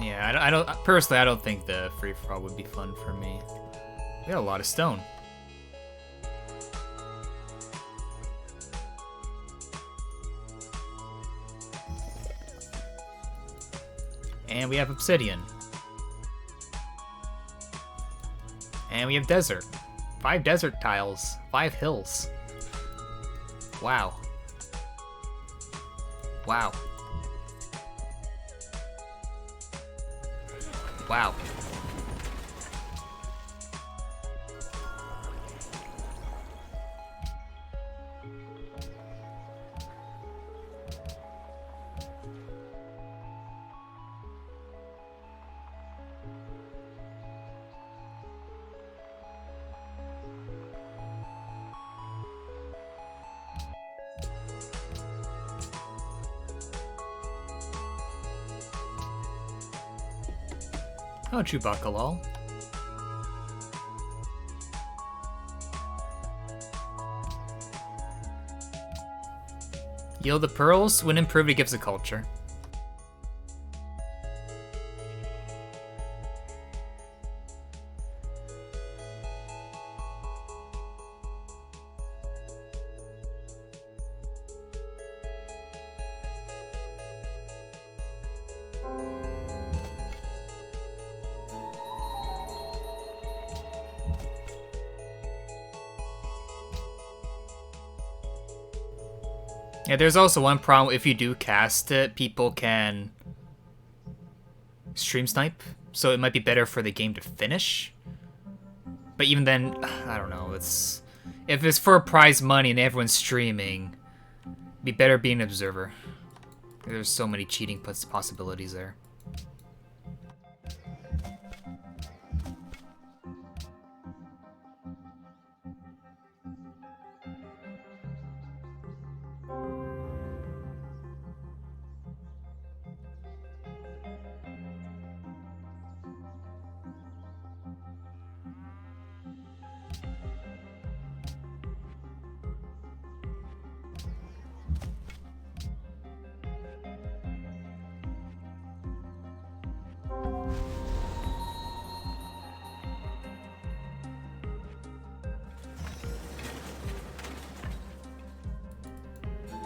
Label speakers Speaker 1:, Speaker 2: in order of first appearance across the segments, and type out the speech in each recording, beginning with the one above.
Speaker 1: Yeah, I don't personally, I don't think the free-for-all would be fun for me. We got a lot of stone. And we have obsidian. And we have desert. 5 desert tiles. 5 hills. Wow. Wow. Wow. Oh, Chewbacca lol. Yield the pearls. When improved, it gives a culture. Yeah, there's also one problem. If you do cast it, people can stream snipe, so it might be better for the game to finish. But even then, I don't know. It's if it's for prize money and everyone's streaming, it'd be better being an observer. There's so many cheating possibilities there.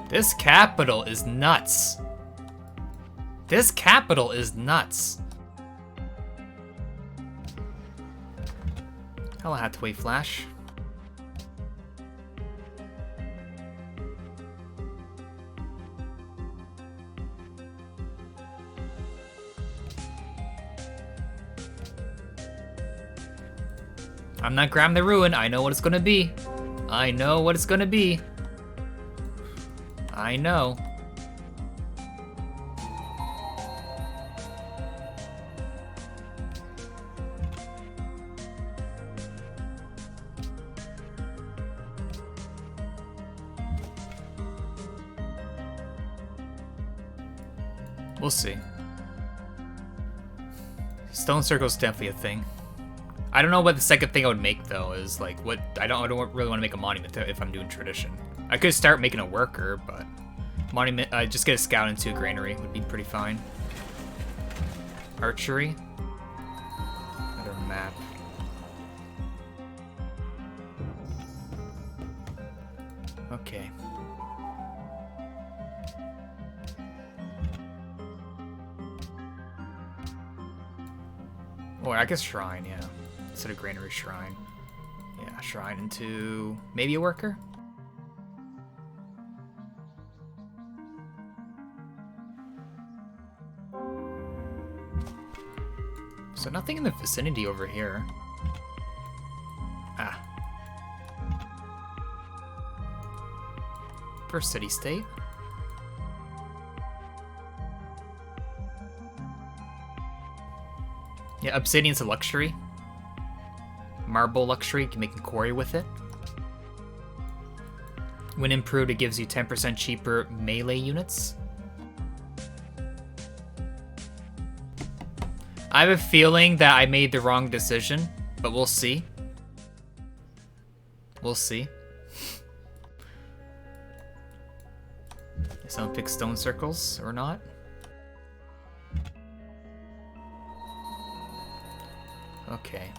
Speaker 1: This capital is nuts. This capital is nuts. I'll have to wait, Flash. I'm not grabbing the ruin. I know what it's gonna be. I know what it's gonna be. I know. We'll see. Stone circle's definitely a thing. I don't know what the second thing I would make though is like what I don't really want to make a monument if I'm doing tradition. I could start making a worker, but monument just get a scout into a granary would be pretty fine. Archery. Another map. Okay. Or I guess shrine, yeah. Instead of granary, shrine. Yeah, shrine into maybe a worker? So nothing in the vicinity over here. Ah. First city state. Yeah, obsidian's a luxury. Marble luxury, you can make a quarry with it. When improved, it gives you 10% cheaper melee units. I have a feeling that I made the wrong decision, but we'll see. We'll see. Someone pick stone circles or not. Okay.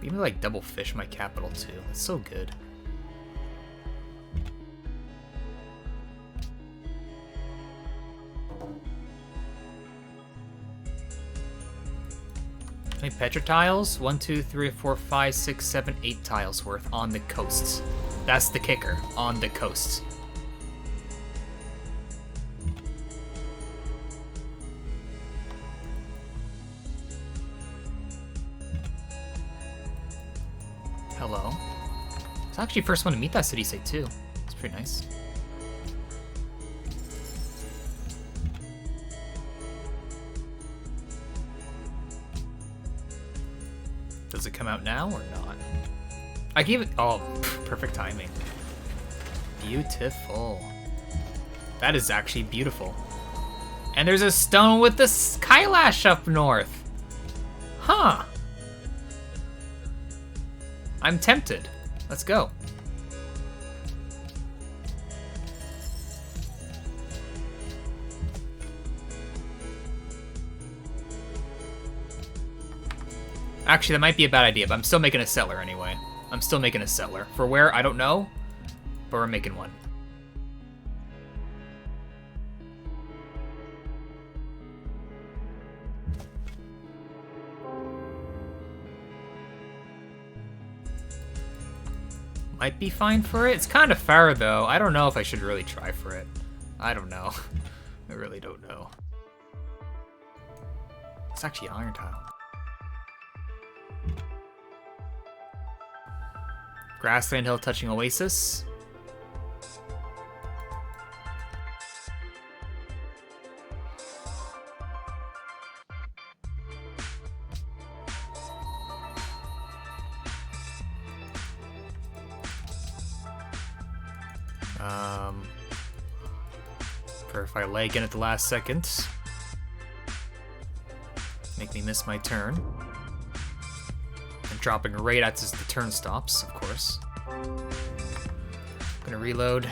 Speaker 1: Even like double fish my capital too. That's so good. How many Petra tiles? 1, 2, 3, 4, 5, 6, 7, 8 tiles worth on the coasts. That's the kicker. On the coasts. Hello. It's actually the first one to meet that city state too. It's pretty nice. Does it come out now or not? I gave it... Oh, perfect timing. Beautiful. That is actually beautiful. And there's a stone with the Skylash up north. Huh. I'm tempted. Let's go. Actually, that might be a bad idea, but I'm still making a settler anyway. I'm still making a settler. For where? I don't know, but we're making one. Might be fine for it. It's kind of far, though. I don't know if I should really try for it. I don't know. I really don't know. It's actually an iron tile. Grassland hill touching oasis. For if I lag in at the last second. Make me miss my turn. I'm dropping right as the turn stops, of course. Gonna reload.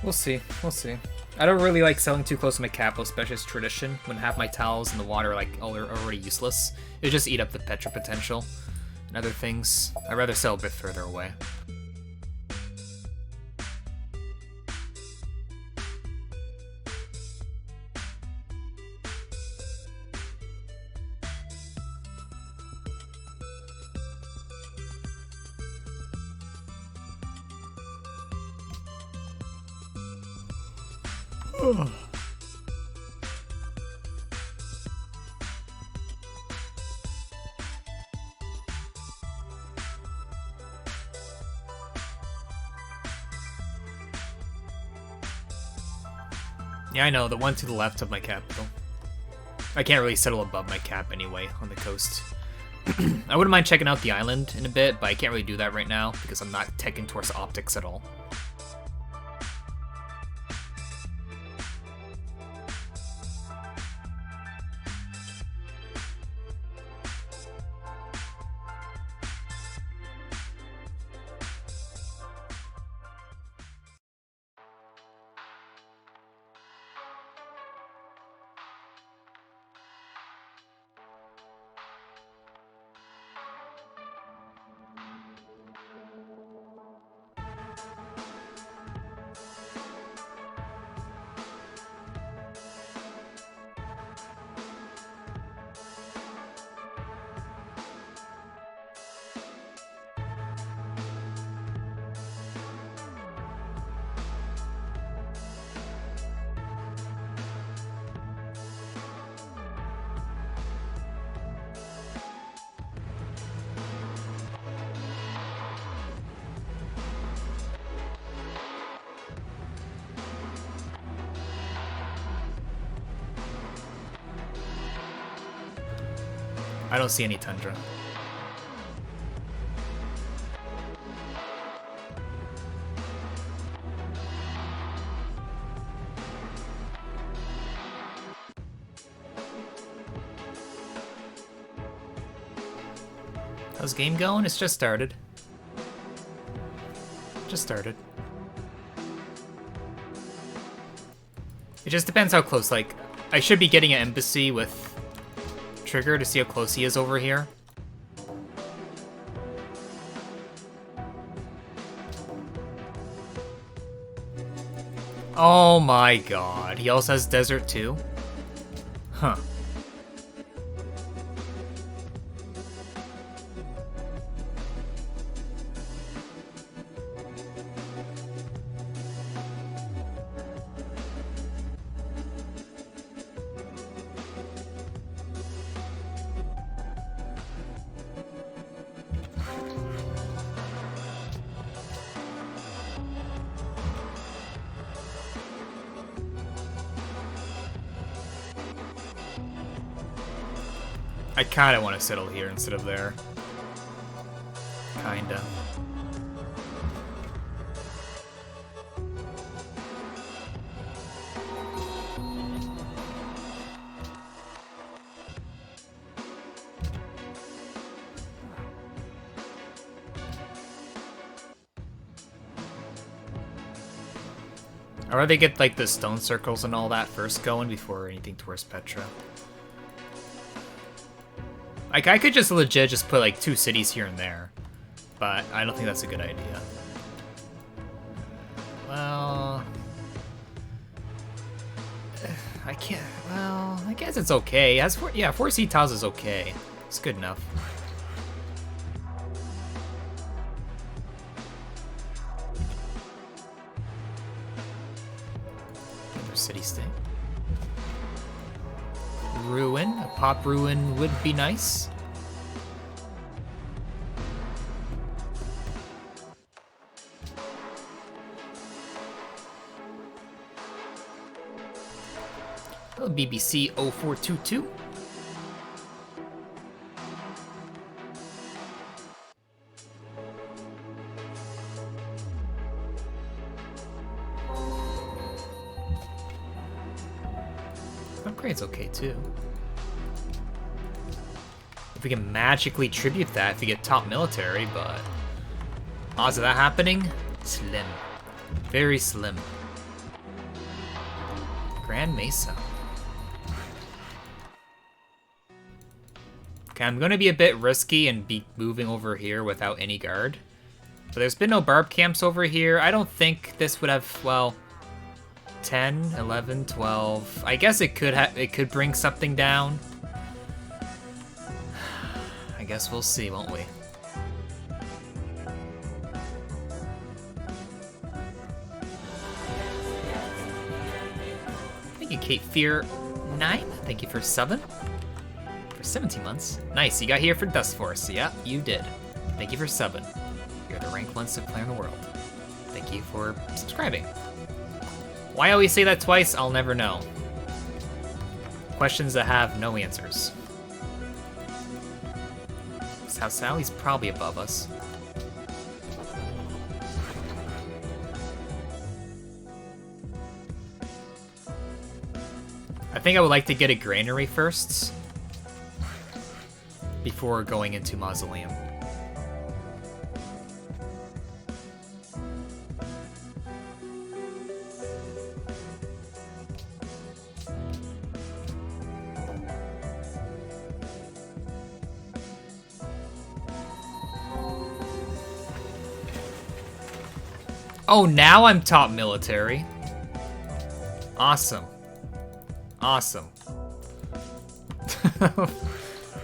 Speaker 1: We'll see. We'll see. I don't really like selling too close to my capital, especially as tradition, when half my tiles in the water are like already useless. It just eat up the Petra potential and other things. I'd rather sell a bit further away. Yeah, I know, the one to the left of my capital. I can't really settle above my cap anyway on the coast. I wouldn't mind checking out the island in a bit, but I can't really do that right now because I'm not teching towards optics at all. I don't see any tundra. How's game going? It's just started. Just started. It just depends how close, like, I should be getting an embassy with Trigger to see how close he is over here. Oh my god, he also has desert too? Huh. I kinda want to settle here instead of there. Kinda. I'd rather get like the stone circles and all that first going before anything towards Petra. Like, I could just legit just put, like, 2 cities here and there. But I don't think that's a good idea. Well... I can't... Well, I guess it's okay. It has 4 sea tiles is okay. It's good enough. Another city-state. Ruin. A pop ruin would be nice. Oh, BBC 0422. Upgrade's okay too. If we can magically tribute that, if we get top military, but odds of that happening, slim. Very slim. Grand Mesa. Okay, I'm gonna be a bit risky and be moving over here without any guard. But there's been no barb camps over here. I don't think this would have, well, 10, 11, 12. I guess it could bring something down. I guess we'll see, won't we? Thank you, Kate Fear 9. Thank you for 7. For 17 months. Nice, you got here for Dust Force. Yeah, you did. Thank you for 7. You're the rank 1 civ player in the world. Thank you for subscribing. Why I always say that twice, I'll never know. Questions that have no answers. Sao, he's probably above us. I think I would like to get a granary first before going into Mausoleum. Oh, now I'm top military. Awesome. Awesome. I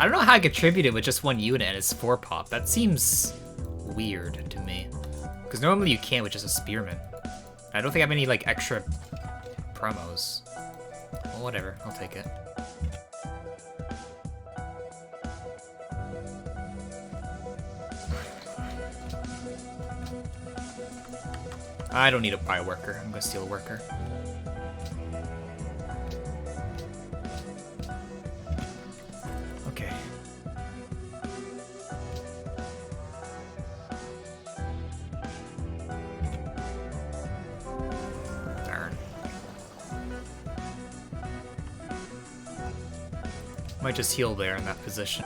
Speaker 1: don't know how I could tribute it with just 1 unit and it's 4 pop. That seems weird to me. Because normally you can't with just a spearman. I don't think I have any like extra promos. Well, whatever, I'll take it. I don't need a buy worker. I'm gonna steal a worker. Okay. Might just heal there in that position.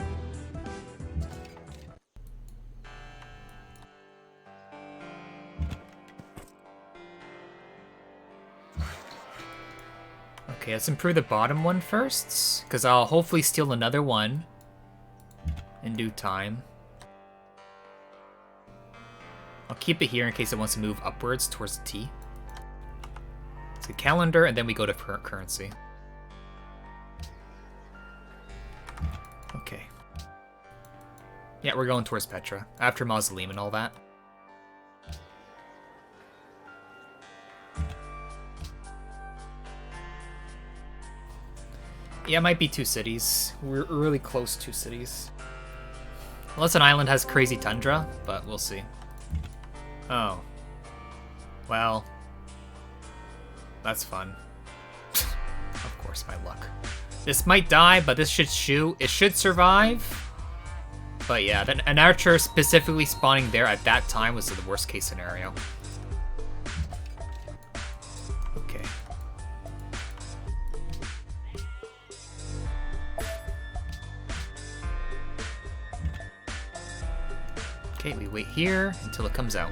Speaker 1: Okay, let's improve the bottom one first, because I'll hopefully steal another one in due time. I'll keep it here in case it wants to move upwards towards the T. So calendar, and then we go to currency. Okay. Yeah, we're going towards Petra, after Mausoleum and all that. Yeah, it might be 2 cities. We're really close to cities. Unless an island has crazy tundra, but we'll see. Oh. Well. That's fun. Of course, my luck. This might die, but this should shoot. It should survive. But yeah, an archer specifically spawning there at that time was the worst case scenario. Okay. Okay, we wait here until it comes out.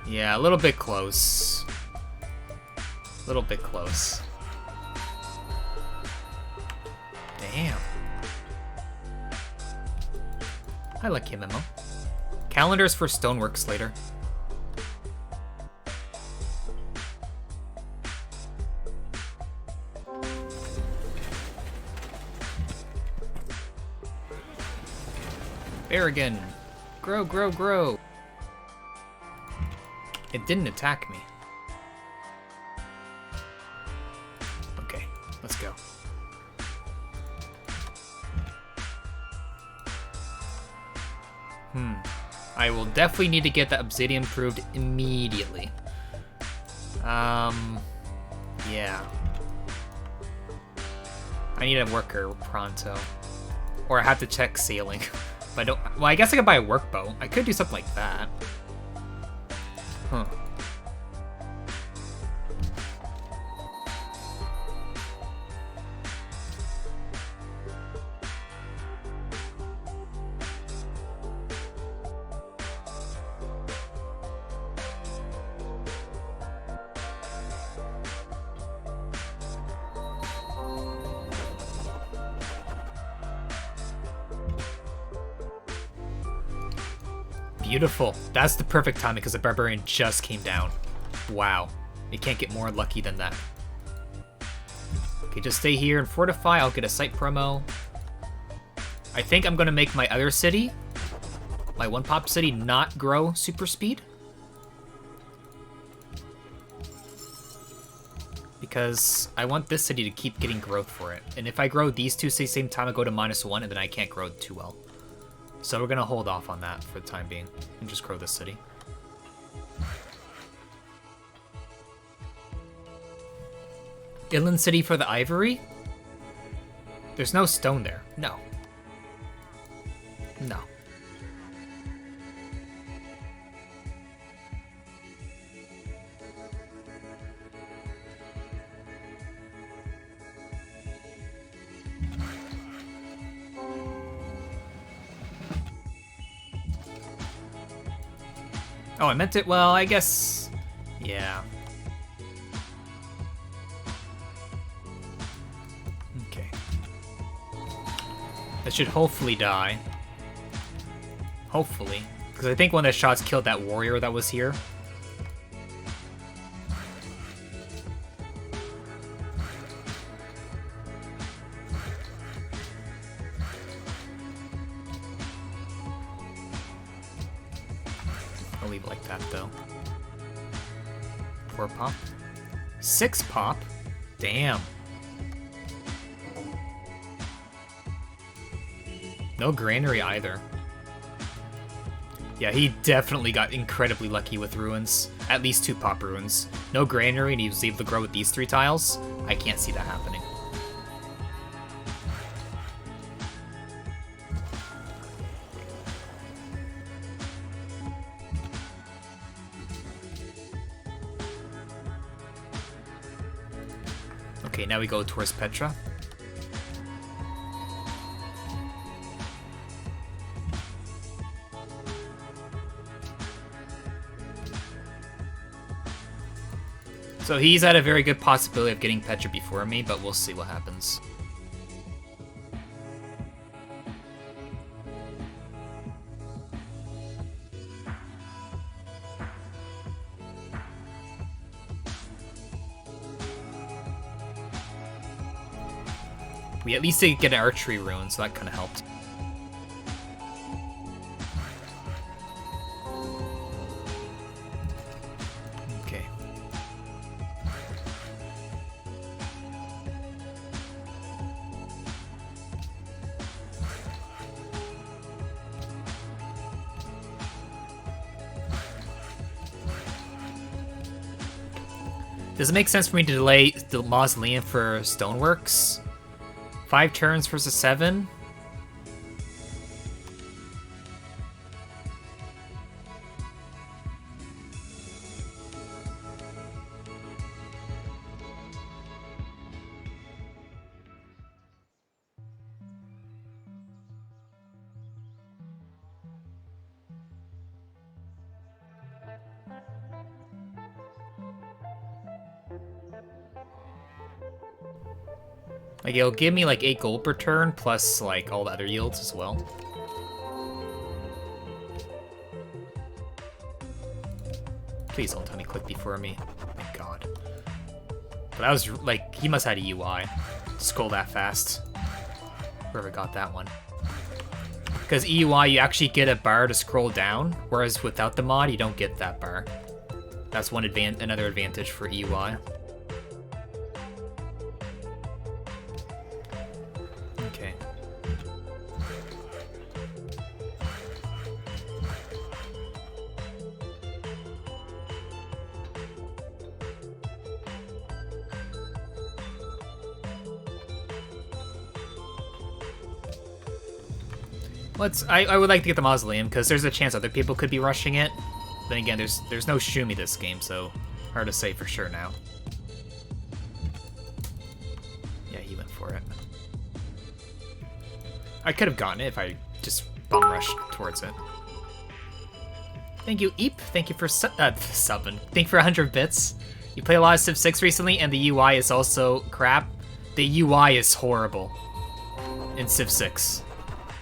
Speaker 1: Yeah, a little bit close. A little bit close. Damn. I like him, Memo. Calendars for stoneworks later. Berrigan. Grow, grow, grow. It didn't attack me. Okay, let's go. I will definitely need to get that obsidian improved immediately. Yeah. I need a worker pronto. Or I have to check sailing. But I don't. Well, I guess I could buy a workboat. I could do something like that. Huh. Beautiful. That's the perfect timing because the barbarian just came down. Wow. You can't get more lucky than that. Okay, just stay here and fortify. I'll get a site promo. I think I'm going to make my other city, my one pop city, not grow super speed. Because I want this city to keep getting growth for it. And if I grow these two at the same time, I go to -1 and then I can't grow too well. So we're going to hold off on that for the time being and just grow this city. Inland city for the ivory? There's no stone there. No. No. Oh, I meant it. Well, I guess. Yeah. Okay. That should hopefully die. Hopefully. Because I think one of the shots killed that warrior that was here. I'll leave it like that, though. 4 pop. 6 pop? Damn. No granary either. Yeah, he definitely got incredibly lucky with ruins. At least 2 pop ruins. No granary, and he was able to grow with these 3 tiles. I can't see that happening. Okay, now we go towards Petra. So he's at a very good possibility of getting Petra before me, but we'll see what happens. We at least did get an archery rune, so that kind of helped. Okay. Does it make sense for me to delay the Mausoleum for Stoneworks? 5 turns versus 7? Like, it'll give me like 8 gold per turn, plus like all the other yields as well. Please don't tell me click before me. Thank God. But that was like, he must have had a UI. Scroll that fast. Whoever got that one. Because EUI, you actually get a bar to scroll down, whereas without the mod, you don't get that bar. That's another advantage for EUI. Okay. I would like to get the Mausoleum, because there's a chance other people could be rushing it. Then again, there's no Shumi this game, so hard to say for sure now. Yeah, he went for it. I could have gotten it if I just bum rushed towards it. Thank you, Eep. Thank you for subbing. Thank you for 100 bits. You play a lot of Civ 6 recently, and the UI is also crap. The UI is horrible in Civ 6.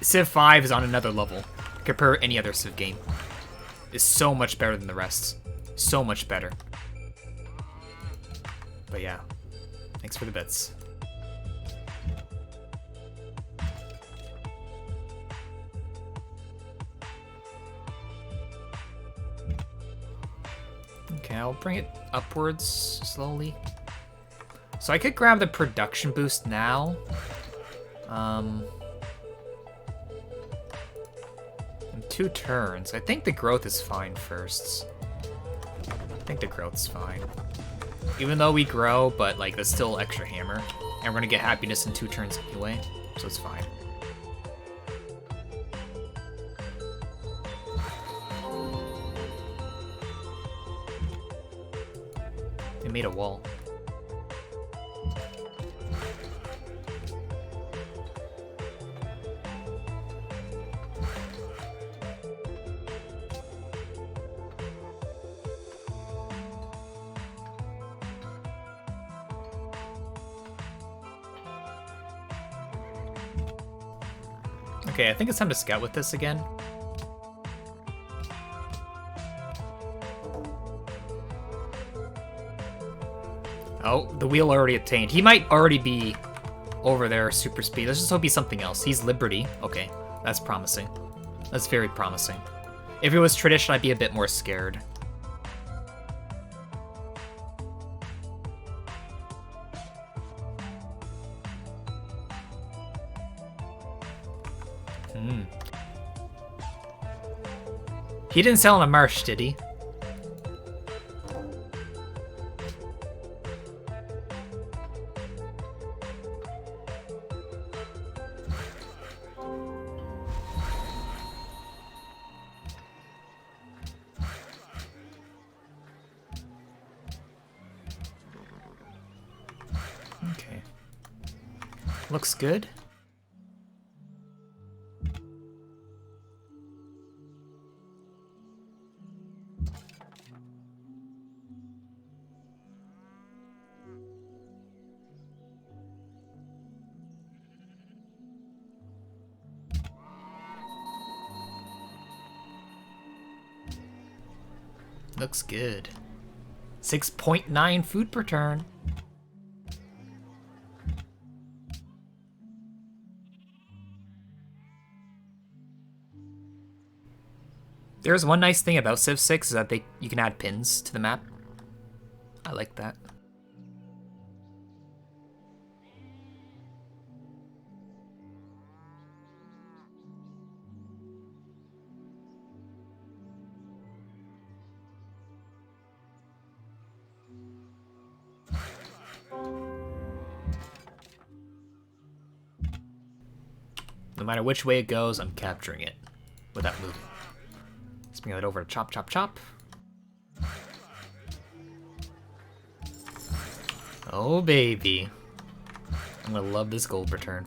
Speaker 1: Civ 5 is on another level. Compare any other Civ game. It's so much better than the rest. So much better. But yeah, thanks for the bits. Okay, I'll bring it upwards slowly. So I could grab the production boost now. In 2 turns. I think the growth is fine first. I think the growth's fine. Even though we grow, but like that's still extra hammer. And we're gonna get happiness in 2 turns anyway, so it's fine. They made a wall. Okay, I think it's time to scout with this again. Oh, the wheel already obtained. He might already be over there, super speed. Let's just hope he's something else. He's Liberty. Okay, that's promising. That's very promising. If it was tradition, I'd be a bit more scared. He didn't sell in a marsh, did he? Okay. Looks good. Looks good. 6.9 food per turn. There's one nice thing about Civ 6 is that you can add pins to the map. I like that. No matter which way it goes, I'm capturing it without moving. Let's bring that over to chop, chop, chop. Oh, baby. I'm gonna love this gold return.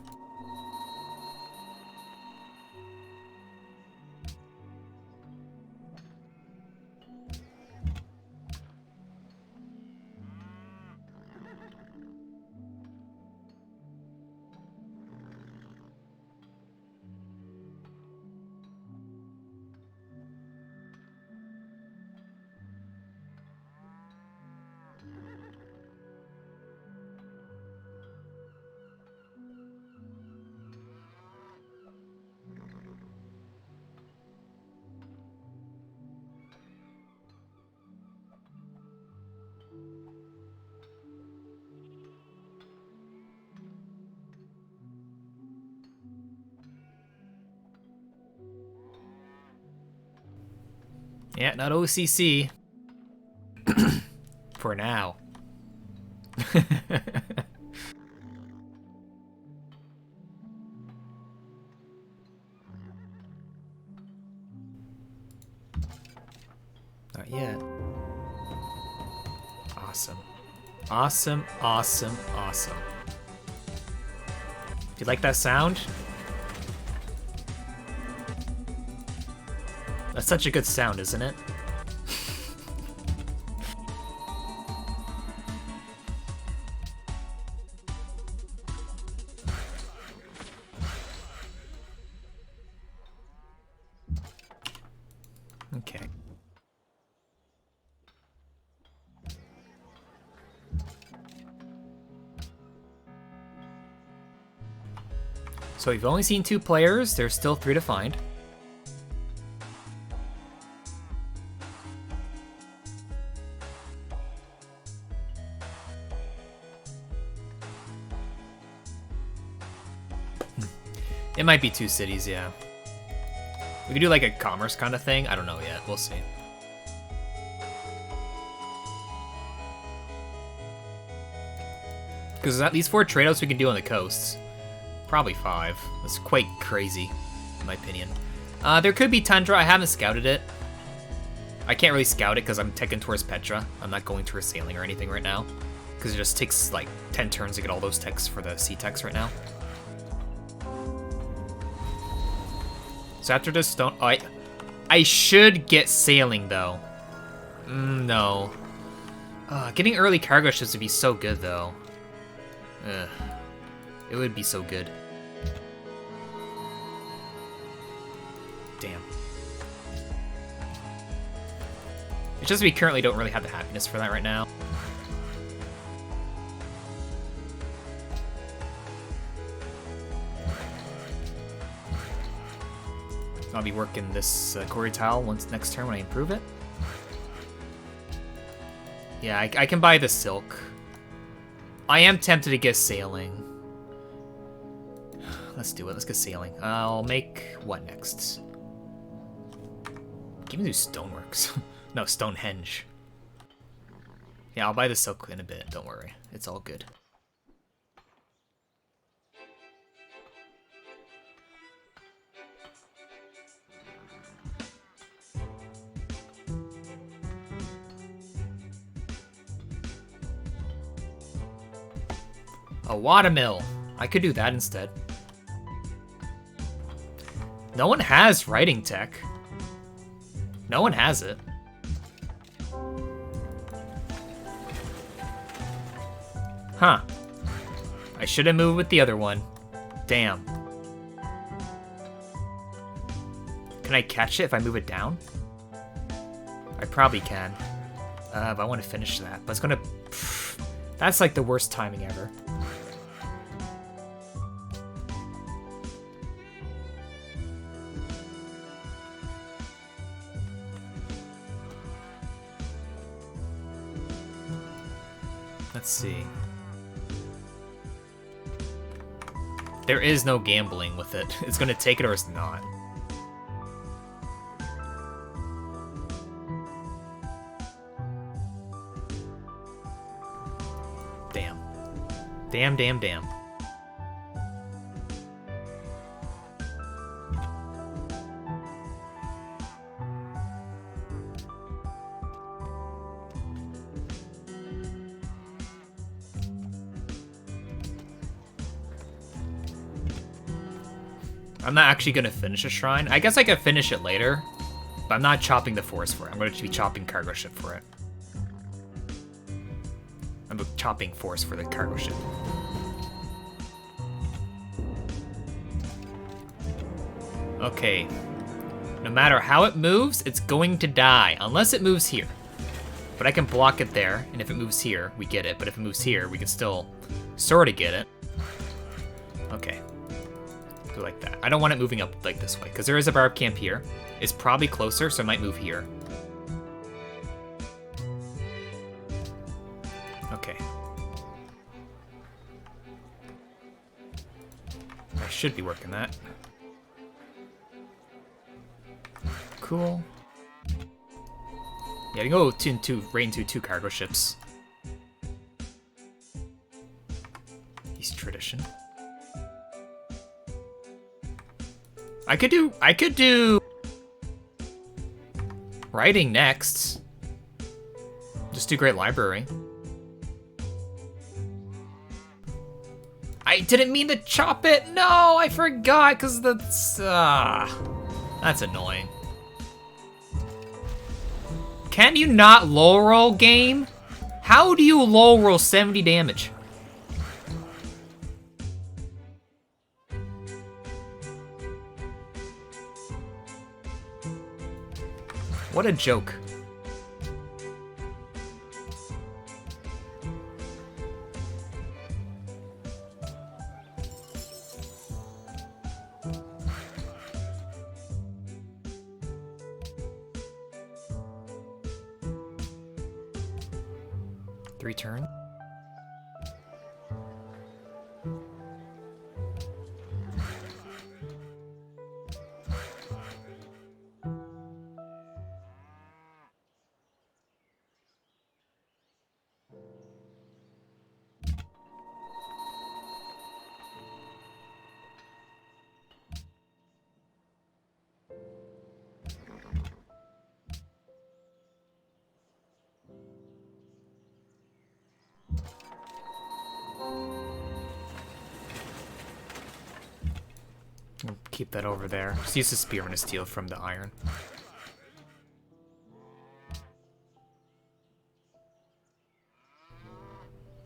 Speaker 1: Yeah, not OCC. For now. Not yet. Awesome. Awesome, awesome, awesome. Do you like that sound? That's such a good sound, isn't it? Okay. So we've only seen 2 players. There's still 3 to find. It might be 2 cities, yeah. We could do like a commerce kind of thing. I don't know yet. We'll see. Because at least 4 trade-offs we can do on the coasts. Probably 5. That's quite crazy, in my opinion. There could be Tundra. I haven't scouted it. I can't really scout it because I'm teching towards Petra. I'm not going towards sailing or anything right now. Because it just takes like 10 turns to get all those techs for the sea techs right now. So after this stone... Oh, I should get sailing, though. No. Getting early cargo ships would be so good, though. Ugh. It would be so good. Damn. It's just we currently don't really have the happiness for that right now. I'll be working this quarry tile next turn when I improve it. Yeah, I can buy the silk. I am tempted to get sailing. Let's do it. Let's get sailing. I'll make what next? Give me do stoneworks. No, Stonehenge. Yeah, I'll buy the silk in a bit. Don't worry. It's all good. A watermill. I could do that instead. No one has writing tech. No one has it. Huh. I should have moved with the other one. Damn. Can I catch it if I move it down? I probably can. But I want to finish that. But it's gonna... That's like the worst timing ever. Let's see. There is no gambling with it. It's gonna take it or it's not. Damn. Damn, damn, damn. I'm not actually going to finish a shrine. I guess I could finish it later, but I'm not chopping the forest for it. I'm going to be chopping cargo ship for it. I'm chopping forest for the cargo ship. Okay. No matter how it moves, it's going to die, unless it moves here. But I can block it there, and if it moves here, we get it. But if it moves here, we can still sort of get it. Okay. Do like that. I don't want it moving up like this way, because there is a barb camp here. It's probably closer, so it might move here. Okay. I should be working that. Cool. Yeah, I can go right into two cargo ships. East tradition. I could do writing next. Just do Great Library. I didn't mean to chop it. No, I forgot because that's annoying. Can you not low roll, game? How do you low roll 70 damage? What a joke. Three turn. We'll keep that over there. Just use the spearman to steal from the iron.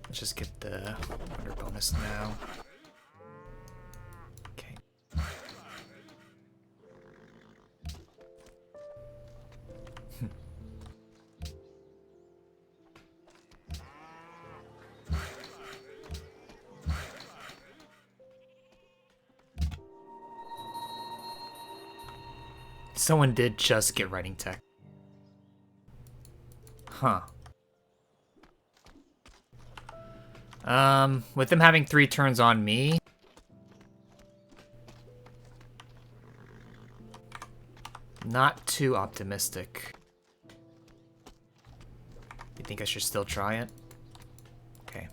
Speaker 1: Let's just get the under bonus now. Okay. Someone did just get writing tech. Huh. With them having 3 turns on me... Not too optimistic. You think I should still try it? Okay.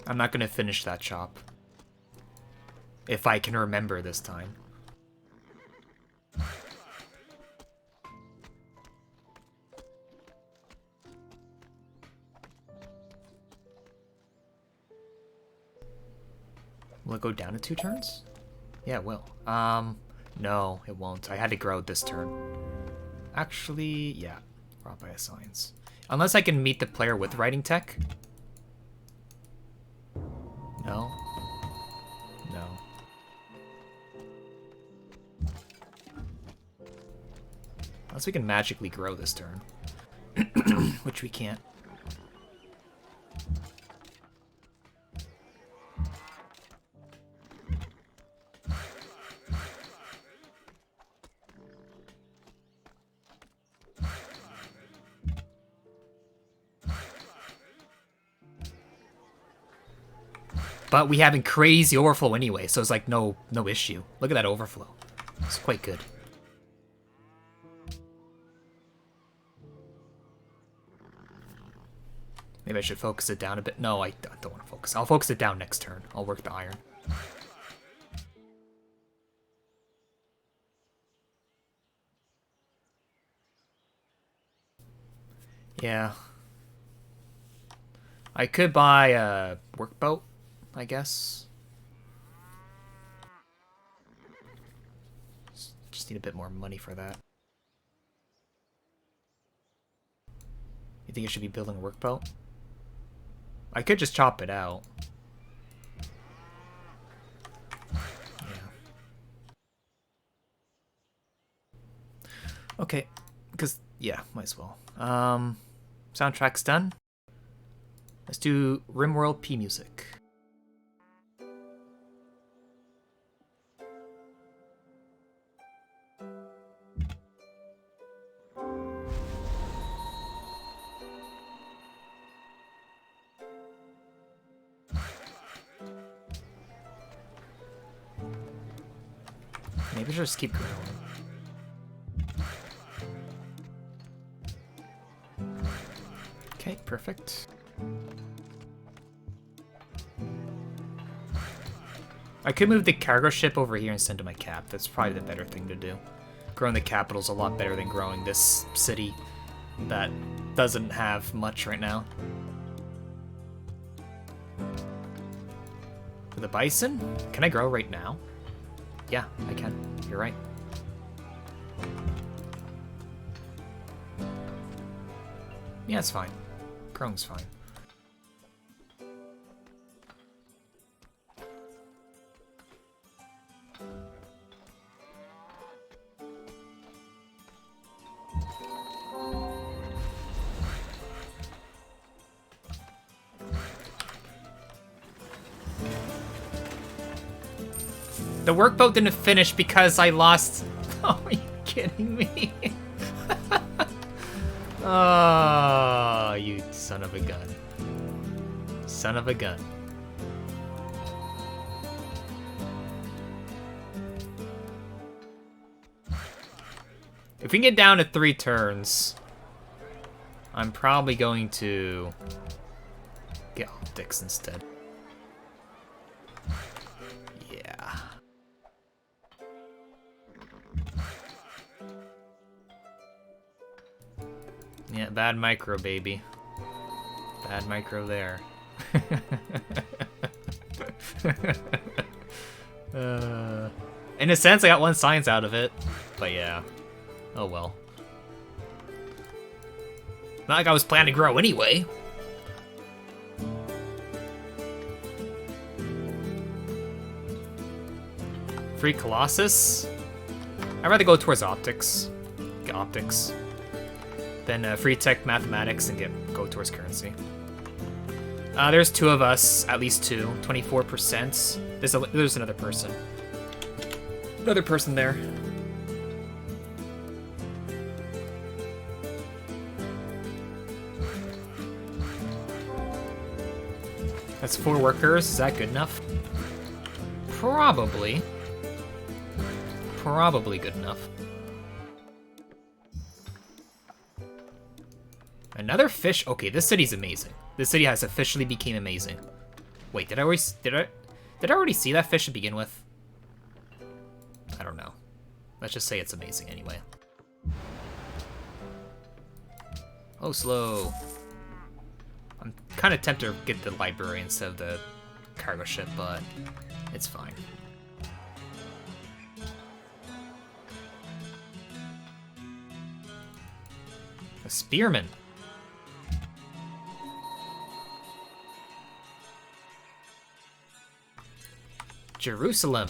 Speaker 1: I'm not gonna finish that chop. If I can remember this time. Will it go down to 2 turns? Yeah, it will. No, it won't. I had to grow this turn. Actually, yeah. Brought by assigns. Unless I can meet the player with writing tech. No. No. Unless we can magically grow this turn. Which we can't. But we having crazy overflow anyway, so it's like no issue. Look at that overflow. It's quite good. Maybe I should focus it down a bit. No, I don't want to focus. I'll focus it down next turn. I'll work the iron. Yeah. I could buy a workboat, I guess. Just need a bit more money for that. You think I should be building a workboat? I could just chop it out. Yeah. Okay, because, yeah, might as well. Soundtrack's done. Let's do RimWorld P music. Maybe I should just keep growing. Okay, perfect. I could move the cargo ship over here and send to my cap. That's probably the better thing to do. Growing the capital's a lot better than growing this city that doesn't have much right now. For the bison? Can I grow right now? Yeah, I can. You're right. Yeah, it's fine. Growing's fine. The workboat didn't finish because I lost... Oh, are you kidding me? Oh, you son of a gun. Son of a gun. If we can get down to 3 turns, I'm probably going to get optics instead. Yeah. Yeah, bad micro, baby. Bad micro there. In a sense, I got 1 science out of it, but yeah. Oh well. Not like I was planning to grow anyway. Free Colossus? I'd rather go towards optics. Get optics. Then free tech mathematics and go towards currency. There's 2 of us, at least 2. 24%. There's another person. Another person there. That's 4 workers. Is that good enough? Probably. Probably good enough. Another fish. Okay, this city's amazing. This city has officially became amazing. Wait, did I already see that fish to begin with? I don't know. Let's just say it's amazing anyway. Oh, slow. I'm kind of tempted to get the library instead of the cargo ship, but it's fine. A spearman. Jerusalem.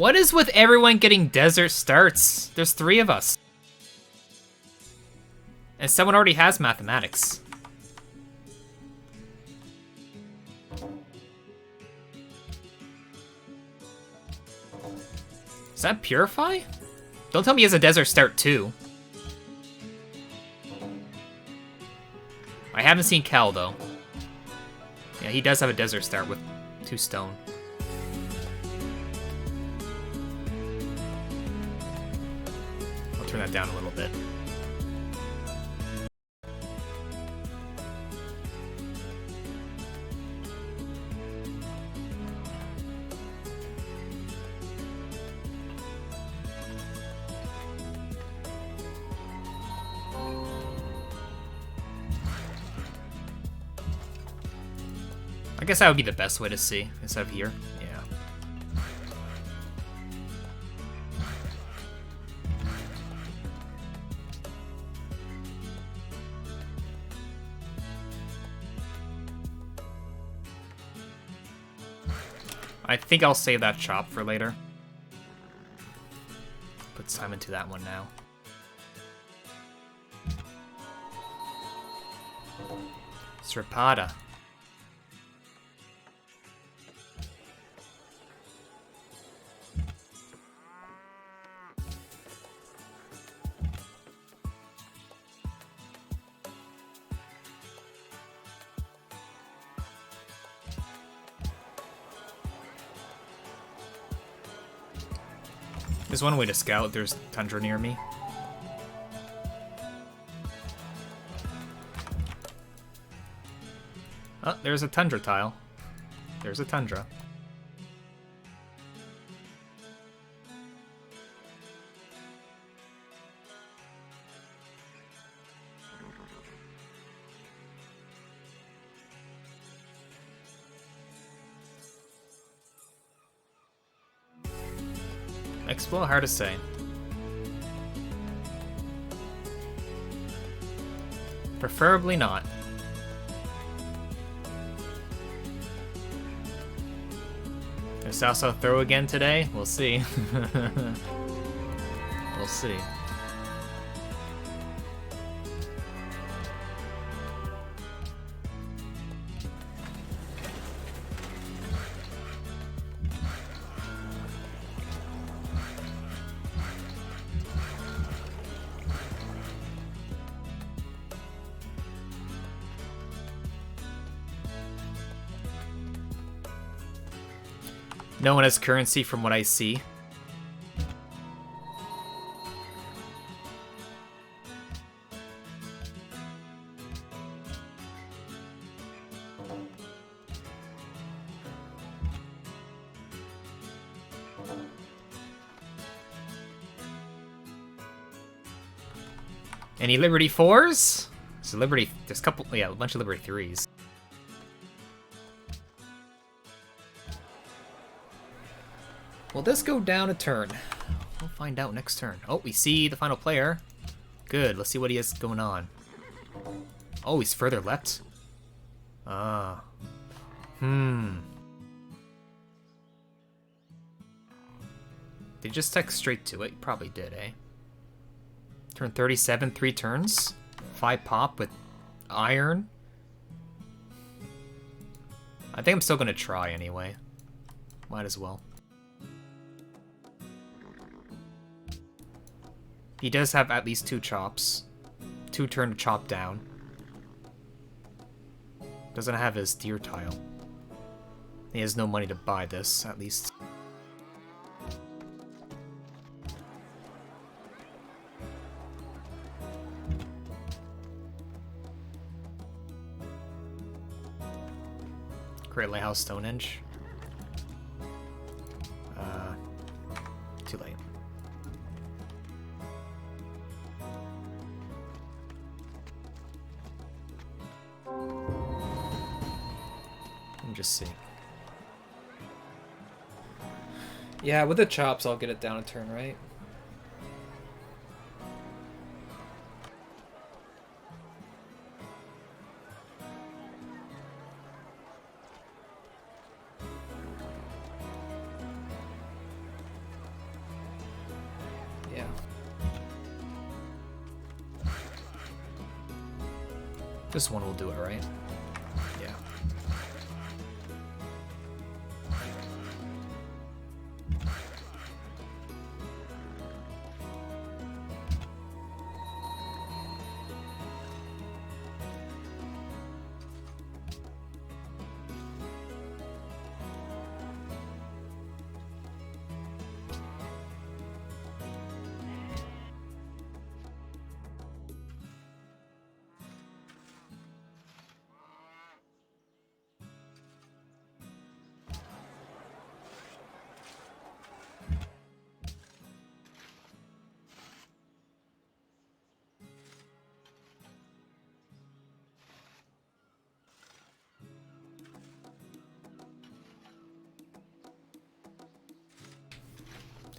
Speaker 1: What is with everyone getting desert starts? There's 3 of us. And someone already has mathematics. Is that Purify? Don't tell me he has a desert start too. I haven't seen Cal though. Yeah, he does have a desert start with 2 stone. I'll turn that down a little bit. I guess that would be the best way to see, instead of here. Yeah. I think I'll save that chop for later. Put time into that one now. Sripada. There's one way to scout. There's tundra near me. Oh, there's a tundra tile. There's a tundra. Explode? Hard to say. Preferably not. Is South throw again today? We'll see. We'll see. No one has currency from what I see. Any Liberty 4s? So Liberty, there's a couple, yeah, a bunch of Liberty 3s. Will this go down a turn? We'll find out next turn. Oh, we see the final player. Good, let's see what he has going on. Oh, he's further left? Ah. Did he just text straight to it? Probably did, eh? Turn 37, 3 turns. 5 pop with iron. I think I'm still gonna try anyway. Might as well. He does have at least 2 chops. 2 turn to chop down. Doesn't have his deer tile. He has no money to buy this, at least. Great Lighthouse Stonehenge. Too late. Just see. Yeah, with the chops, I'll get it down a turn, right? Yeah. This one will do it, right? Yeah.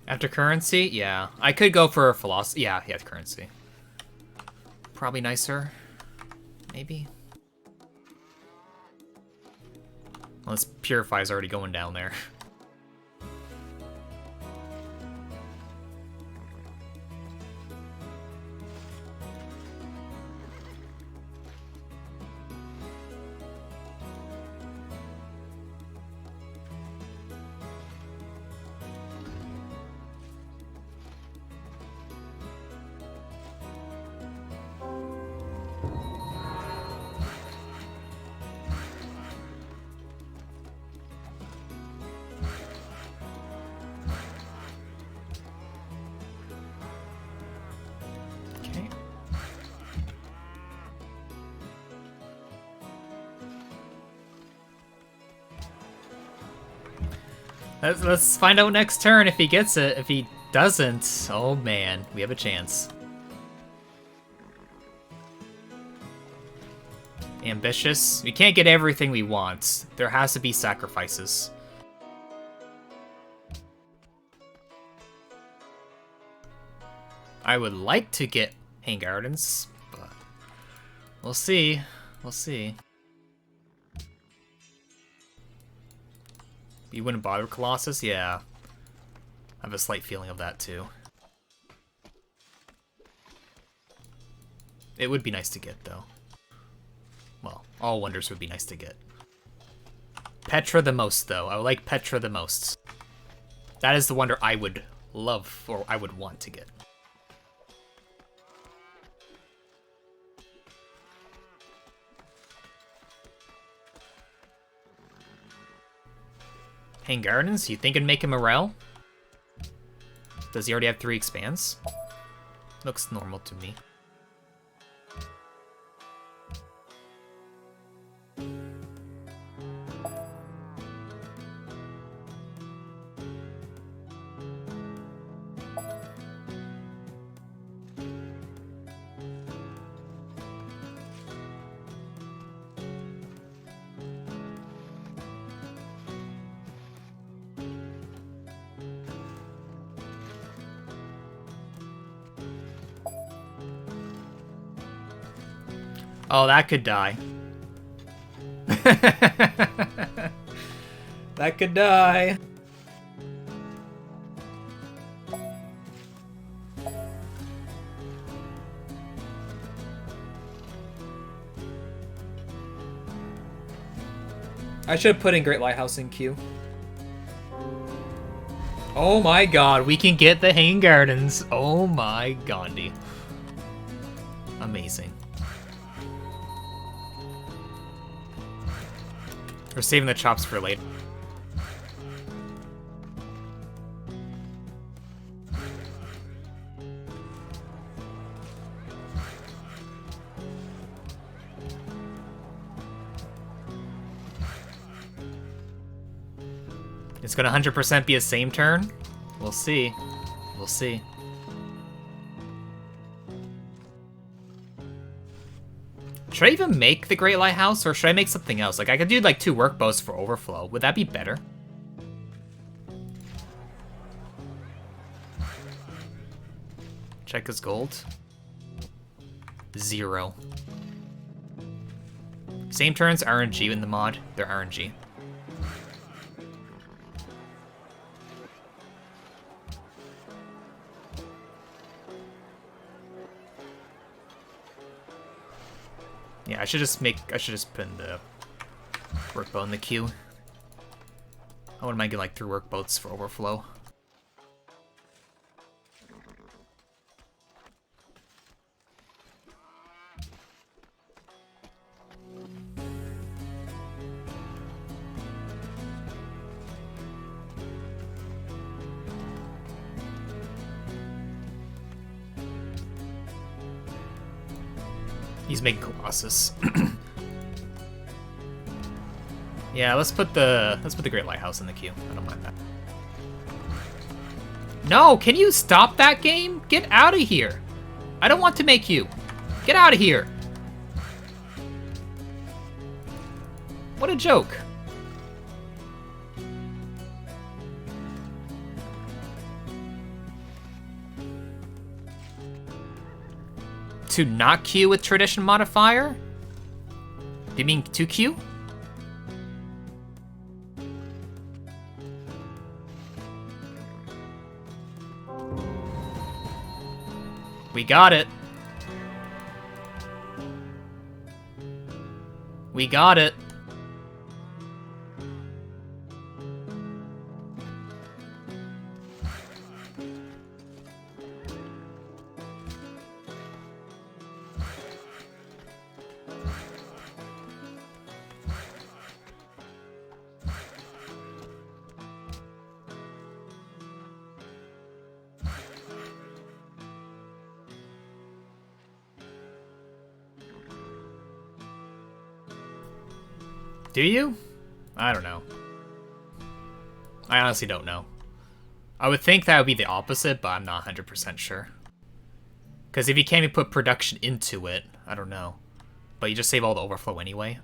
Speaker 1: After currency? Yeah. I could go for philosophy. Yeah, currency. Probably nicer. Maybe. Well, this purify's already going down there. Let's find out next turn if he gets it. If he doesn't, oh man, we have a chance. Ambitious. We can't get everything we want. There has to be sacrifices. I would like to get Hang Gardens, but we'll see. We'll see. You wouldn't bother with Colossus? Yeah. I have a slight feeling of that, too. It would be nice to get, though. Well, all wonders would be nice to get. Petra the most, though. I would like Petra the most. That is the wonder I would love, or I would want to get. Hang Gardens? You think it'd make him Morel? Does he already have 3 expands? Looks normal to me. Oh, that could die. That could die. I should have put in Great Lighthouse in queue. Oh my god, we can get the Hang Gardens. Oh my Gandhi. Amazing. We're saving the chops for later. It's gonna 100% be a same turn? We'll see. We'll see. Should I even make the Great Lighthouse, or should I make something else? Like, I could do, like, 2 work bows for overflow. Would that be better? Check his gold. 0. Same turns, RNG in the mod. They're RNG. Yeah, I should just put in the workboat in the queue. I wouldn't mind getting like 3 workboats for overflow. He's making Colossus. Yeah, let's put the Great Lighthouse in the queue. I don't mind that. No, can you stop that game? Get out of here. I don't want to make you. Get out of here. What a joke. To not queue with tradition modifier? Do you mean to queue? We got it. We got it. Do you? I don't know. I honestly don't know. I would think that would be the opposite, but I'm not 100% sure. Because if you can't even put production into it, I don't know. But you just save all the overflow anyway.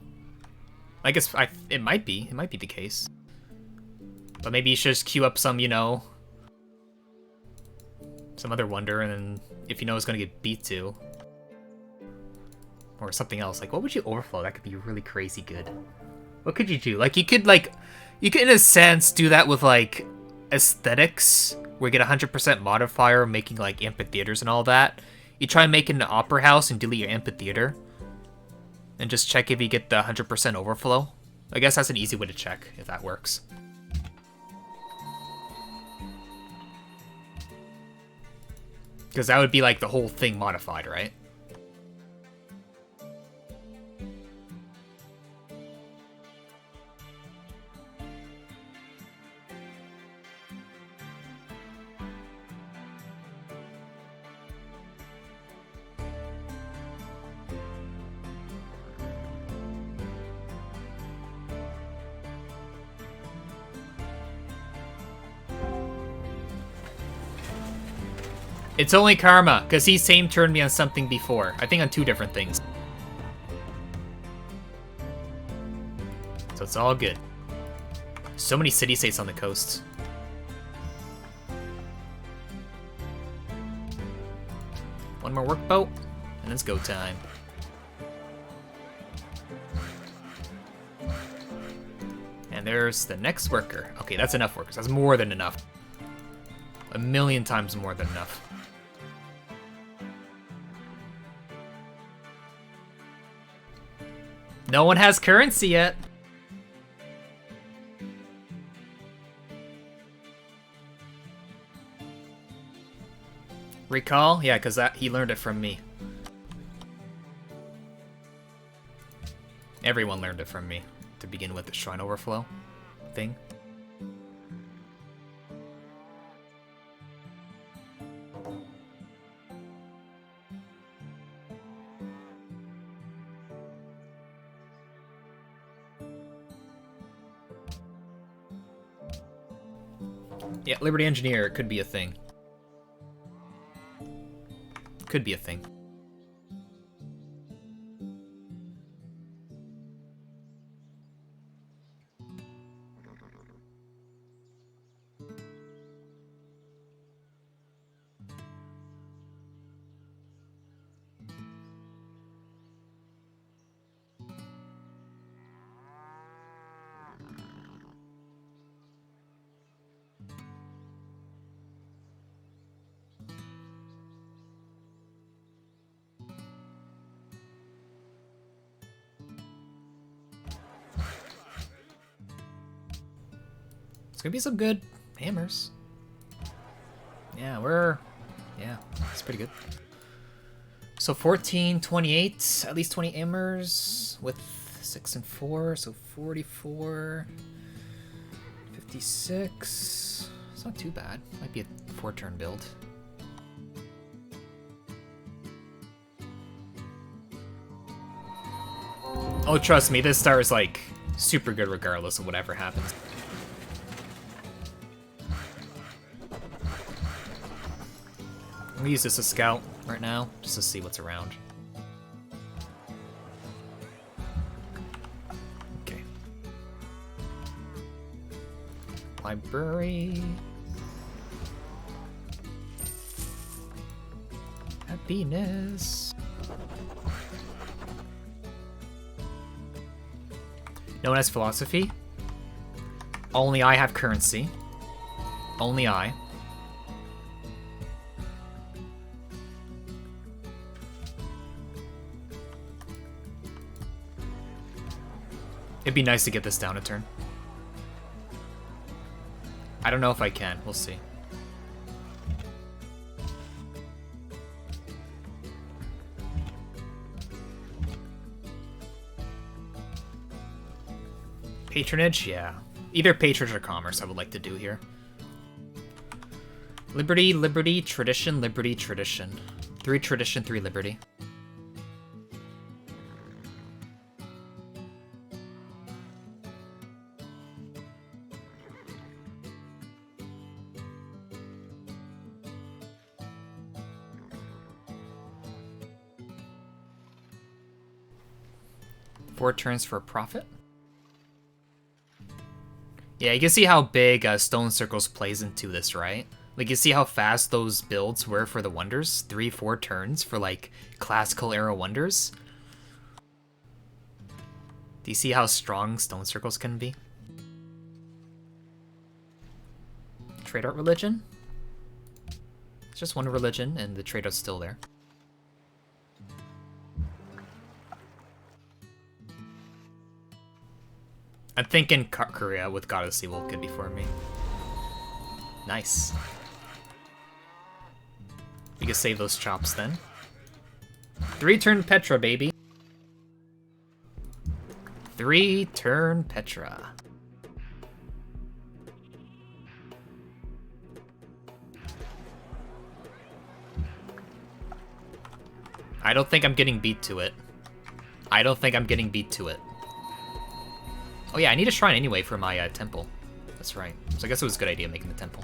Speaker 1: I guess it might be. It might be the case. But maybe you should just queue up some, you know, some other wonder, and then if you know it's going to get beat to. Or something else. Like, what would you overflow? That could be really crazy good. What could you do? Like, you could in a sense do that with, like, aesthetics, where you get 100% modifier, making, like, amphitheaters and all that. You try making an opera house and delete your amphitheater. And just check if you get the 100% overflow. I guess that's an easy way to check, if that works. Because that would be, like, the whole thing modified, right? It's only karma, because he same turned me on something before. I think on 2 different things. So it's all good. So many city-states on the coast. One more workboat, and it's go time. And there's the next worker. Okay, that's enough workers. That's more than enough. 1,000,000 times more than enough. No one has currency yet. Recall? Yeah, because he learned it from me. Everyone learned it from me to begin with the shrine overflow thing. Yeah, Liberty Engineer could be a thing. Could be a thing. gonna be some good hammers. Yeah, it's pretty good. So 14, 28, at least 20 hammers with 6 and 4, so 44, 56. It's not too bad. Might be a 4-turn build. Oh, trust me, this star is like super good regardless of whatever happens. I'm gonna use this as scout right now, just to see what's around. Okay. Library. Happiness. No one has philosophy. Only I have currency. Only I. It'd be nice to get this down a turn. I don't know if I can. We'll see. Patronage? Yeah. Either patronage or commerce I would like to do here. Liberty, liberty, tradition, liberty, tradition. 3 tradition, 3 liberty. Four turns for a profit. Yeah, you can see how big Stone Circles plays into this, right? Like, you see how fast those builds were for the Wonders? 3-4 turns for, like, classical era Wonders? Do you see how strong Stone Circles can be? Trade art religion? It's just one religion, and the trade art's still there. I'm thinking Korea with Goddess Evil could be for me. Nice. We can save those chops then. 3-turn Petra, baby. 3-turn Petra. I don't think I'm getting beat to it. I don't think I'm getting beat to it. Oh yeah, I need a shrine anyway for my temple. That's right. So I guess it was a good idea making the temple.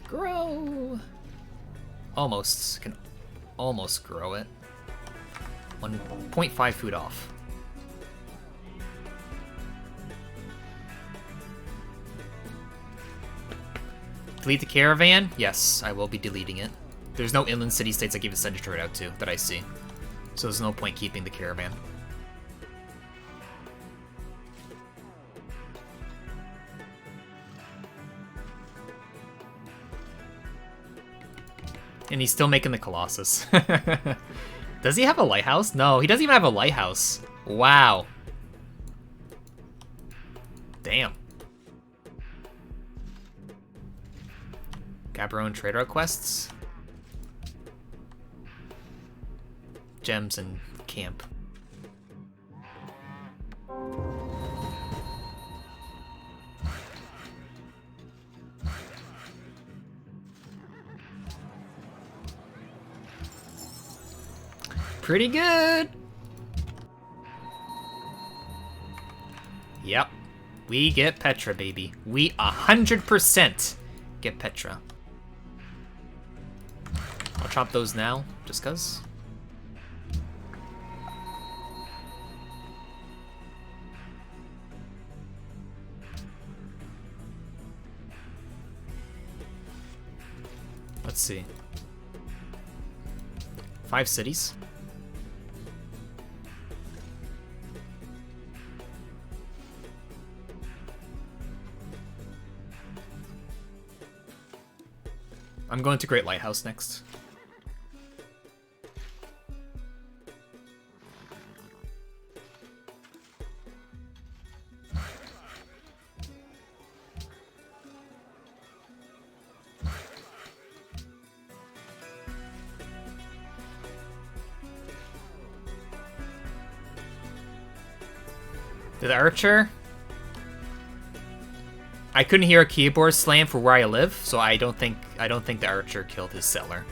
Speaker 1: Grow! Almost. Can almost grow it. 1.5 food off. Delete the caravan? Yes, I will be deleting it. There's no inland city-states I give a send trade out to that I see. So there's no point keeping the caravan. And he's still making the Colossus. Does he have a lighthouse? No, he doesn't even have a lighthouse. Wow. Damn. Gaborone trade route quests. Gems and camp. Pretty good. Yep. We get Petra, baby. We 100% get Petra. I'll chop those now, just cuz. Let's see. 5 cities. I'm going to Great Lighthouse next. The archer? I couldn't hear a keyboard slam for where I live, so I don't think the archer killed his settler.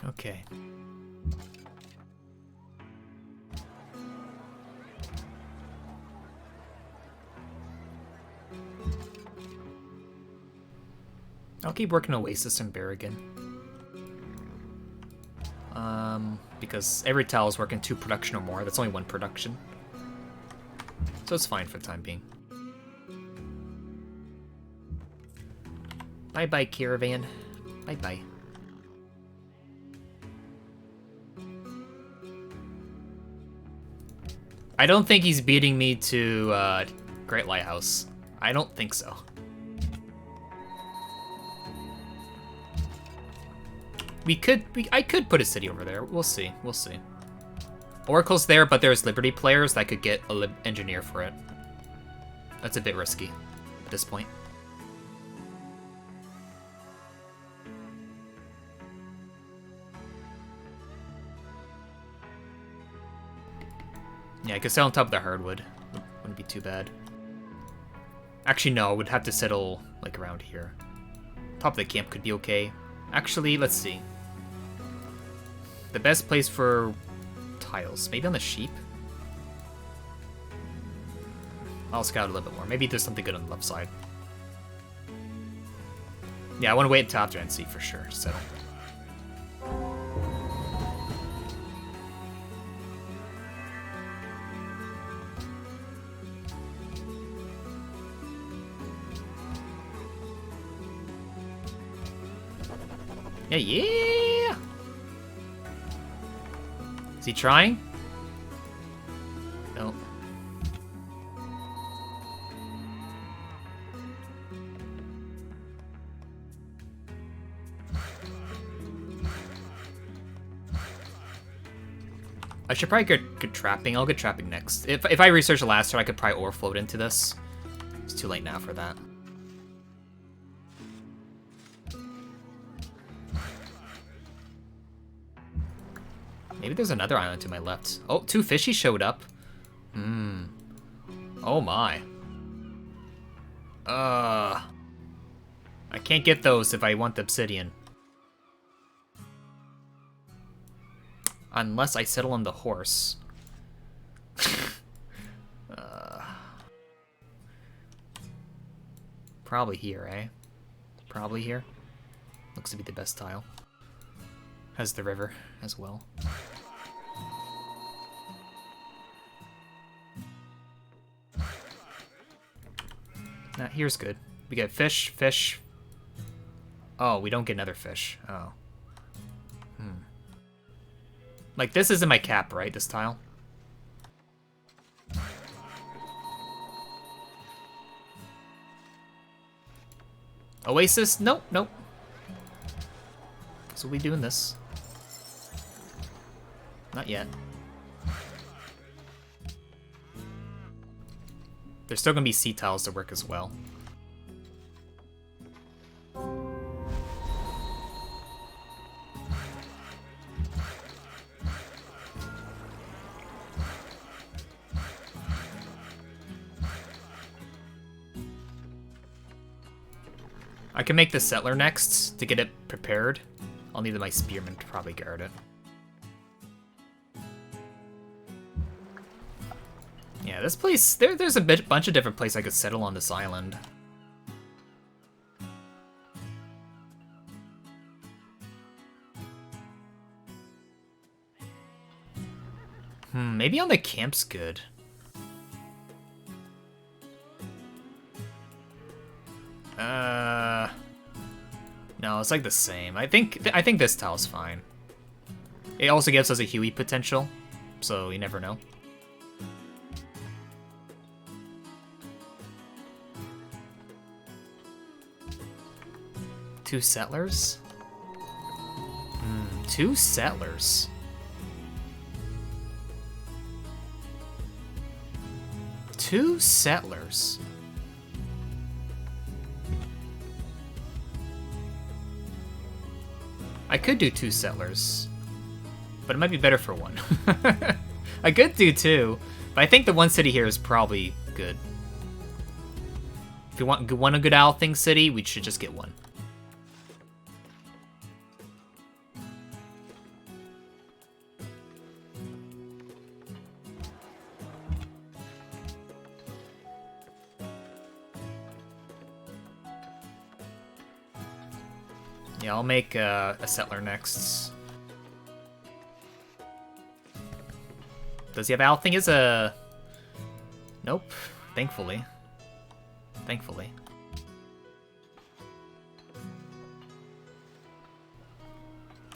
Speaker 1: Okay. I'll keep working Oasis and Berrigan. Because every tile is working 2 production or more. That's only 1 production. So it's fine for the time being. Bye-bye, Caravan. Bye-bye. I don't think he's beating me to Great Lighthouse. I don't think so. I could put a city over there. We'll see. We'll see. Oracle's there, but there's Liberty players that could get a engineer for it. That's a bit risky at this point. Yeah, I could settle on top of the hardwood. Wouldn't be too bad. Actually, no, I would have to settle, like, around here. Top of the camp could be okay. Actually, let's see. The best place for tiles. Maybe on the sheep? I'll scout a little bit more. Maybe there's something good on the left side. Yeah, I want to wait until after and see for sure. Settle. Yeah, yeah! Is he trying? No. I should probably get trapping. I'll get trapping next. If I research the last turn, I could probably ore float into this. It's too late now for that. Maybe there's another island to my left. Oh, 2 fishies showed up. Oh my. I can't get those if I want the obsidian. Unless I settle on the horse. Probably here, eh? Probably here. Looks to be the best tile. Has the river as well. Nah, here's good. We get fish, fish. Oh, we don't get another fish. Oh. Like, this isn't my cap, right? This tile? Oasis? Nope, nope. So we doing this. Not yet. There's still gonna be sea tiles to work as well. I can make the settler next to get it prepared. I'll need my spearmen to probably guard it. Yeah, this place, there's a bunch of different places I could settle on this island. Maybe on the camp's good. No, it's like the same. I think this tile's fine. It also gives us a Huey potential, so you never know. Two settlers? Two settlers. Two settlers. I could do two settlers, but it might be better for one. I could do two, but I think the one city here is probably good. If you want a good owl thing city, we should just get one. Yeah, I'll make a settler next. Does he have owl thing? Is a... Nope. Thankfully. Thankfully.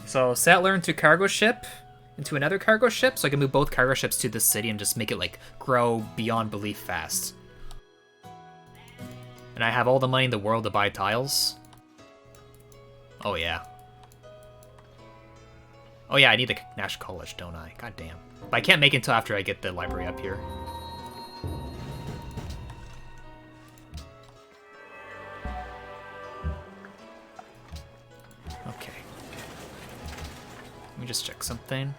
Speaker 1: So, settler into cargo ship, into another cargo ship, so I can move both cargo ships to this city and just make it, like, grow beyond belief fast. And I have all the money in the world to buy tiles. Oh, yeah. Oh, yeah, I need the National College, don't I? God damn. But I can't make it until after I get the library up here. Okay. Let me just check something.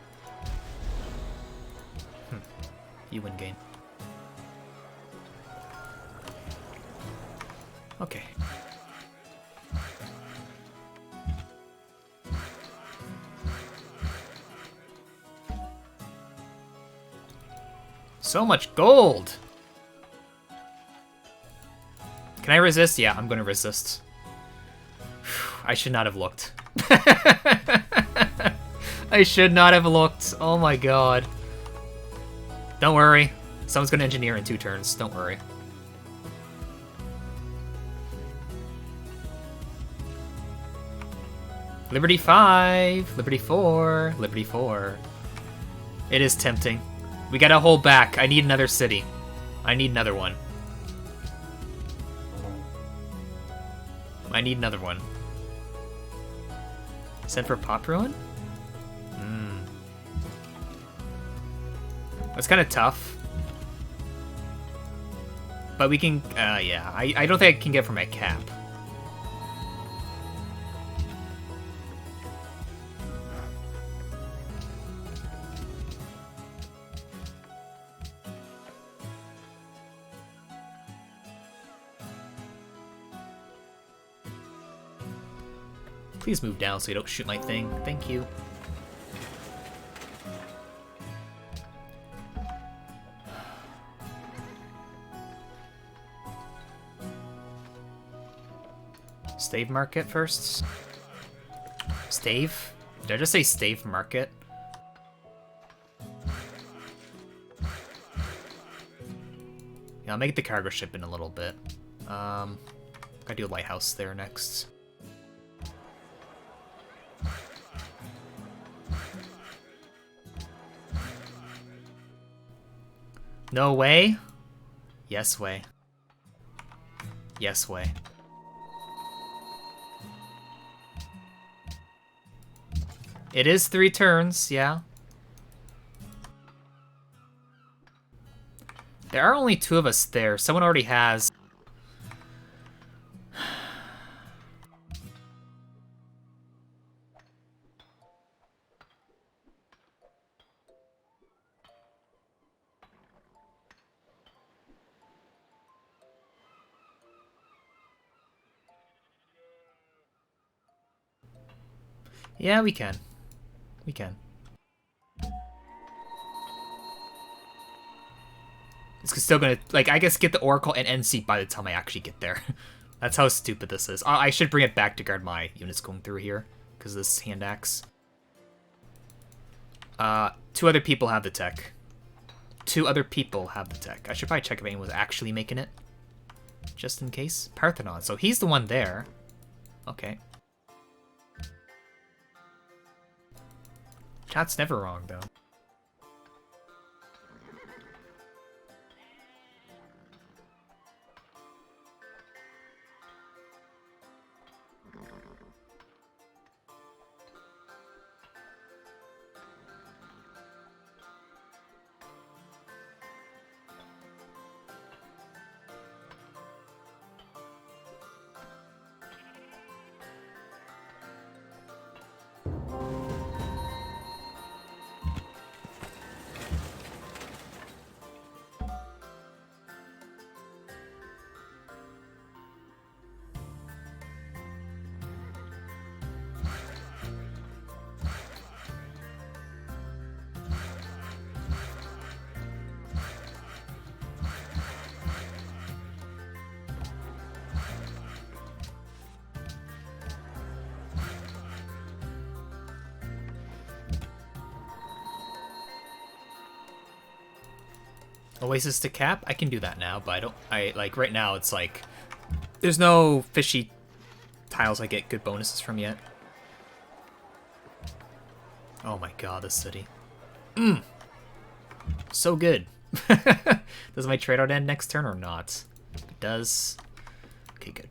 Speaker 1: You win game. Okay. So much gold! Can I resist? Yeah, I'm gonna resist. I should not have looked. I should not have looked. Oh my god. Don't worry. Someone's gonna engineer in 2 turns. Don't worry. Liberty 5, Liberty 4, Liberty 4. It is tempting. We gotta hold back. I need another city. I need another one. I need another one. Send for Pop Ruin? That's kind of tough. But we can, yeah. I don't think I can get from my cap. Please move down so you don't shoot my thing. Thank you. Stave market first. Stave? Did I just say stave market? Yeah, I'll make the cargo ship in a little bit. Gotta do a lighthouse there next. No way? Yes way. Yes way. It is 3 turns, yeah. There are only 2 of us there. Someone already has. Yeah, we can. We can. It's still gonna, like, I guess get the Oracle and end seat by the time I actually get there. That's how stupid this is. I should bring it back to guard my units going through here, because of this hand axe. 2 other people have the tech. 2 other people have the tech. I should probably check if anyone was actually making it. Just in case. Parthenon. So he's the one there. Okay. Chat's never wrong, though. Oasis to cap? I can do that now, but like, right now it's like, there's no fishy tiles I get good bonuses from yet. Oh my god, this city. So good. Does my trade out end next turn or not? It does. Okay, good.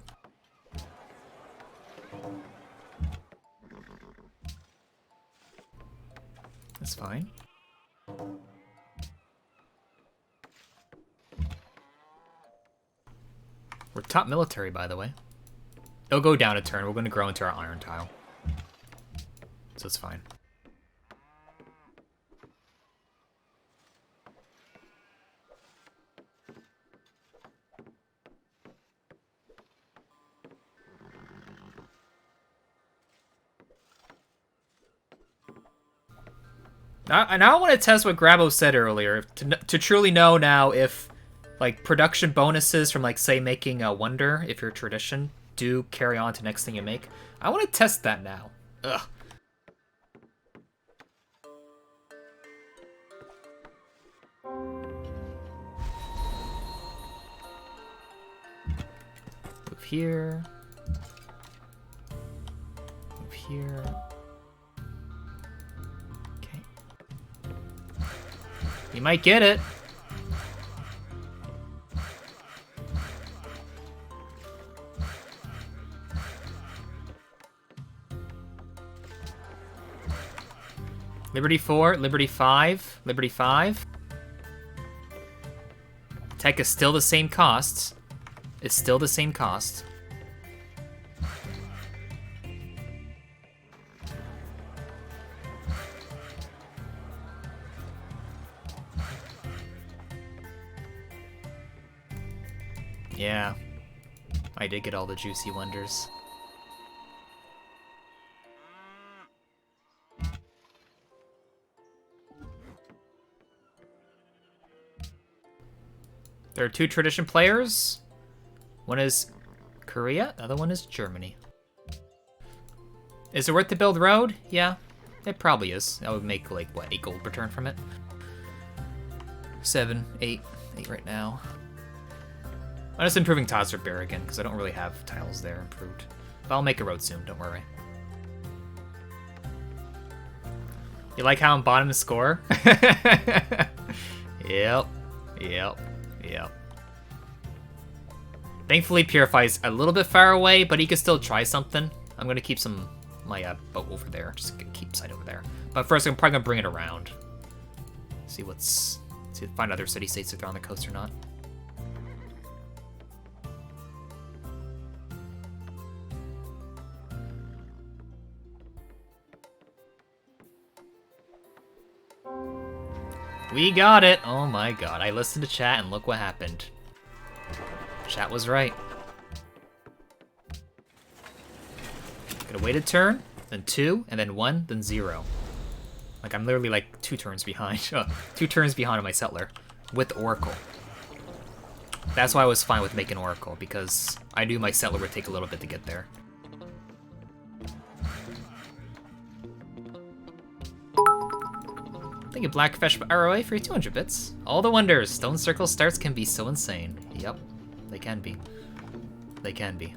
Speaker 1: That's fine. We're top military, by the way. It'll go down a turn. We're going to grow into our iron tile. So it's fine. Now I want to test what Grabo said earlier. To truly know now if, like, production bonuses from, like, say, making a wonder, if you're a tradition, do carry on to next thing you make. I want to test that now. Ugh. Move here. Move here. Okay. You might get it. Liberty 4, Liberty 5, Liberty 5. Tech is still the same cost. It's still the same cost. Yeah. I did get all the juicy wonders. There are 2 tradition players. One is Korea, the other one is Germany. Is it worth to build road? Yeah, it probably is. I would make, like, what, 8 gold per turn from it? 7, 8 right now. I'm just improving tiles for Bear again, because I don't really have tiles there improved. But I'll make a road soon, don't worry. You like how I'm bottom to score? Yep. Thankfully, Purify's a little bit far away, but he can still try something. I'm gonna keep my boat over there, just keep sight over there. But first, I'm probably gonna bring it around. See find other city-states if they're on the coast or not. We got it! Oh my god, I listened to chat and look what happened. Chat was right. Get a weighted turn, then 2, and then 1, then 0. Like, I'm literally like 2 turns behind. 2 turns behind on my settler. With Oracle. That's why I was fine with making Oracle, because I knew my settler would take a little bit to get there. Thank you, Blackfish ROA, for your 200 bits. All the wonders. Stone Circle starts can be so insane. Yep, they can be. They can be.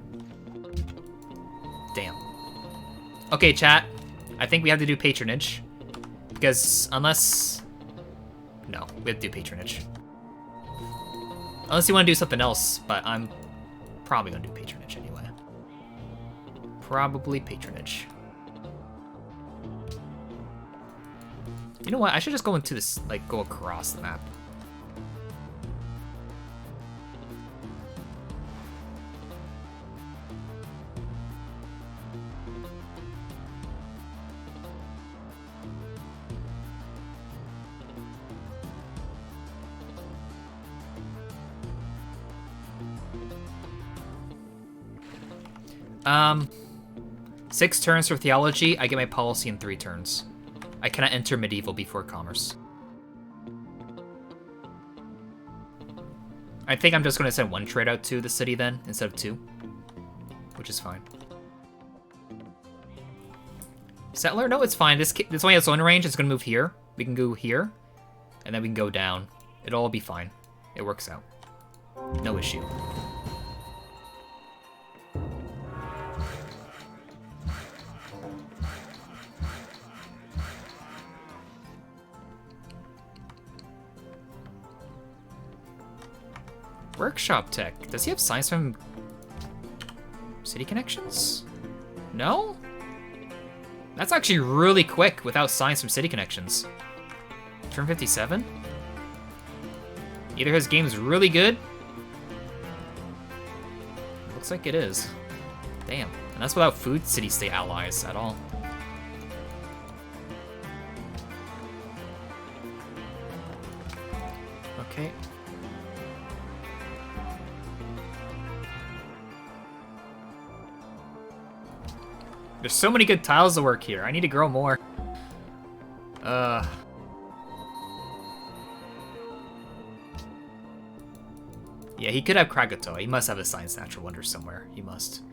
Speaker 1: Damn. Okay, chat. I think we have to do patronage. Because unless... No, we have to do patronage. Unless you want to do something else, but I'm probably going to do patronage anyway. Probably patronage. You know what? I should just go into this, like, go across the map. Six turns for theology. I get my policy in 3 turns. I cannot enter medieval before commerce. I think I'm just going to send 1 trade out to the city then, instead of 2. Which is fine. Settler? No, it's fine. This only has zone range. It's going to move here. We can go here. And then we can go down. It'll all be fine. It works out. No issue. Workshop tech. Does he have signs from city connections? No? That's actually really quick without signs from city connections. Turn 57? Either his game's really good. Looks like it is. Damn. And that's without food city-state allies at all. Okay. There's so many good tiles to work here. I need to grow more. Yeah, he could have Krakatoa. He must have a Science Natural Wonder somewhere. He must.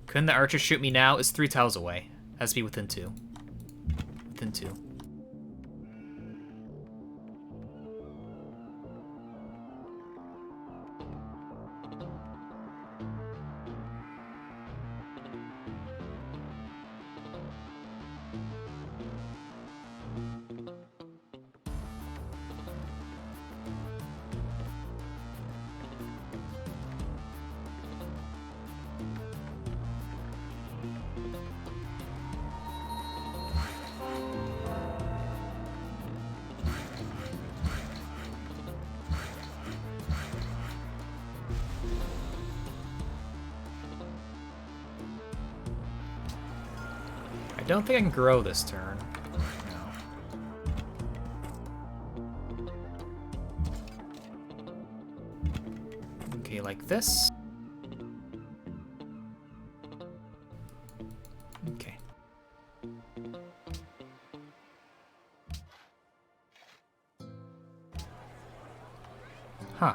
Speaker 1: Couldn't the archer shoot me now? It's 3 tiles away. Has to be within 2. Within 2. I don't think I can grow this turn. No. Okay, like this. Okay. Huh.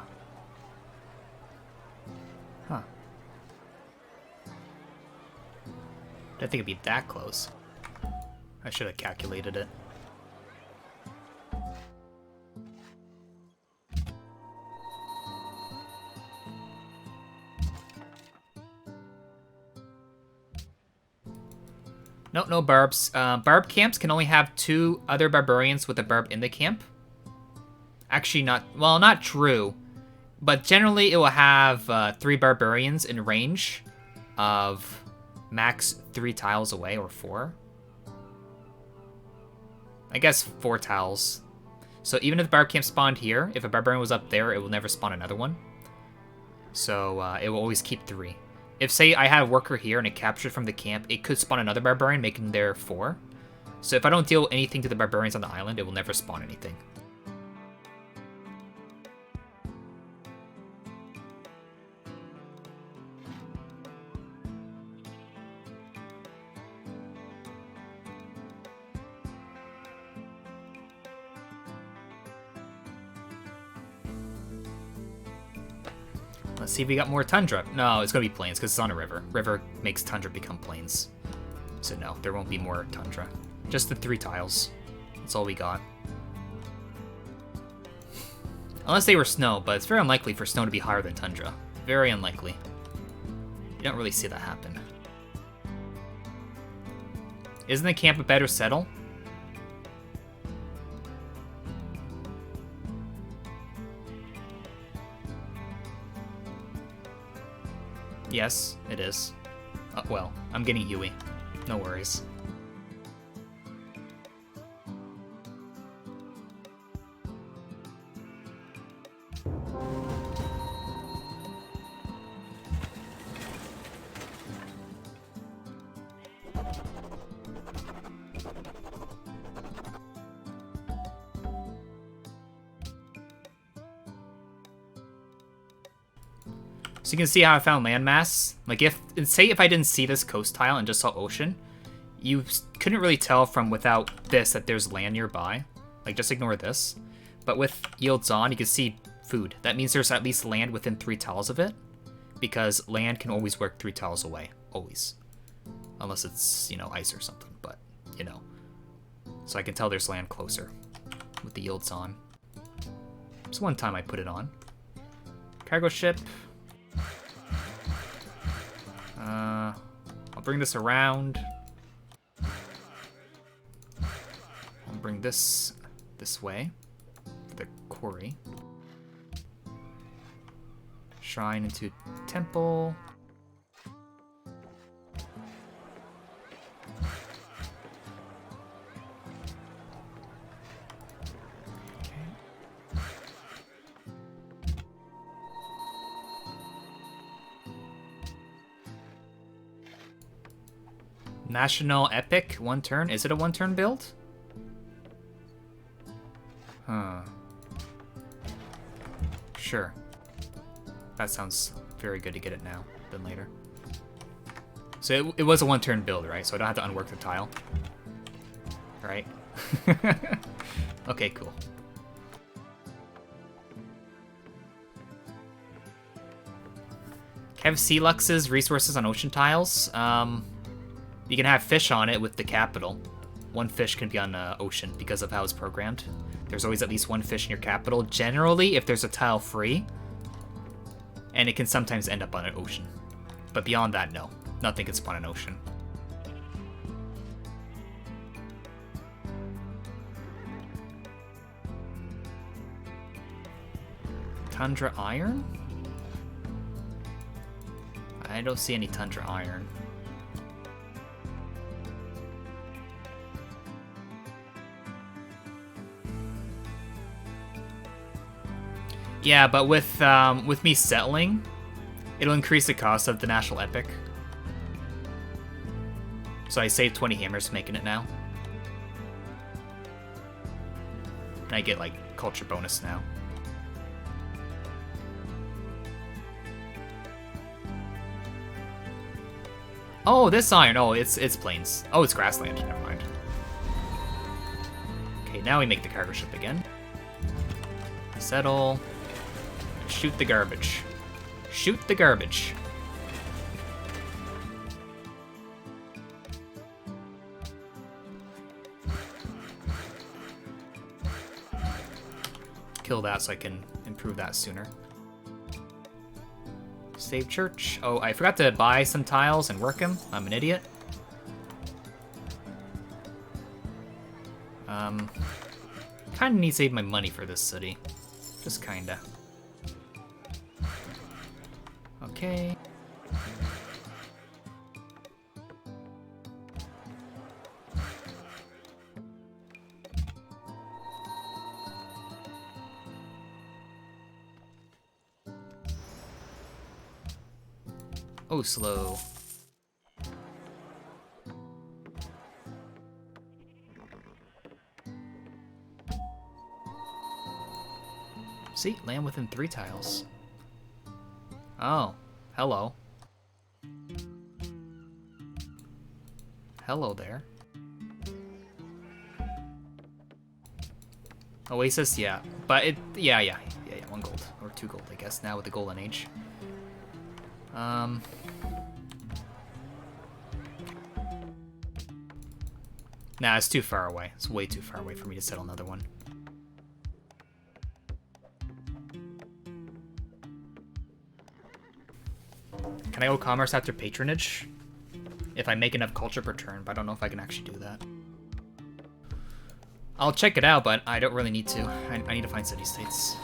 Speaker 1: Huh. Didn't think it'd be that close. I should have calculated it. Nope, no barbs. Barb camps can only have 2 other barbarians with a barb in the camp. Actually not, well, not true. But generally it will have 3 barbarians in range of max 3 tiles away, or 4. I guess 4 tiles. So even if the barb camp spawned here, if a barbarian was up there, it will never spawn another one. So it will always keep 3. If, say, I had a worker here and it captured from the camp, it could spawn another barbarian, making there 4. So if I don't deal anything to the barbarians on the island, it will never spawn anything. Let's see if we got more tundra. No, it's gonna be plains because it's on a river. River makes tundra become plains. So no, there won't be more tundra. Just the 3 tiles. That's all we got. Unless they were snow, but it's very unlikely for snow to be higher than tundra. Very unlikely. You don't really see that happen. Isn't the camp a better settle? Yes, it is. Well, I'm getting Huey. No worries. So you can see how I found landmass. Like say if I didn't see this coast tile and just saw ocean, you couldn't really tell from without this that there's land nearby. Like just ignore this. But with yields on, you can see food. That means there's at least land within 3 tiles of it, because land can always work 3 tiles away, always. Unless it's, you know, ice or something, but, you know. So I can tell there's land closer with the yields on. Just one time I put it on. Cargo ship. I'll bring this around. I'll bring this way for the quarry. Shrine into temple. National Epic, 1 turn. Is it a 1-turn build? Huh. Sure. That sounds very good to get it now, than later. So it was a 1-turn build, right? So I don't have to unwork the tile. Right? Okay, cool. Have Sea Lux's resources on ocean tiles. You can have fish on it with the capital. 1 fish can be on ocean because of how it's programmed. There's always at least 1 fish in your capital, generally if there's a tile free. And it can sometimes end up on an ocean. But beyond that, no. Nothing can spawn an ocean. Tundra iron? I don't see any tundra iron. Yeah, but with me settling, it'll increase the cost of the National Epic. So I saved 20 hammers making it now. And I get, like, culture bonus now. Oh, this iron. Oh, it's plains. Oh, it's grassland. Never mind. Okay, now we make the cargo ship again. Settle. Shoot the garbage. Shoot the garbage. Kill that so I can improve that sooner. Save church. Oh, I forgot to buy some tiles and work them. I'm an idiot. Kinda need to save my money for this city. Just kinda. Okay. Oh, slow. See, land within 3 tiles. Oh, hello. Hello there. Oasis, yeah. But yeah, 1 gold. Or 2 gold, I guess, now with the Golden Age. Um... Nah, it's too far away. It's way too far away for me to settle another one. Can I go commerce after patronage? If I make enough culture per turn, but I don't know if I can actually do that. I'll check it out, but I don't really need to. I need to find city-states.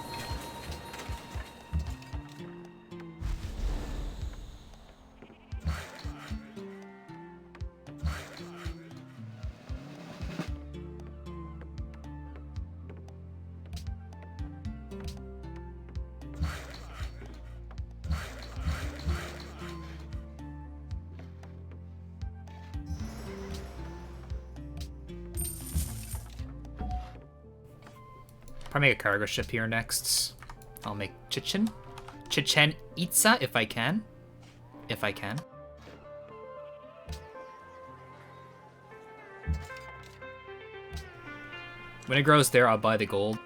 Speaker 1: Probably make a cargo ship here next. I'll make Chichen Itza if I can. If I can. When it grows there, I'll buy the gold.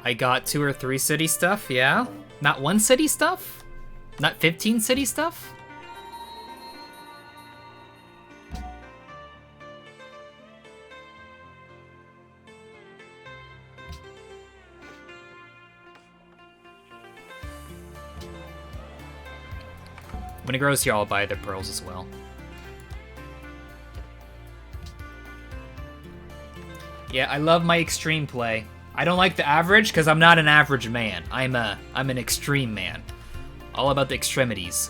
Speaker 1: I got 2 or 3 city stuff, yeah? Not 1 city stuff? Not 15 city stuff? When it grows here, I'll buy the pearls as well. Yeah, I love my extreme play. I don't like the average because I'm not an average man. I'm an extreme man. All about the extremities.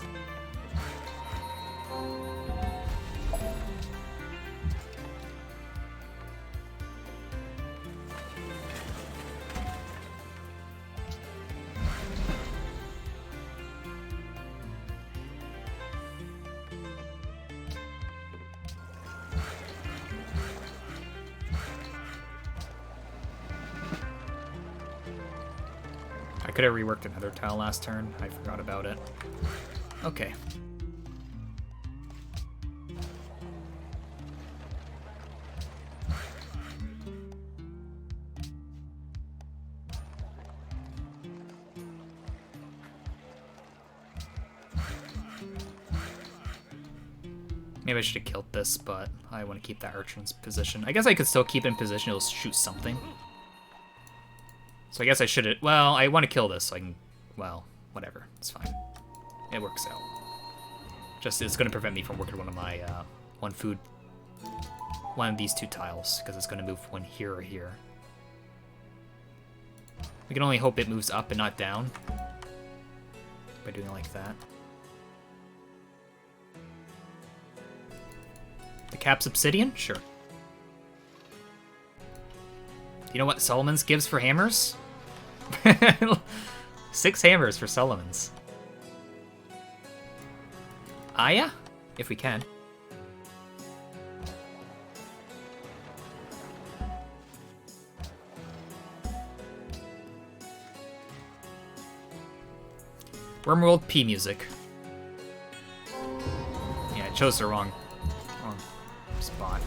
Speaker 1: I could have reworked another tile last turn. I forgot about it. Okay. Maybe I should have killed this, but I want to keep that urchin's position. I guess I could still keep it in position. It'll shoot something. So I guess I should. Well, I want to kill this so I can. Well, whatever. It's fine. It works out. Just it's going to prevent me from working one of my one of these 2 tiles because it's going to move one here or here. We can only hope it moves up and not down by doing it like that. The cap's obsidian? Sure. Do you know what Solomon's gives for hammers? 6 hammers for Solomon's. Ah, yeah? If we can. Wormworld P music. Yeah, I chose the wrong spot.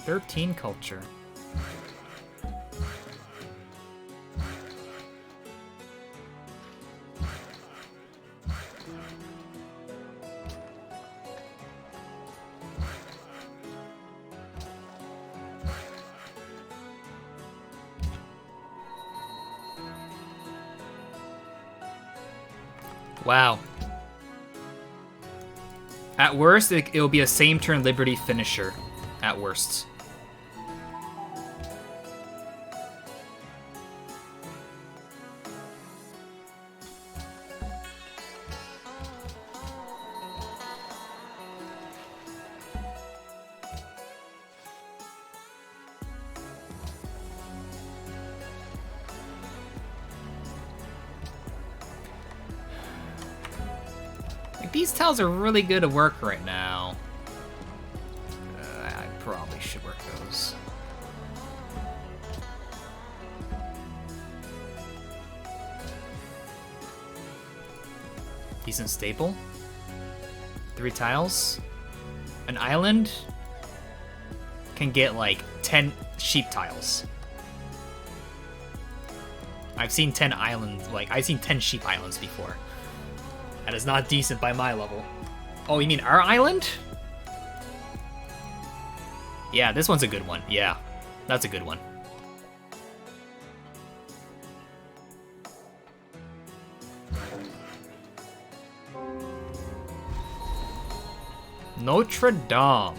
Speaker 1: 13 culture. Wow. At worst, it'll be a same turn Liberty finisher. At worst. These tiles are really good to work right now. I probably should work those. Decent stable. 3 tiles. An island can get like 10 sheep tiles. I've seen 10 islands, like I've seen 10 sheep islands before. That is not decent by my level. Oh, you mean our island? Yeah, this one's a good one. Yeah, that's a good one. Notre Dame.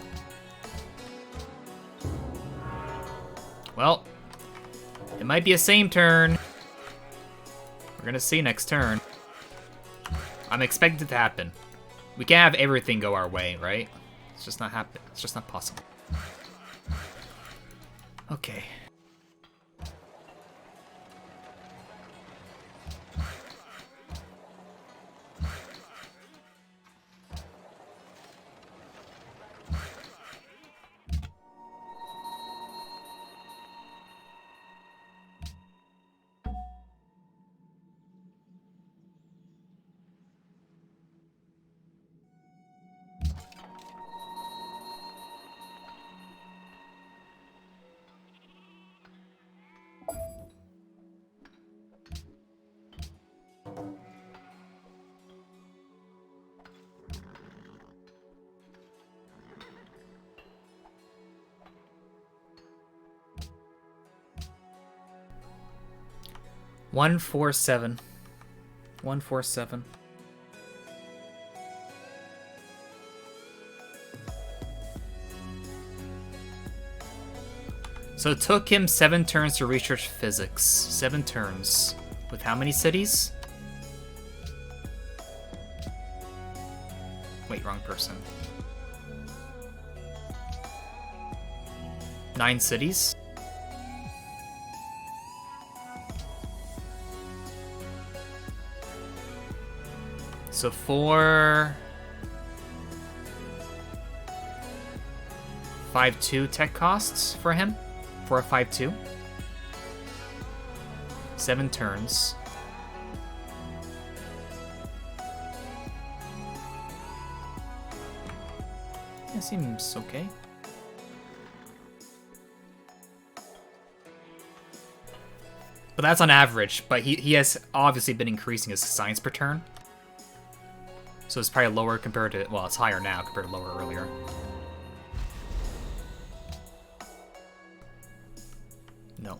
Speaker 1: Well, it might be a same turn. We're gonna see next turn. I'm expecting it to happen. We can't have everything go our way, right? It's just not happen. It's just not possible. Okay. One, 4, 7. 1, 4, 7. So it took him 7 turns to research physics. 7 turns. With how many cities? Wait, wrong person. 9 cities? So 4... 5-2 tech costs for him? For a 5-2? 7 turns. That seems okay. But that's on average, but he has obviously been increasing his science per turn. So it's probably lower compared to, well, it's higher now compared to lower earlier. No.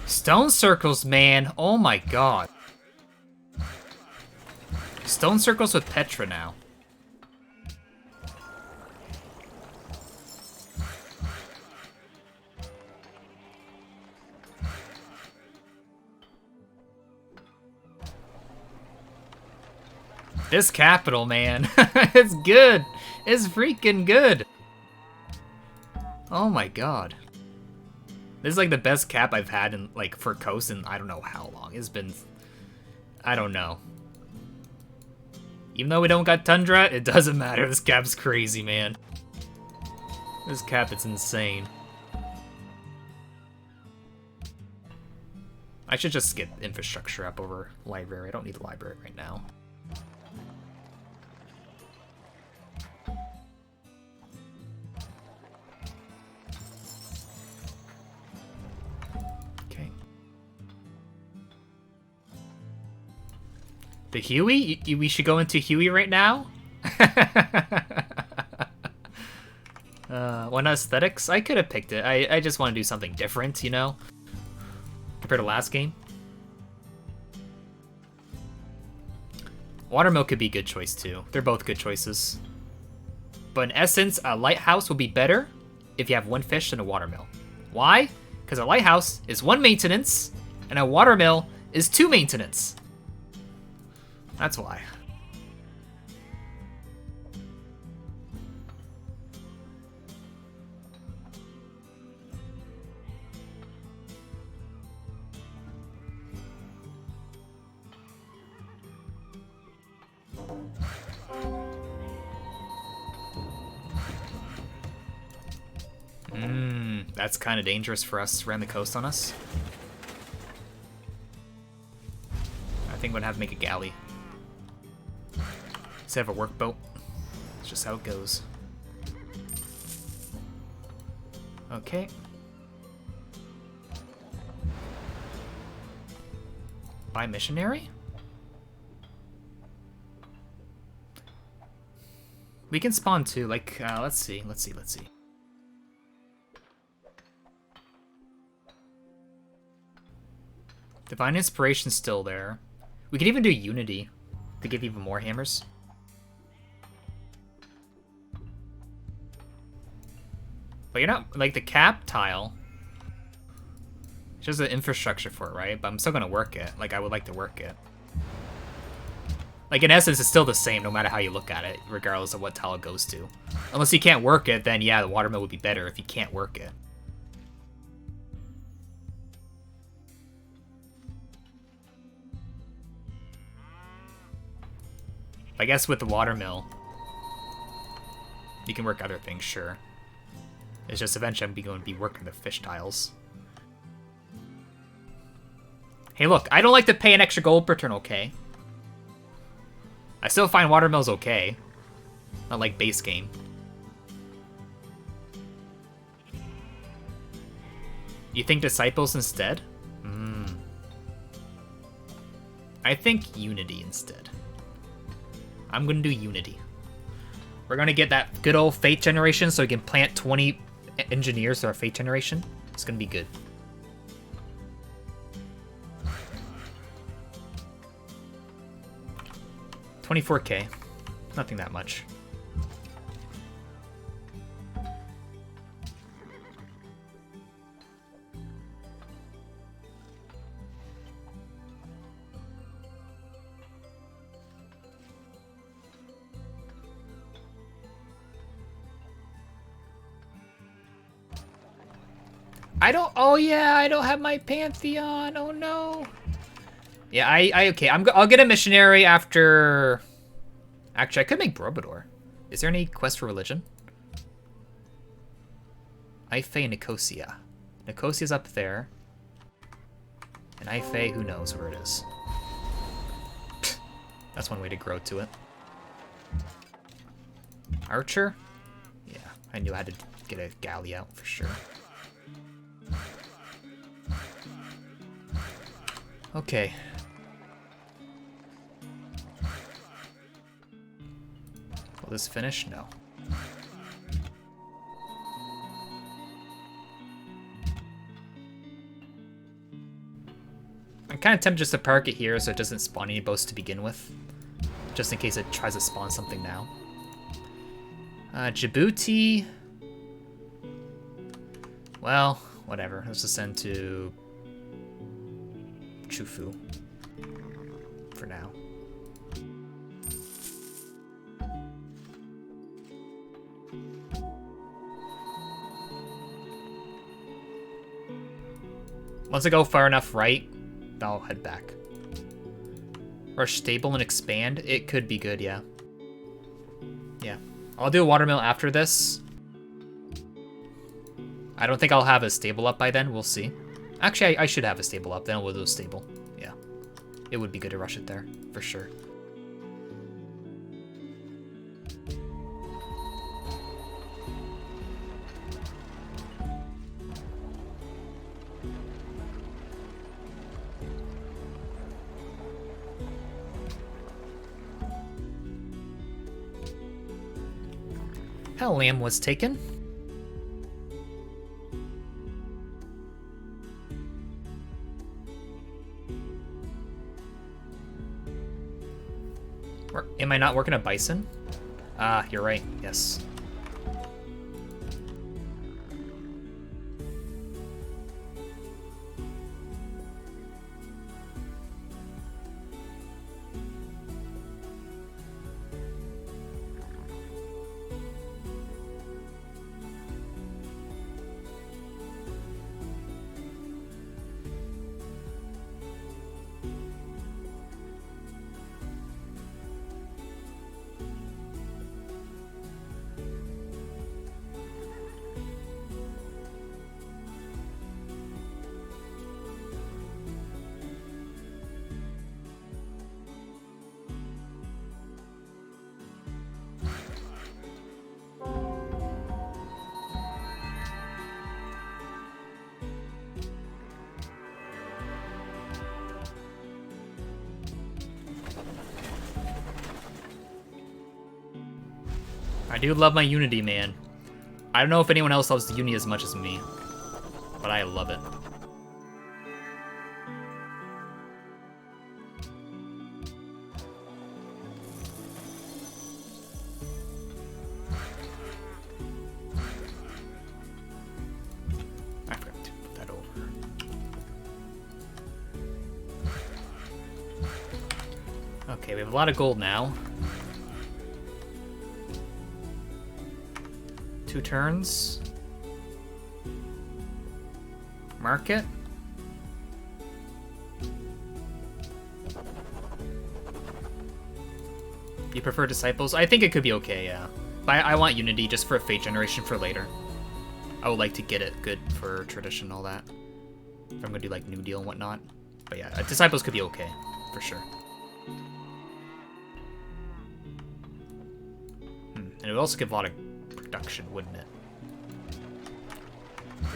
Speaker 1: Stone circles, man. Oh my god. Stone circles with Petra now. This capital, man. It's good. It's freaking good. Oh my god. This is like the best cap I've had in like for coast in I don't know how long. It's been, I don't know. Even though we don't got Tundra, it doesn't matter. This cap's crazy, man. This cap, it's insane. I should just skip infrastructure up over library. I don't need the library right now. The Huey? We should go into Huey right now? Why not aesthetics? I could have picked it. I just want to do something different, you know? Compared to last game. Watermill could be a good choice too. They're both good choices. But in essence, a lighthouse would be better if you have 1 fish than a watermill. Why? Because a lighthouse is 1 maintenance, and a watermill is 2 maintenance. That's why. That's kind of dangerous for us. Ran the coast on us. I think we're gonna have to make a galley instead of a workboat. It's just how it goes. Okay. By missionary? We can spawn too. Like, let's see. Divine Inspiration's still there. We could even do Unity to give even more hammers. But you're not, like, the cap tile. It's just an infrastructure for it, right? But I'm still gonna work it. Like, I would like to work it. Like, in essence, it's still the same no matter how you look at it, regardless of what tile it goes to. Unless you can't work it, then yeah, the watermill would be better if you can't work it. I guess with the watermill, you can work other things, sure. It's just eventually I'm going to be working the fish tiles. Hey, look, I don't like to pay an extra gold per turn, okay? I still find watermills okay. Not like base game. You think disciples instead? I think Unity instead. I'm gonna do Unity. We're gonna get that good old Fate generation so we can plant 20 engineers to our Fate generation. It's gonna be good. $24K. Nothing that much. Oh yeah, I don't have my Pantheon. Oh no. Yeah, okay. I'll get a missionary after. Actually, I could make Borobudur. Is there any quest for religion? Ife Nicosia. Nicosia's up there. And Ife, who knows where it is. That's one way to grow to it. Archer? Yeah, I knew I had to get a galley out for sure. Okay. Will this finish? No. I'm kind of tempted just to park it here so it doesn't spawn any boats to begin with. Just in case it tries to spawn something now. Djibouti. Well, whatever. Let's just send to Chufu for now. Once I go far enough right, I'll head back. Rush stable and expand. It could be good, yeah. Yeah. I'll do a watermill after this. I don't think I'll have a stable up by then. We'll see. Actually, I should have a stable up. Then we'll do a stable. Yeah. It would be good to rush it there, for sure. Lamb was taken. Am I not working a bison? Ah, you're right. Yes. I do love my Unity, man. I don't know if anyone else loves the Unity as much as me, but I love it. I forgot to put that over. Okay, we have a lot of gold now. 2 turns. Market. You prefer Disciples? I think it could be okay, yeah. But I want Unity just for a Fate generation for later. I would like to get it good for Tradition and all that. If I'm gonna do like New Deal and whatnot. But yeah, Disciples could be okay, for sure. And it would also give a lot of production, wouldn't it?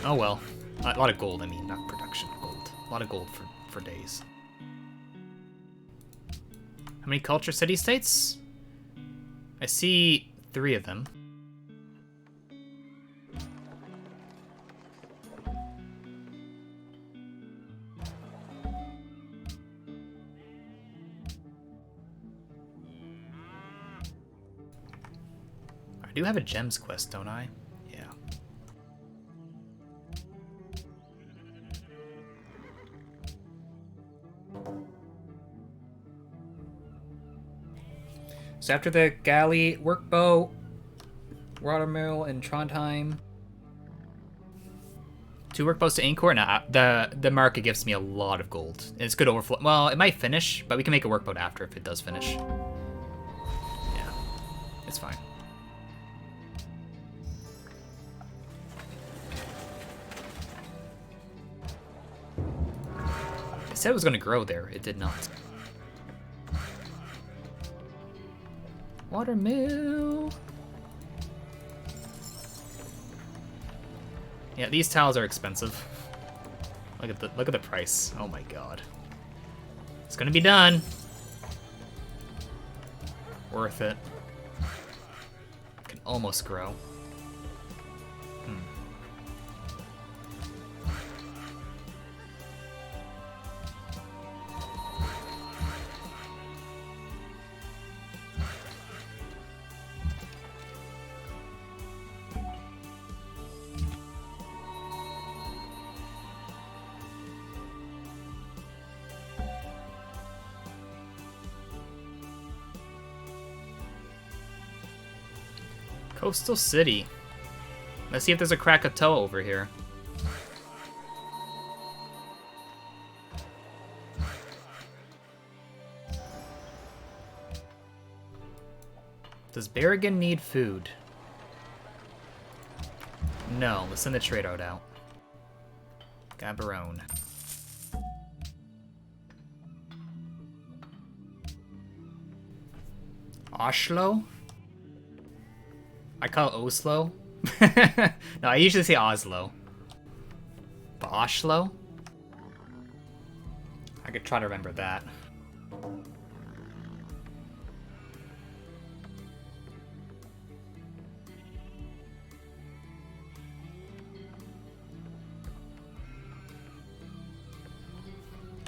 Speaker 1: Oh well. A lot of gold, I mean, not production, gold. A lot of gold for days. How many culture city-states? I see 3 of them. I do have a gems quest, don't I? Yeah. So after the galley, workbow, watermill, and Trondheim. 2 workbows to Angkor? Nah, the market gives me a lot of gold. It's good overflow. Well, it might finish, but we can make a workboat after if it does finish. Yeah, it's fine. It said it was going to grow there. It did not. Watermill. Yeah, these tiles are expensive. Look at the price. Oh my god. It's gonna be done. Worth it. Can almost grow. Coastal City. Let's see if there's a Krakatoa over here. Does Berrigan need food? No, let's send the trade route out. Gaborone. Oslo? I call it Oslo. No, I usually say Oslo. But Oslo? I could try to remember that.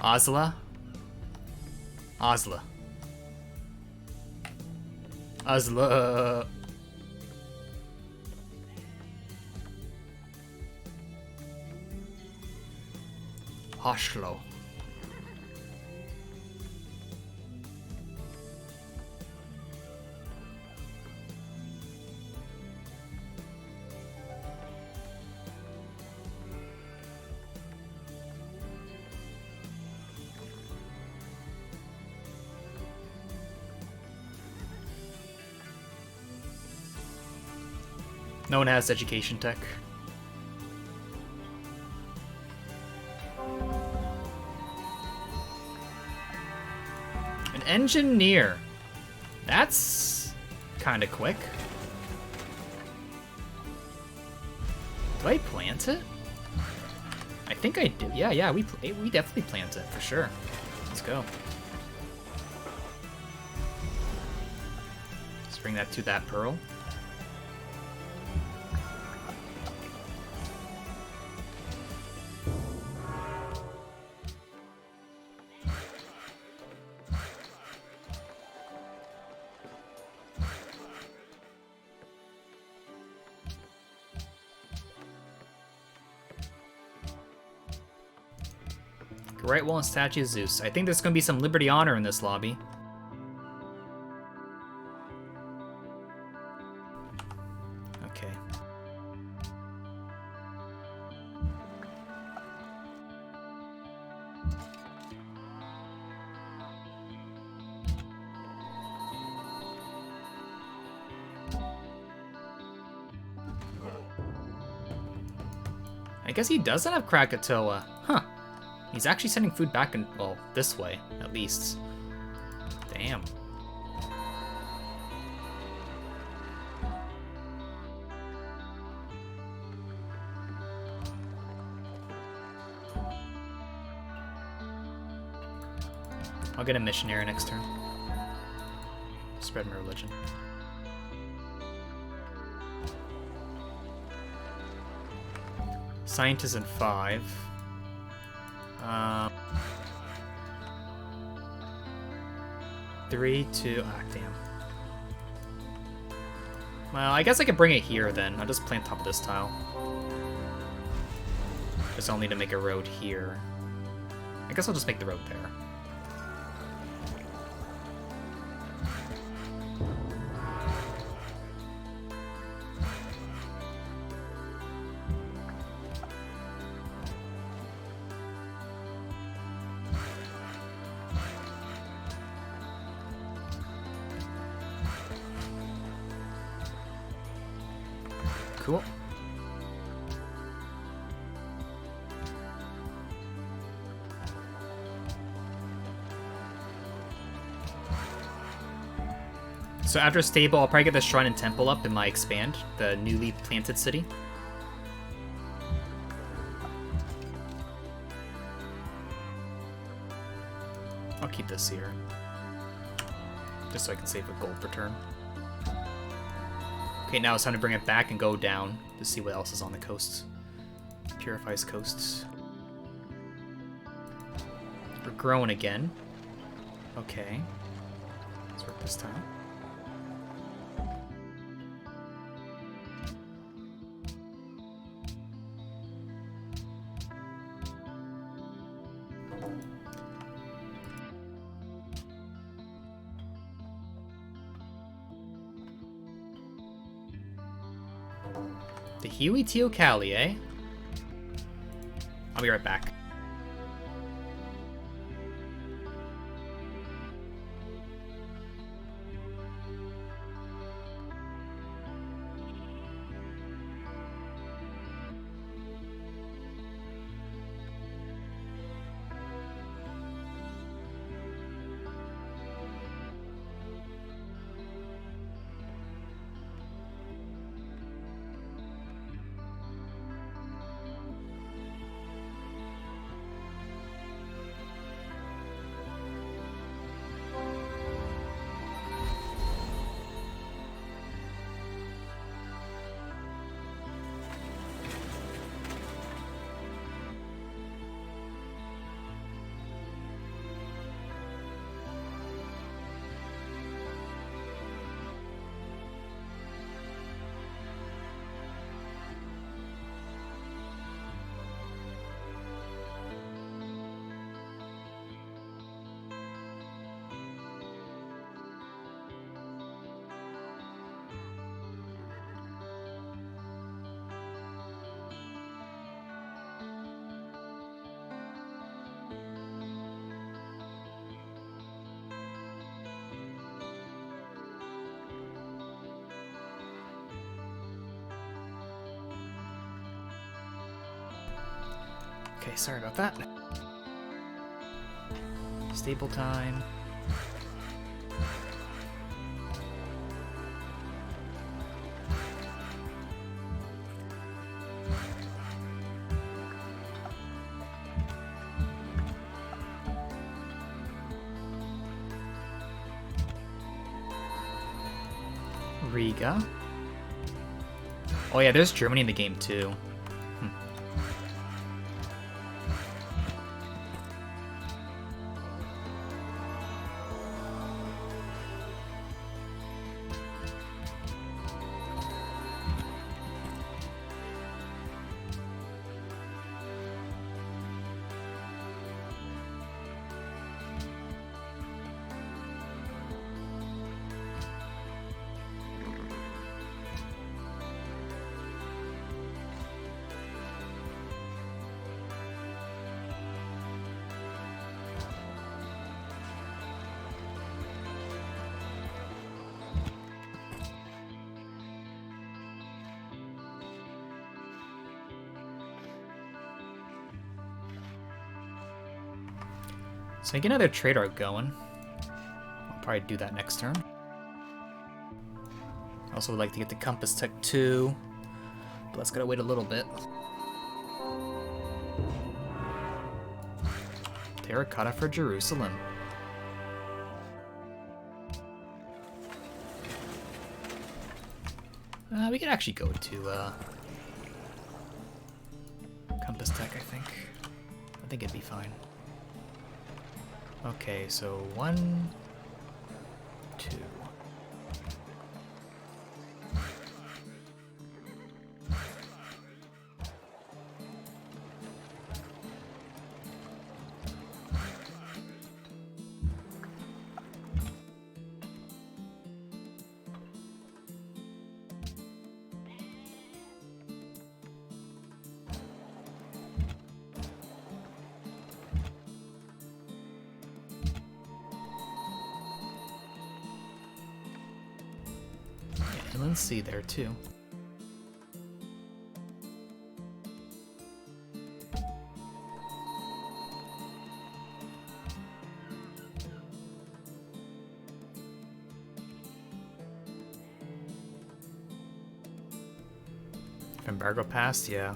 Speaker 1: Osla? Osla. Oslo. Oslo. No one has education tech. An engineer. That's kind of quick. Do I plant it? I think I do. Yeah, we definitely plant it for sure. Let's go. Let's bring that to that pearl. Great Wall and Statue of Zeus. I think there's gonna be some Liberty Honor in this lobby. Okay. I guess he doesn't have Krakatoa. Huh. He's actually sending food back in, well, this way, at least. Damn. I'll get a missionary next turn. Spread my religion. Scientist in 5. 3, 2. Ah, damn. Well, I guess I could bring it here then. I'll just plant top of this tile. Just I'll need to make a road here. I guess I'll just make the road there. Cool. So after stable, I'll probably get the shrine and temple up in my expand, the newly planted city. I'll keep this here, just so I can save a gold per turn. Okay, now it's time to bring it back and go down to see what else is on the coasts. Purifies coasts. We're growing again. Okay. Let's work this time. The Huey Teocalli, eh? I'll be right back. Okay, sorry about that. Stable time. Riga. Oh yeah, there's Germany in the game too. So I get another trade art going. I'll probably do that next turn. I also would like to get the Compass Tech too, but let's gotta wait a little bit. Terracotta for Jerusalem. We could actually go to Compass Tech, I think. I think it'd be fine. Okay, so 1, 2. Inland Sea there too. If embargo passed, yeah.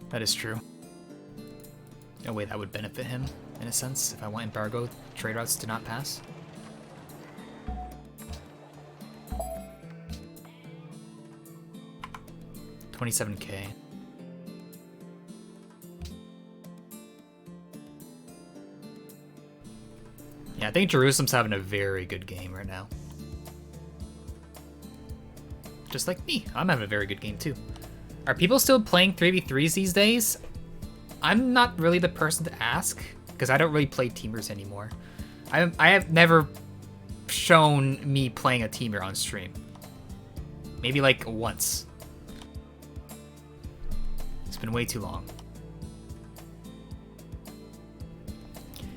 Speaker 1: That is true. No way that would benefit him, in a sense, if I want embargo trade routes to not pass. $27K. Yeah, I think Jerusalem's having a very good game right now. Just like me, I'm having a very good game too. Are people still playing 3v3s these days? I'm not really the person to ask, because I don't really play teamers anymore. I have never shown me playing a teamer on stream. Maybe like once. It's been way too long.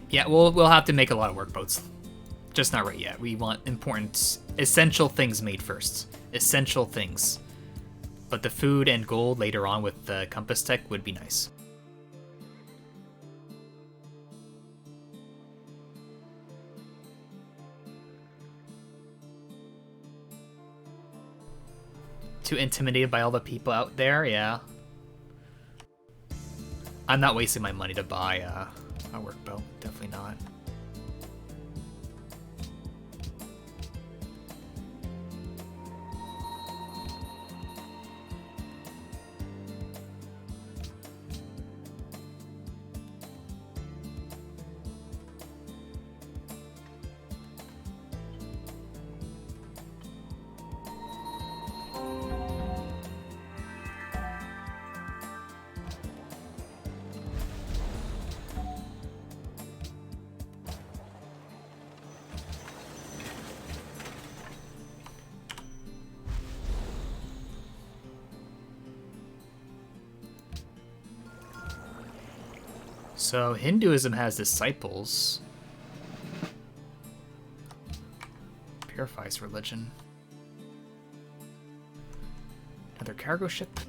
Speaker 1: Yeah, we'll have to make a lot of workboats. Just not right yet. We want important, essential things made first. Essential things. But the food and gold later on with the Compass Tech would be nice. Too intimidated by all the people out there, yeah. I'm not wasting my money to buy a workboat, definitely not. So Hinduism has disciples. Purifies religion. Another cargo ship.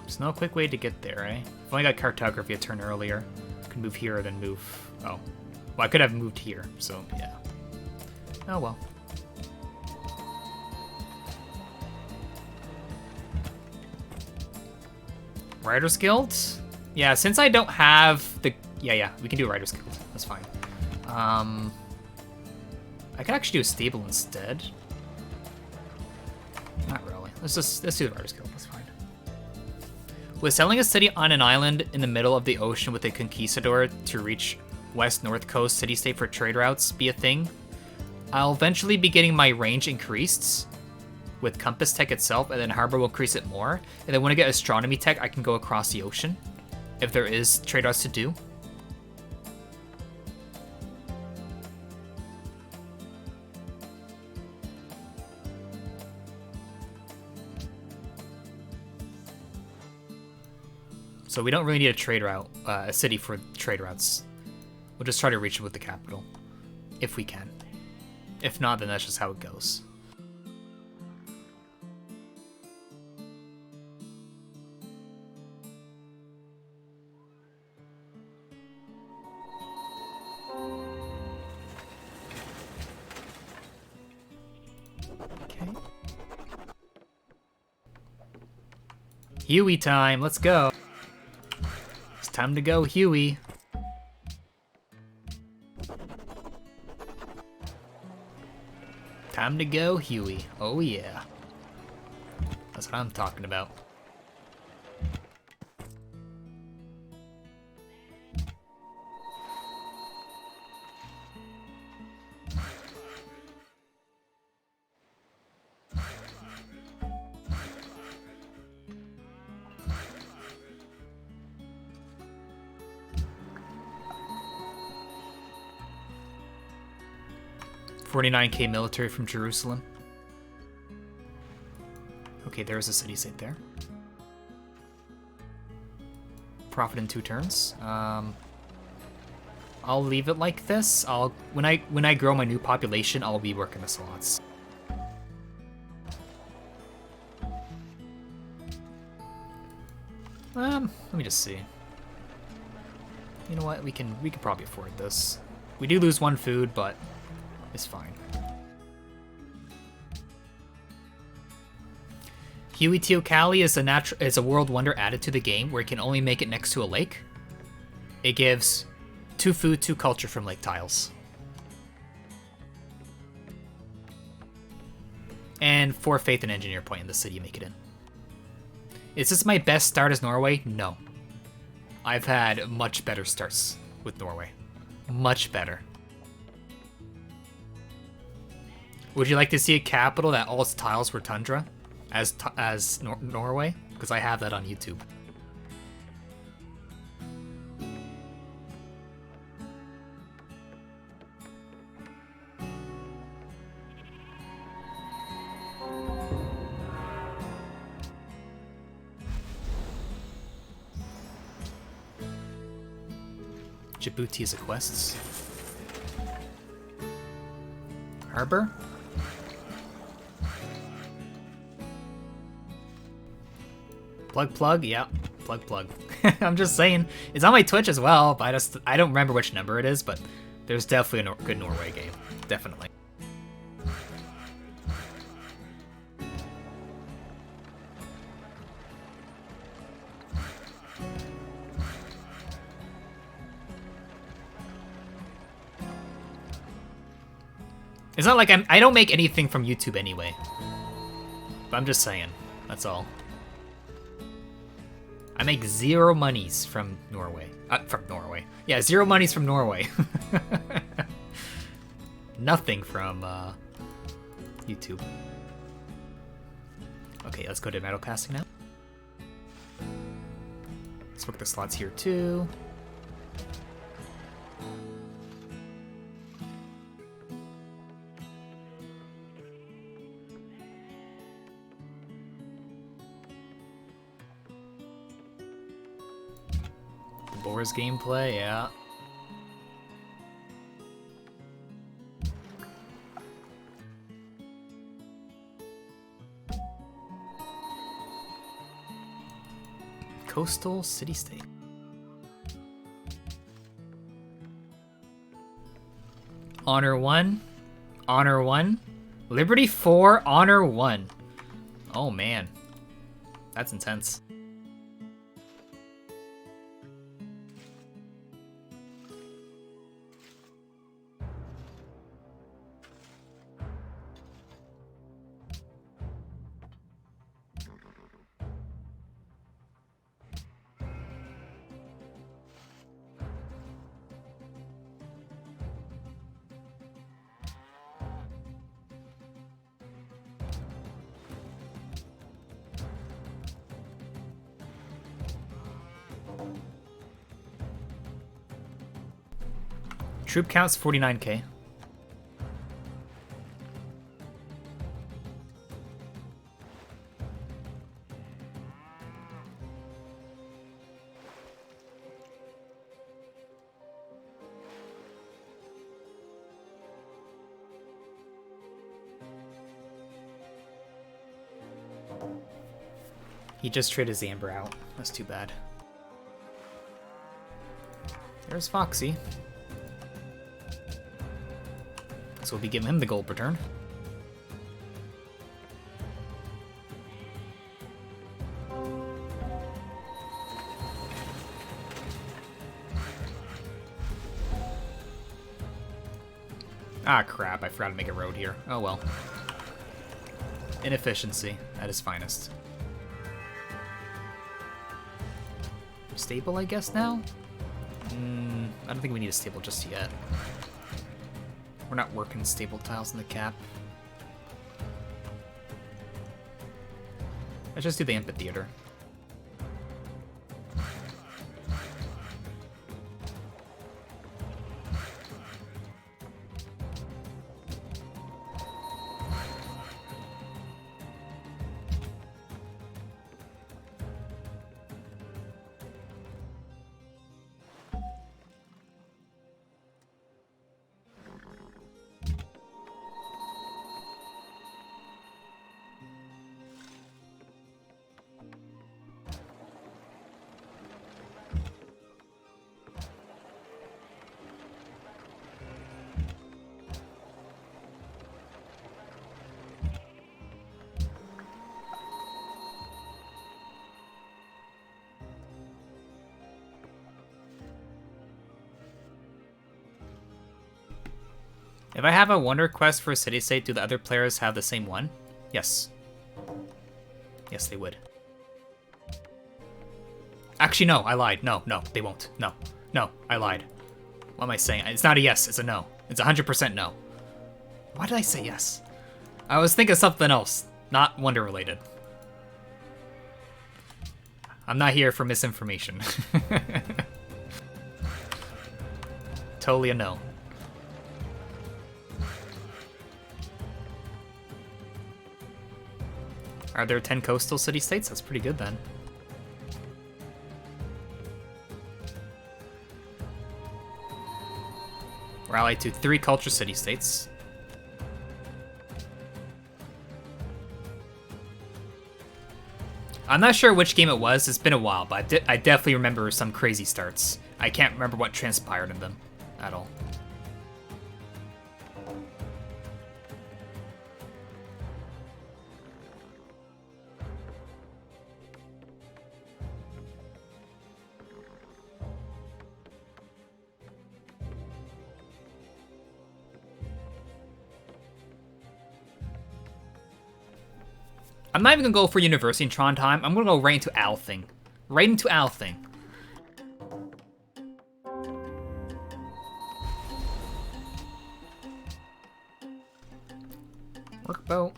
Speaker 1: There's no quick way to get there, eh? I've only got cartography a turn earlier. I could move here, then move... Oh. Well, I could have moved here, so yeah. Oh well. Writers Guild? Yeah, since I don't have the... Yeah, we can do Writers Guild. That's fine. I could actually do a stable instead. Not really. Let's do the Writer's Guild. That's fine. Would selling a city on an island in the middle of the ocean with a conquistador to reach west-north coast city-state for trade routes be a thing? I'll eventually be getting my range increased with compass tech itself, and then harbor will increase it more. And then when I get astronomy tech, I can go across the ocean if there is trade routes to do. So we don't really need a trade route, a city for trade routes. We'll just try to reach it with the capital, if we can. If not, then that's just how it goes. Okay. Huey time, let's go. It's time to go, Huey. Time to go, Huey. Oh yeah. That's what I'm talking about. $49K military from Jerusalem. Okay, there's a city state there. Profit in 2 turns. I'll leave it like this. When I grow my new population, I'll be working the slots. Let me just see. You know what? We can probably afford this. We do lose 1 food, but it's fine. Huey Teocalli is a world wonder added to the game where you can only make it next to a lake. It gives 2 food, 2 culture from lake tiles. And 4 faith and engineer point in the city you make it in. Is this my best start as Norway? No. I've had much better starts with Norway. Much better. Would you like to see a capital that all its tiles were tundra, as Norway? Because I have that on YouTube. Djibouti is a quest. Harbor? Plug, yeah. Plug. I'm just saying. It's on my Twitch as well, but I don't remember which number it is, but there's definitely a good Norway game. Definitely. It's not like I don't make anything from YouTube anyway. But I'm just saying. That's all. I make 0 monies from Norway. Yeah, 0 monies from Norway. Nothing from YouTube. Okay, let's go to metal casting now. Let's book the slots here too. Boris gameplay, yeah. Coastal city-state. Honor 1. Honor 1. Liberty 4. Honor 1. Oh man. That's intense. Troop count's 49k. He just traded his Amber out. That's too bad. There's Foxy. So we'll be giving him the gold return. Ah, crap. I forgot to make a road here. Oh, well. Inefficiency at its finest. Stable, I guess, now? I don't think we need a stable just yet. We're not working stable tiles in the cap. Let's just do the amphitheater. If I have a wonder quest for a city state, do the other players have the same one? Yes. Yes, they would. Actually, no, I lied. No, they won't. No, I lied. What am I saying? It's not a yes, it's a no. It's 100% no. Why did I say yes? I was thinking something else, not wonder related. I'm not here for misinformation. Totally a no. Are there 10 coastal city-states? That's pretty good then. We're allied to 3 culture city-states. I'm not sure which game it was, it's been a while, but I definitely remember some crazy starts. I can't remember what transpired in them at all. I'm not even gonna go for University in Trondheim. I'm gonna go right into Althing. Right into Althing. Workboat.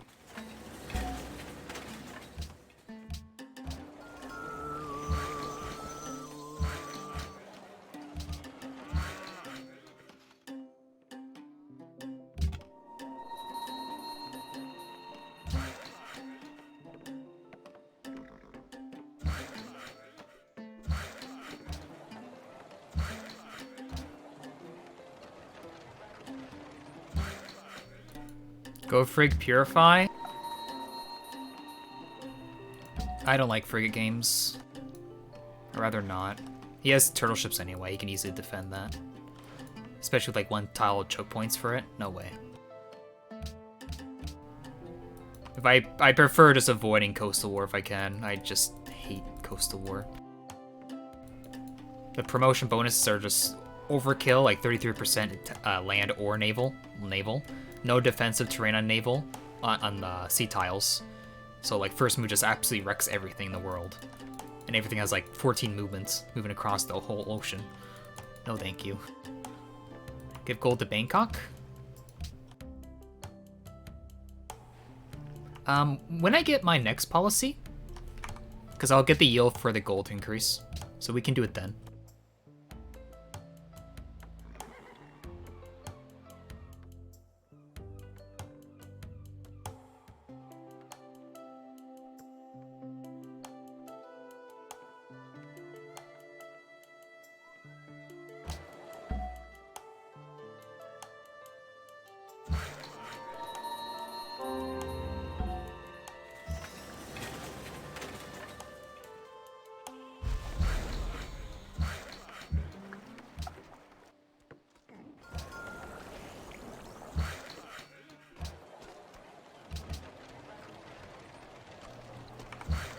Speaker 1: Go Frig Purify. I don't like frigate games. Or rather not. He has turtle ships anyway, he can easily defend that. Especially with like 1 tile choke points for it. No way. If I prefer just avoiding Coastal War if I can. I just hate Coastal War. The promotion bonuses are just overkill, like 33% land or naval. No defensive terrain on naval, on the sea tiles. So like first move just absolutely wrecks everything in the world. And everything has like 14 movements, moving across the whole ocean. No thank you. Give gold to Bangkok. When I get my next policy, because I'll get the yield for the gold increase. So we can do it then.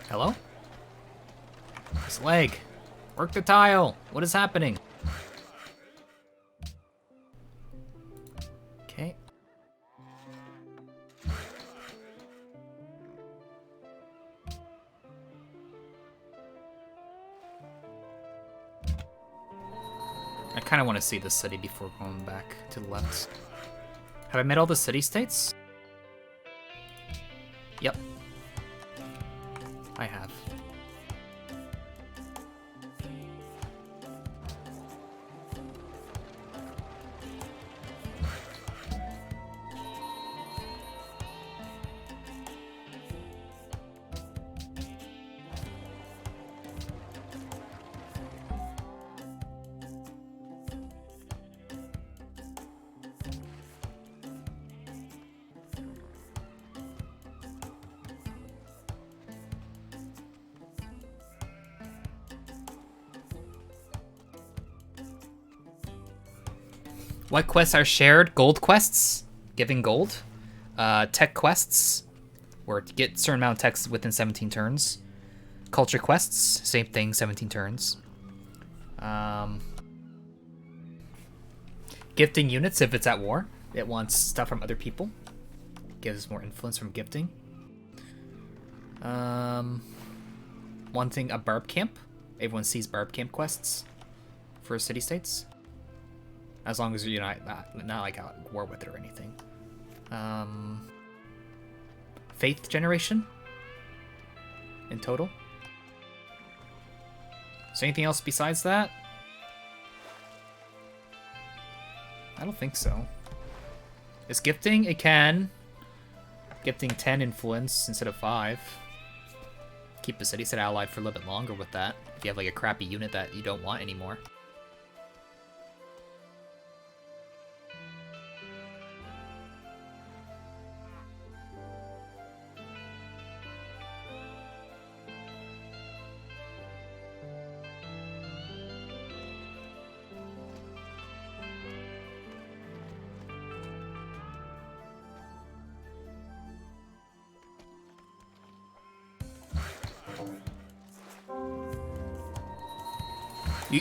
Speaker 1: Hello? This leg. Work the tile. What is happening? Okay. I kind of want to see the city before going back to the left. Have I met all the city-states? Yep. I have. What quests are shared? Gold quests, giving gold. Tech quests, where to get certain amount of techs within 17 turns. Culture quests, same thing, 17 turns. Gifting units if it's at war. It wants stuff from other people. Gives more influence from gifting. Wanting a barb camp. Everyone sees barb camp quests for city-states. As long as you're not like at war with it or anything. Faith generation in total. Is there anything else besides that? I don't think so. Is gifting? It can. Gifting 10 influence instead of 5. Keep the city set allied for a little bit longer with that. If you have like a crappy unit that you don't want anymore.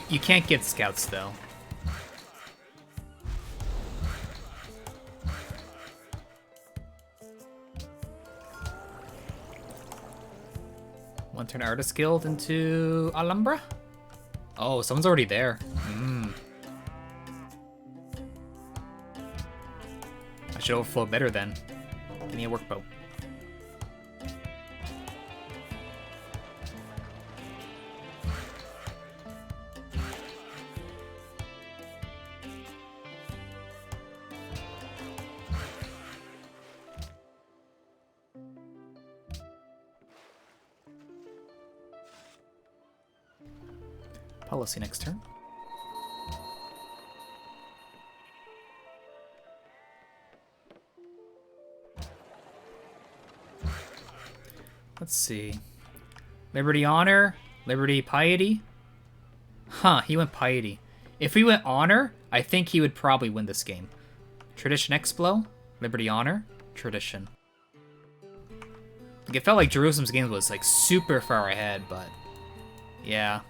Speaker 1: You can't get scouts though. One turn artist guild into Alhambra? Oh, someone's already there. I should overflow better then. Give me a workboat. Policy next turn. Let's see. Liberty Honor, Liberty Piety. Huh, he went Piety. If we went Honor, I think he would probably win this game. Tradition Explo, Liberty Honor, Tradition. Like, it felt like Jerusalem's game was like super far ahead, but yeah.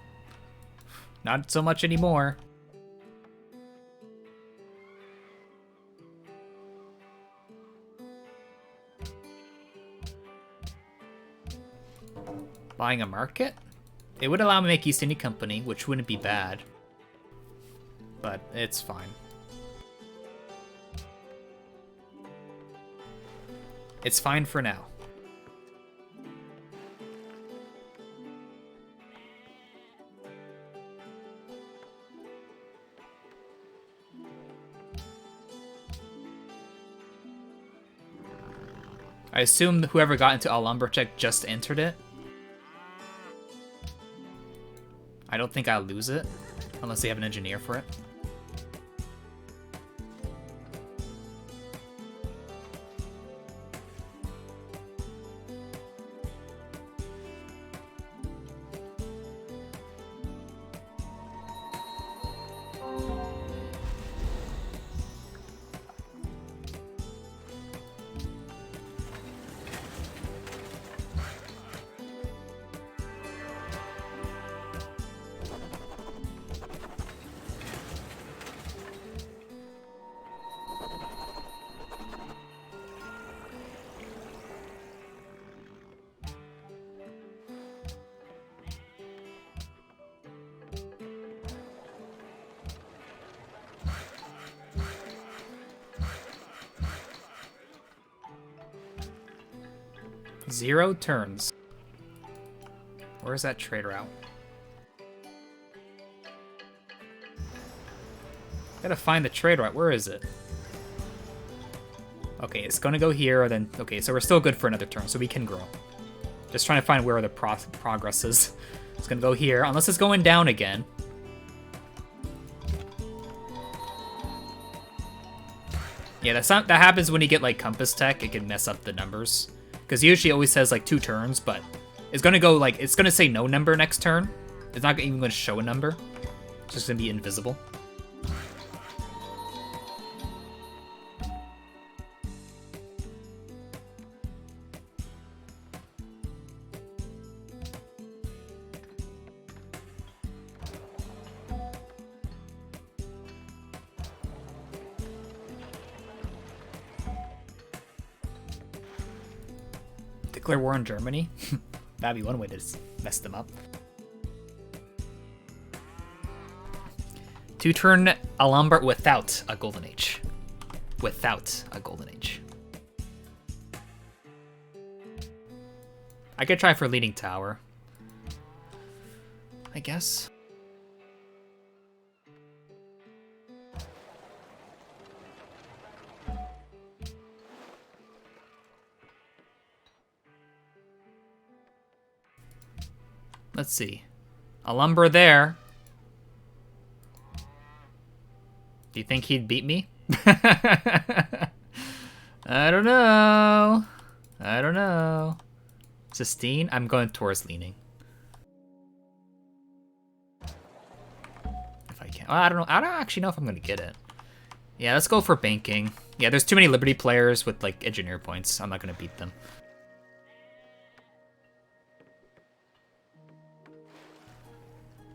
Speaker 1: Not so much anymore. Buying a market? It would allow me to make East India Company, which wouldn't be bad. But it's fine. It's fine for now. I assume whoever got into Alhambra check just entered it. I don't think I'll lose it, unless they have an engineer for it. 0 turns. Where's that trade route? Gotta find the trade route. Where is it? Okay, it's gonna go here, then... Okay, so we're still good for another turn, so we can grow. Just trying to find where the progress is. It's gonna go here, unless it's going down again. Yeah, that happens when you get, like, compass tech. It can mess up the numbers. Because usually it always says, like, 2 turns, but it's gonna go, like... It's gonna say no number next turn. It's not even gonna show a number. It's just gonna be invisible. Declare war on Germany? That'd be one way to mess them up. 2-turn Alhambra without a Golden Age. Without a Golden Age. I could try for leading tower, I guess. Let's see. Alhambra there. Do you think he'd beat me? I don't know. I don't know. Sistine? I'm going towards leaning. If I can. Oh, I don't know. I don't actually know if I'm going to get it. Yeah, let's go for banking. Yeah, there's too many Liberty players with, like, engineer points. I'm not going to beat them.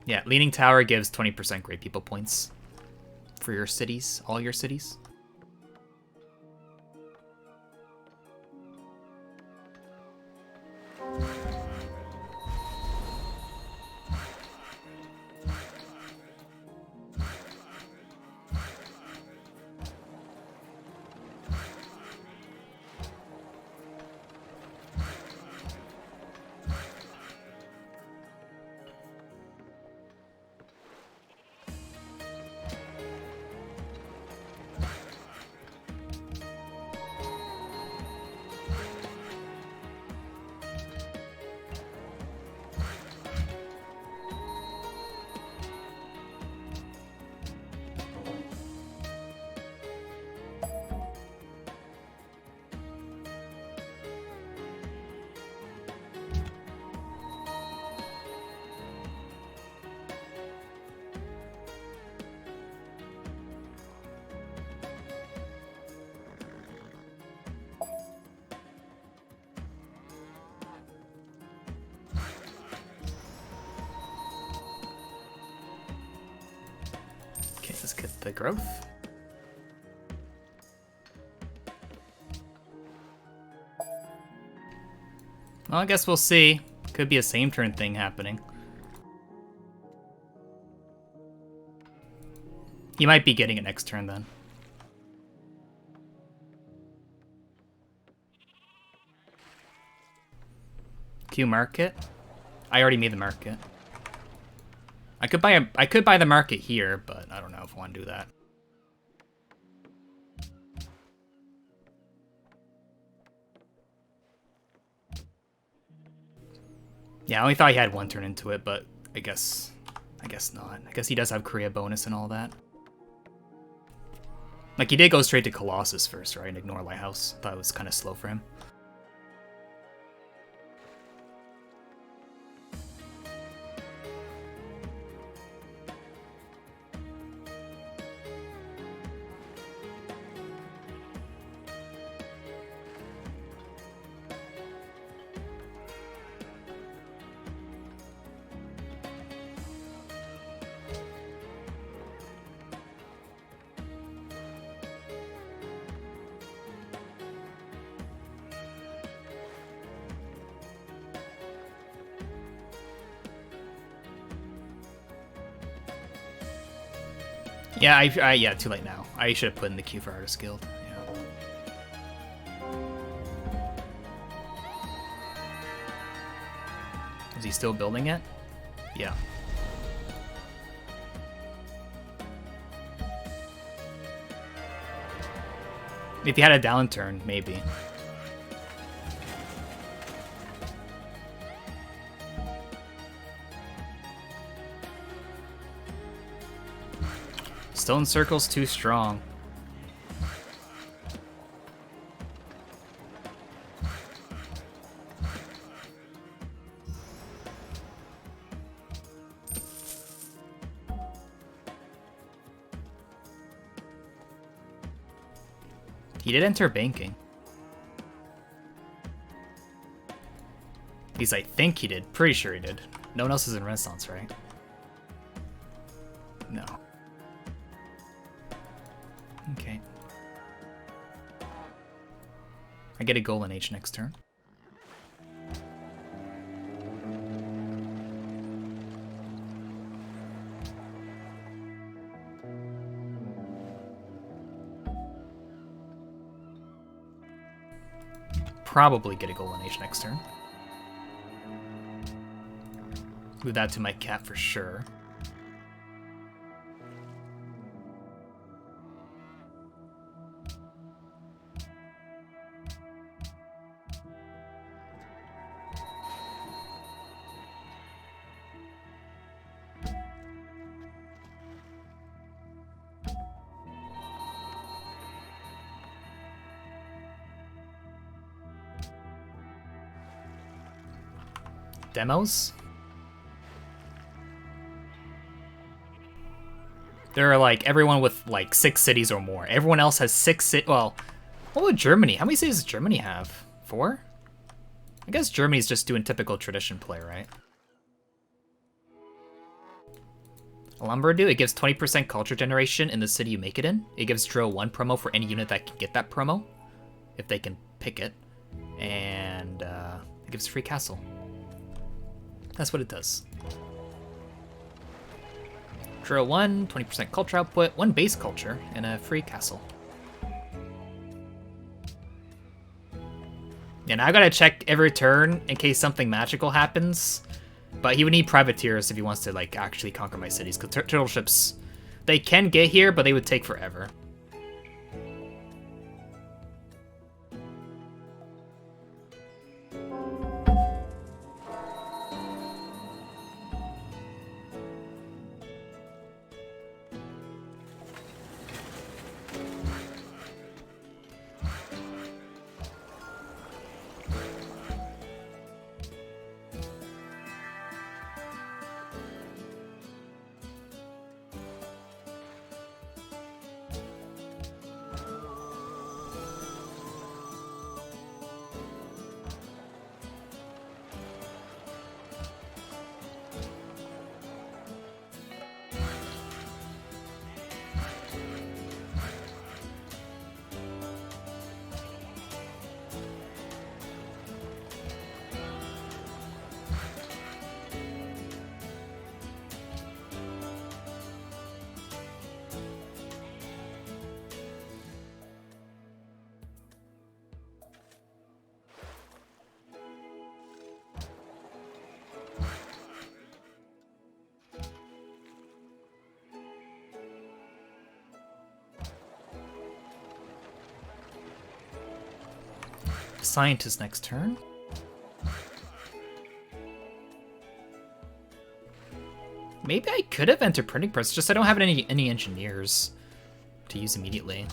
Speaker 1: Yeah, leaning tower gives 20% great people points for your cities, all your cities. Let's get the growth. Well, I guess we'll see. Could be a same turn thing happening. He might be getting it next turn then. Q market. I already made the market. I could buy the market here, but I don't know if I want to do that. Yeah, I only thought he had 1 turn into it, but I guess not. I guess he does have Korea bonus and all that. Like, he did go straight to Colossus first, right? And ignore Lighthouse. Thought it was kind of slow for him. Yeah, yeah, too late now. I should have put in the queue for Artist Guild. Is he still building it? Yeah. If he had a downturn, maybe. Stone Circle's too strong. He did enter banking. At least I think he did. Pretty sure he did. No one else is in Renaissance, right? No. Okay. I get a Golden Age next turn. Probably get a Golden Age next turn. Move that to my cat for sure. Demos? There are like everyone with like 6 cities or more. Everyone else has 6 cities. Well, what would Germany? How many cities does Germany have? 4? I guess Germany's just doing typical tradition play, right? Alumbradu, it gives 20% culture generation in the city you make it in. It gives drill 1 promo for any unit that can get that promo, if they can pick it. And it gives free castle. That's what it does. Drill 1, 20% culture output, 1 base culture, and a free castle. And I gotta check every turn in case something magical happens. But he would need privateers if he wants to like actually conquer my cities, because turtle ships, they can get here, but they would take forever. Scientist next turn. Maybe I could have entered printing press, just I don't have any engineers to use immediately.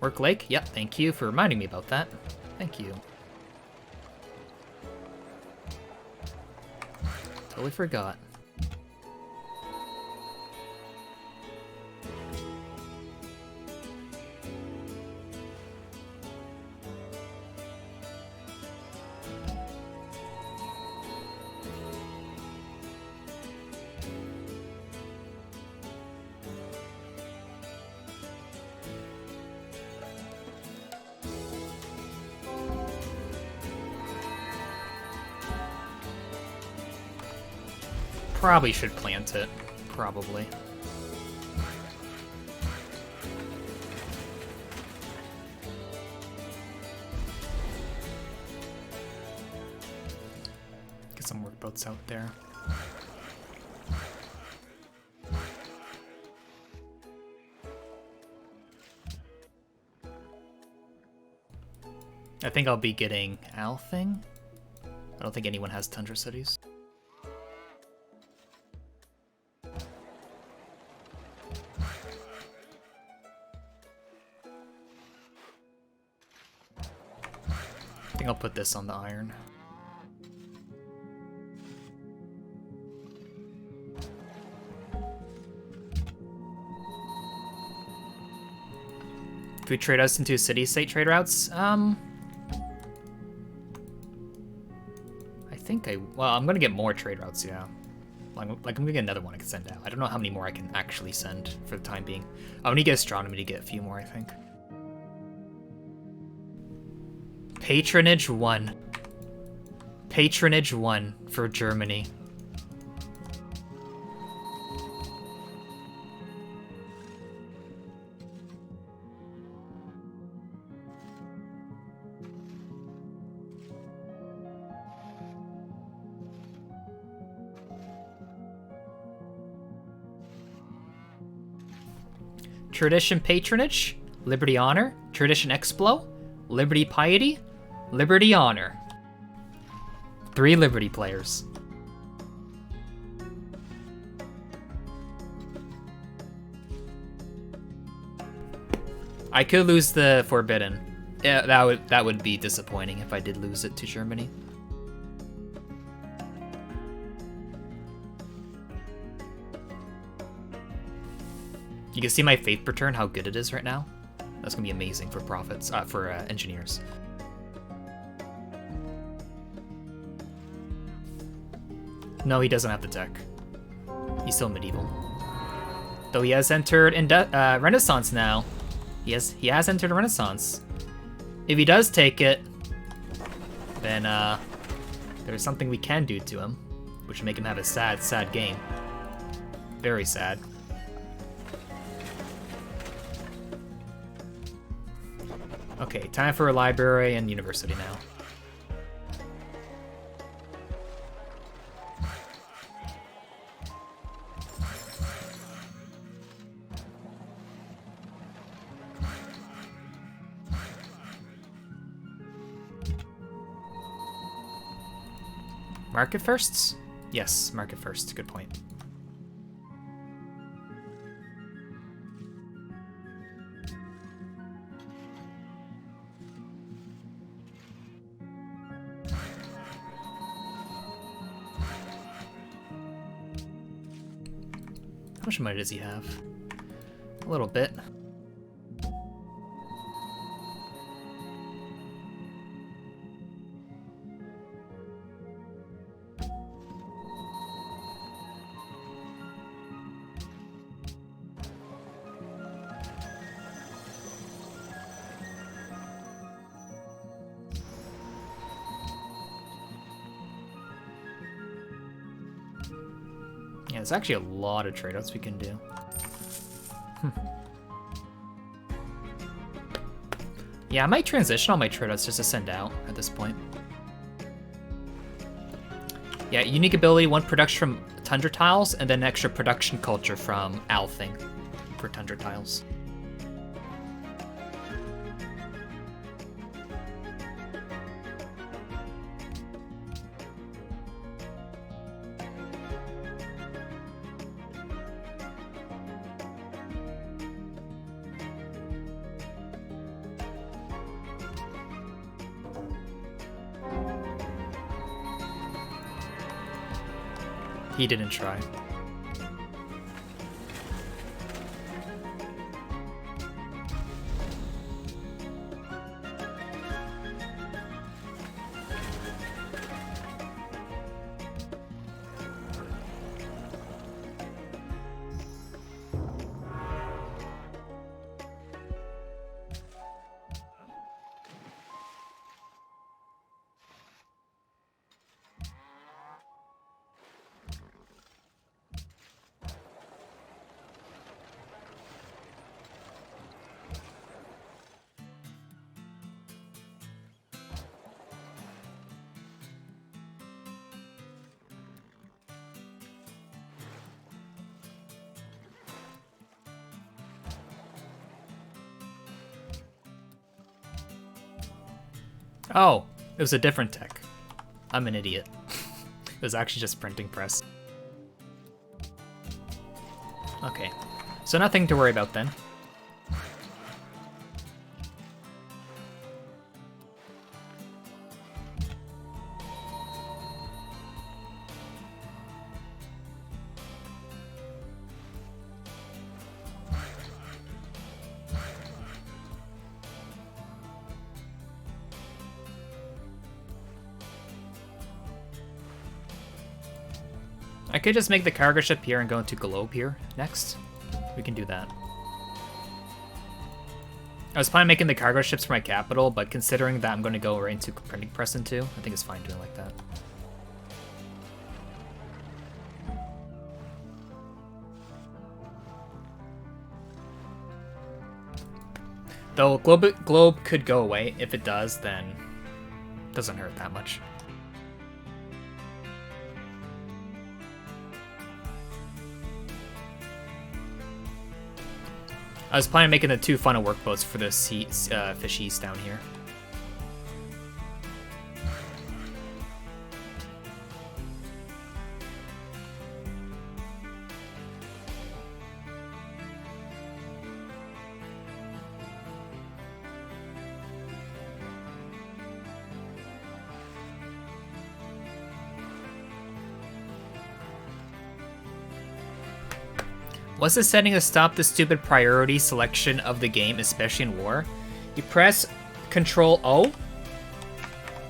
Speaker 1: Work Lake? Yep, thank you for reminding me about that. Thank you. Totally forgot. Probably should plant it. Probably. some workboats out there. I think I'll be getting Althing. I don't think anyone has Tundra Cities. I think I'll put this on the iron. If we trade us into city-state trade routes, well, I'm gonna get more trade routes, yeah. I'm gonna get another one I can send out. I don't know how many more I can actually send for the time being. I need to get astronomy to get a few more, I think. Patronage 1. Patronage 1 for Germany. Tradition Patronage, Liberty Honor, Tradition Explo, Liberty Piety, Liberty Honor. 3 Liberty players. I could lose the Forbidden. Yeah, that would be disappointing if I did lose it to Germany. You can see my faith per turn, how good it is right now. That's gonna be amazing for profits, for engineers. No, he doesn't have the tech. He's still medieval. Though he has entered Renaissance now. He has entered Renaissance. If he does take it, then there's something we can do to him, which would make him have a sad, sad game. Very sad. Okay, time for a library and university now. Market firsts? Yes, market first. Good point. How much money does he have? A little bit. Yeah, there's actually a lot of trade-offs we can do. Yeah, I might transition all my trade-offs just to send out at this point. Yeah, unique ability, 1 production from Tundra Tiles, and then extra production culture from Althing for Tundra Tiles. He didn't try. Oh, it was a different tech. I'm an idiot. It was actually just printing press. Okay, so nothing to worry about then. I could just make the cargo ship here and go into globe here next. We can do that. I was planning on making the cargo ships for my capital, but considering that I'm going to go right into printing press into, I think it's fine doing it like that. Though globe could go away. If it does, then it doesn't hurt that much. I was planning on making the 2 funnel workboats for the fishies down here. What's the setting to stop the stupid priority selection of the game, especially in war? You press Control O,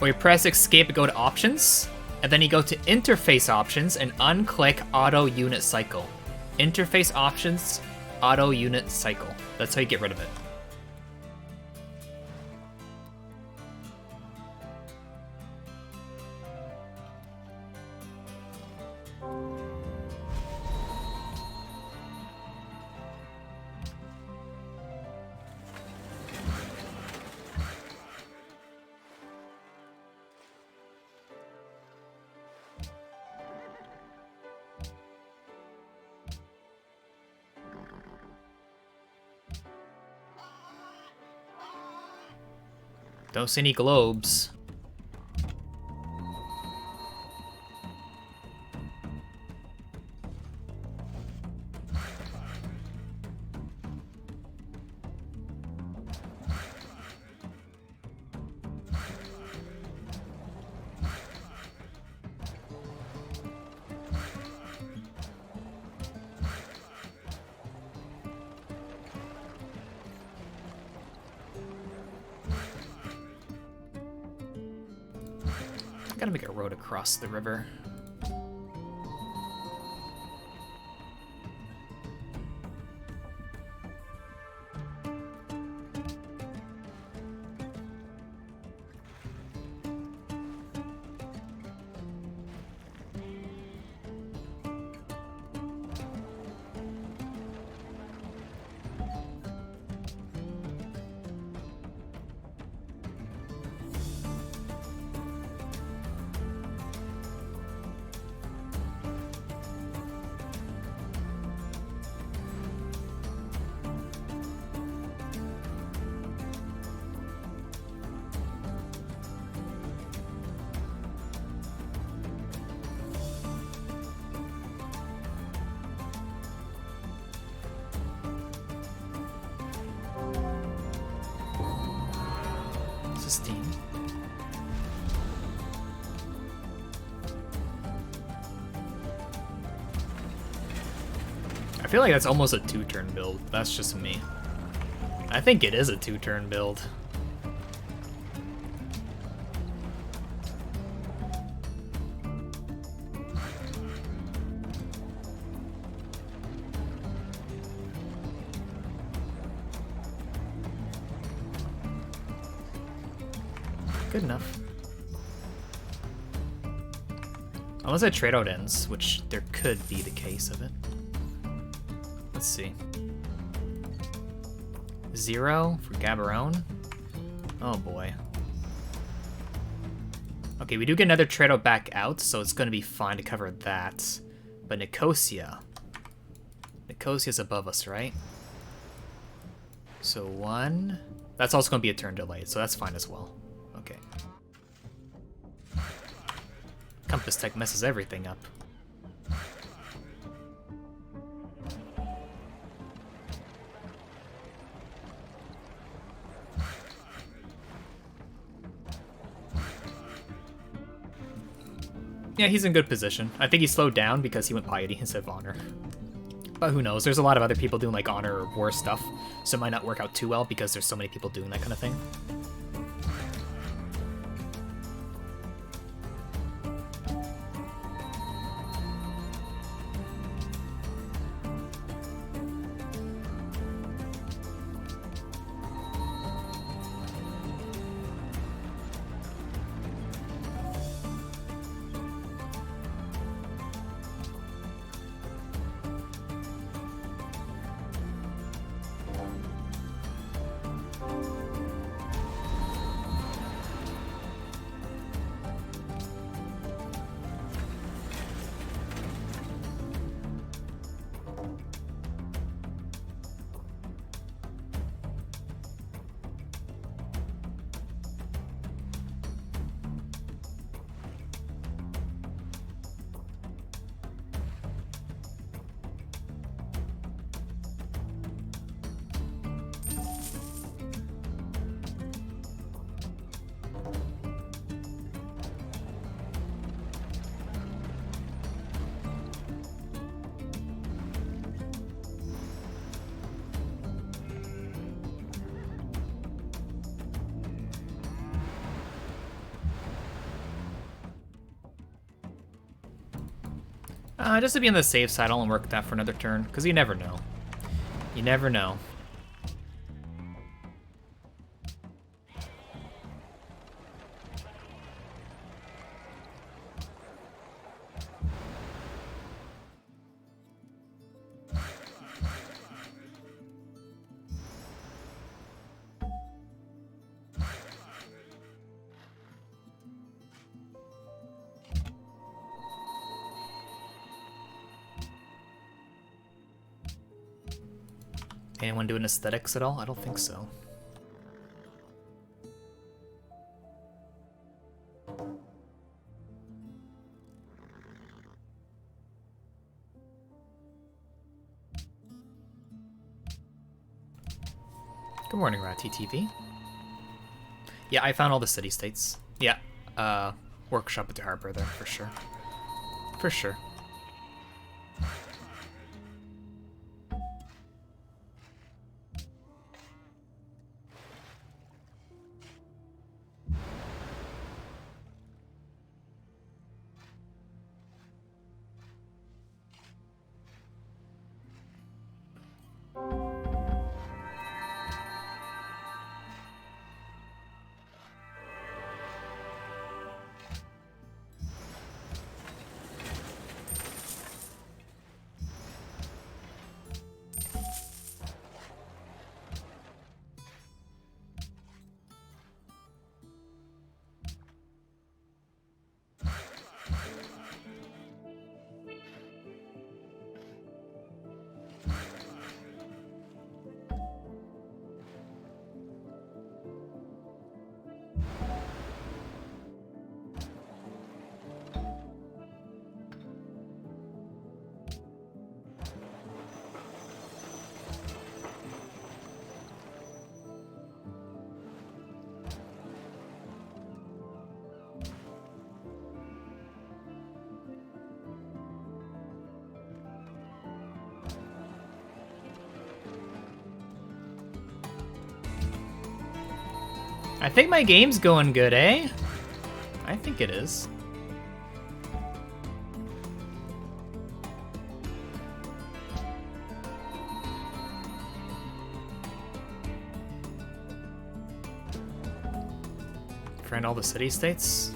Speaker 1: or you press Escape and go to Options, and then you go to Interface Options and unclick Auto Unit Cycle. Interface Options, Auto Unit Cycle. That's how you get rid of it. Don't see any globes. Gotta make a road across the river. I feel like that's almost a 2-turn build. That's just me. I think it is a 2-turn build. Good enough. Unless a trade out ends, which there could be the case of it. Let's see. 0 for Gaborone. Oh boy. Okay, we do get another trade out back out, so it's gonna be fine to cover that. But Nicosia. Nicosia's above us, right? So 1. That's also gonna be a turn delayed, so that's fine as well. Okay. Compass tech messes everything up. Yeah, he's in good position. I think he slowed down because he went piety instead of honor. But who knows? There's a lot of other people doing like honor or war stuff, so it might not work out too well because there's so many people doing that kind of thing. Just to be on the safe side, I'll work that for another turn, because you never know. You never know. Anyone doing aesthetics at all? I don't think so. Good morning, RatTTV. Yeah, I found all the city-states. Yeah, workshop at the harbor there, for sure. For sure. I think my game's going good, eh? I think it is. Friend all the city-states?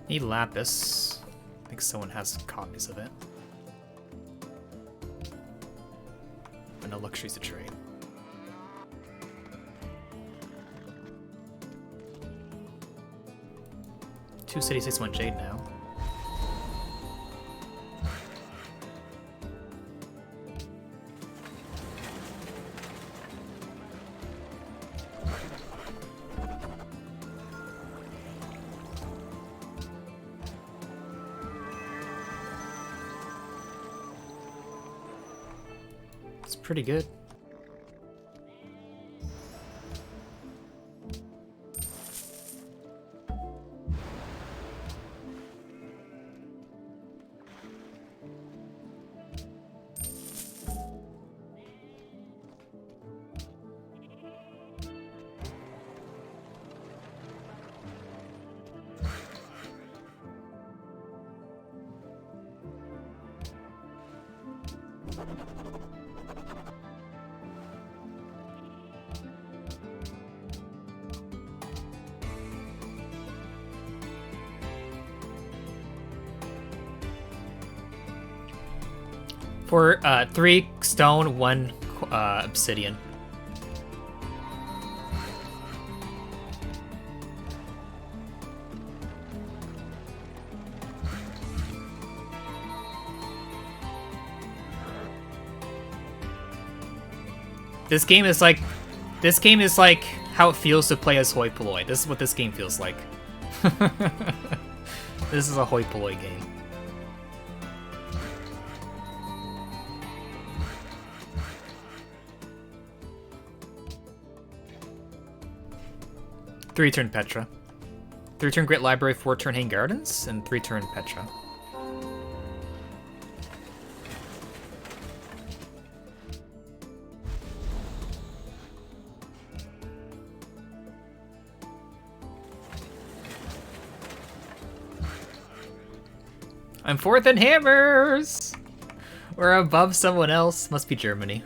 Speaker 1: Need lapis. I think someone has copies of it. But no luxuries to trade. 2 cities, 6-1 Jade now. It's pretty good. For 3 stone, 1 obsidian. This game is like how it feels to play as hoi polloi. This is what this game feels like. This is a hoi polloi game. Three-turn Petra. 3-turn Great Library, 4-turn Hang Gardens, and 3-turn Petra. I'm 4th in hammers! We're above someone else. Must be Germany.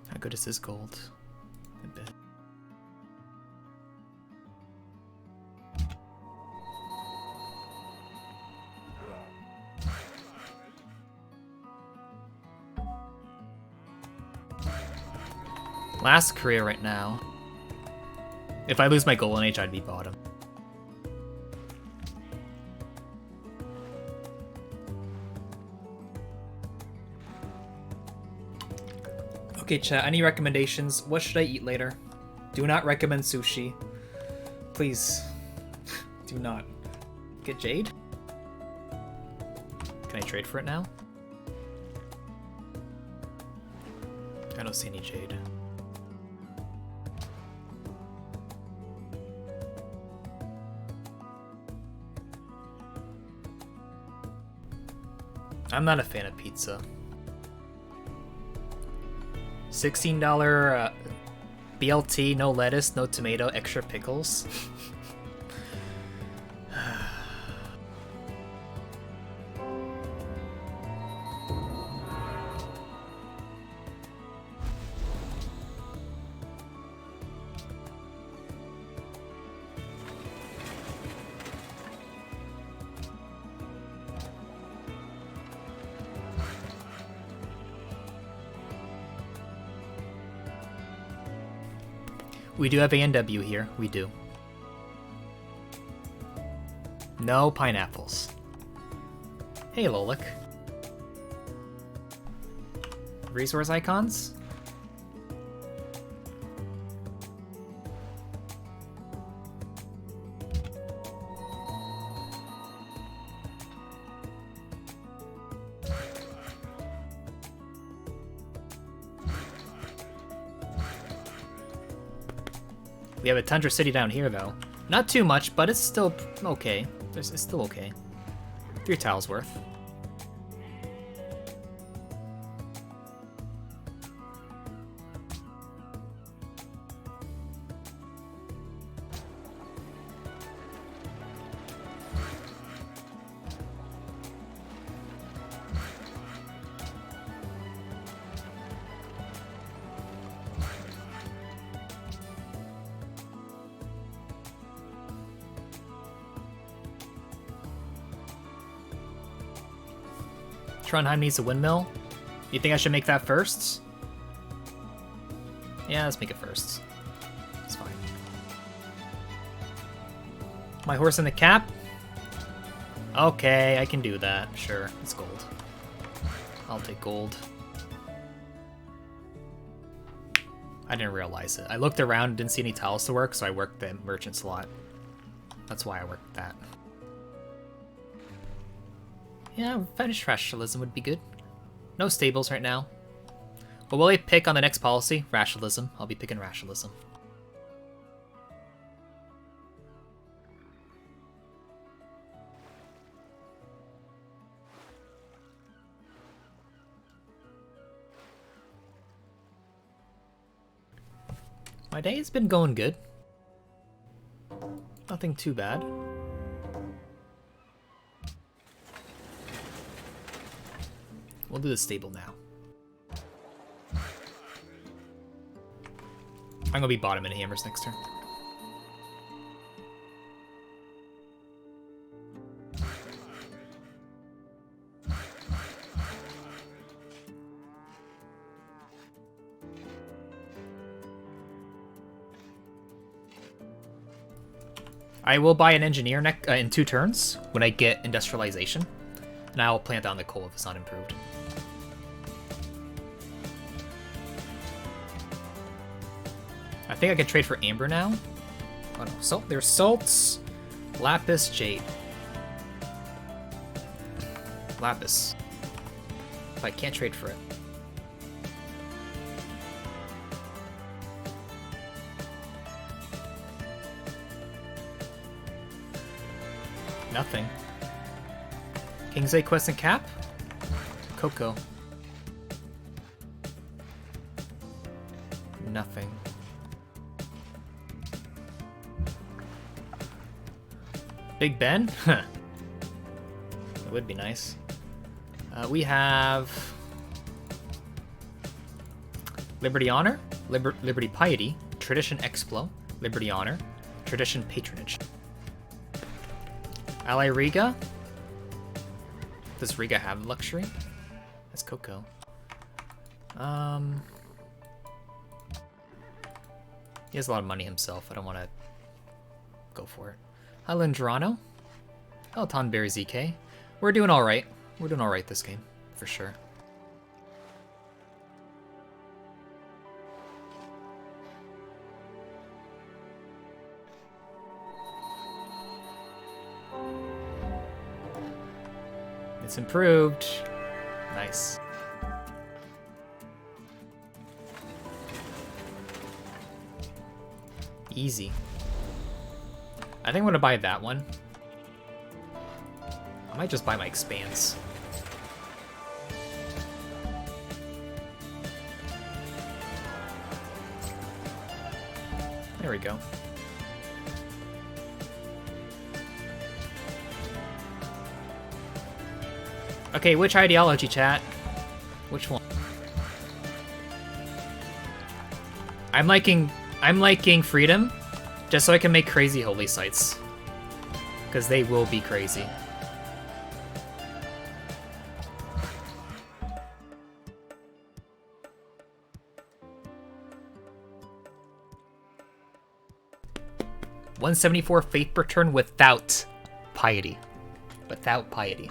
Speaker 1: How good is this gold? A bit. Last Korea right now. If I lose my Golden Age, I'd be bottom. Okay, chat, any recommendations? What should I eat later? Do not recommend sushi. Please. Do not. Get Jade? Can I trade for it now? I don't see any Jade. I'm not a fan of pizza. $16 BLT, no lettuce, no tomato, extra pickles. We do have ANW here. We do. No pineapples. Hey, Lolik. Resource icons? We have a Tundra City down here, though. Not too much, but it's still okay. It's still okay. 3 tiles worth. Trondheim needs a windmill. You think I should make that first? Yeah, let's make it first. It's fine. My horse in the cap? Okay, I can do that. Sure, it's gold. I'll take gold. I didn't realize it. I looked around and didn't see any tiles to work, so I worked the merchant slot. That's why I worked that. Yeah, Finnish rationalism would be good. No stables right now. What will I pick on the next policy? Rationalism. I'll be picking rationalism. My day has been going good. Nothing too bad. We'll do the stable now. I'm gonna be bottom in hammers next turn. I will buy an engineer in 2 turns when I get industrialization, and I will plant down the coal if it's not improved. I think I can trade for amber now. Oh no, salt. There's salts, lapis, jade, lapis. But I can't trade for it. Nothing. King's A quest and cap? Cocoa. Nothing. Big Ben? Huh. It would be nice. We have Liberty Honor, Liberty Piety, Tradition Explo, Liberty Honor, Tradition Patronage. Ally Riga? Does Riga have luxury? That's Cocoa. He has a lot of money himself. I don't want to go for it. Highlandrano? Oh, Tonberry ZK. We're doing alright. We're doing alright this game, for sure. It's improved. Nice. Easy. I think I'm gonna buy that one. I might just buy my expanse. There we go. Okay, which ideology, chat? Which one? I'm liking freedom, just so I can make crazy holy sites. Because they will be crazy. $174 faith per turn without piety. Without piety.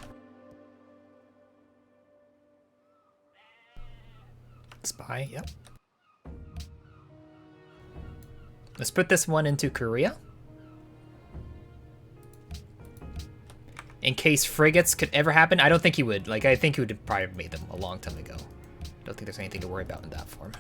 Speaker 1: Spy, yep. Let's put this one into Korea. In case frigates could ever happen. I don't think he would. Like, I think he would have probably made them a long time ago. I don't think there's anything to worry about in that form.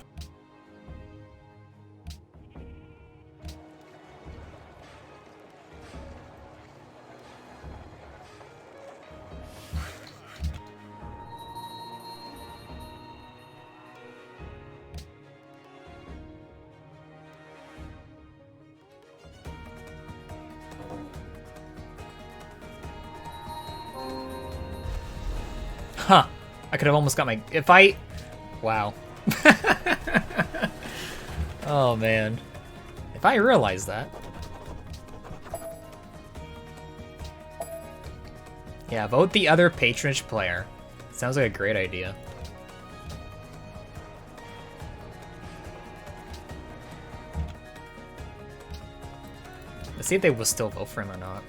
Speaker 1: Huh. I could have almost got my... If I... Wow. Oh, man. If I realized that... Yeah, vote the other patronage player. Sounds like a great idea. Let's see if they will still vote for him or not.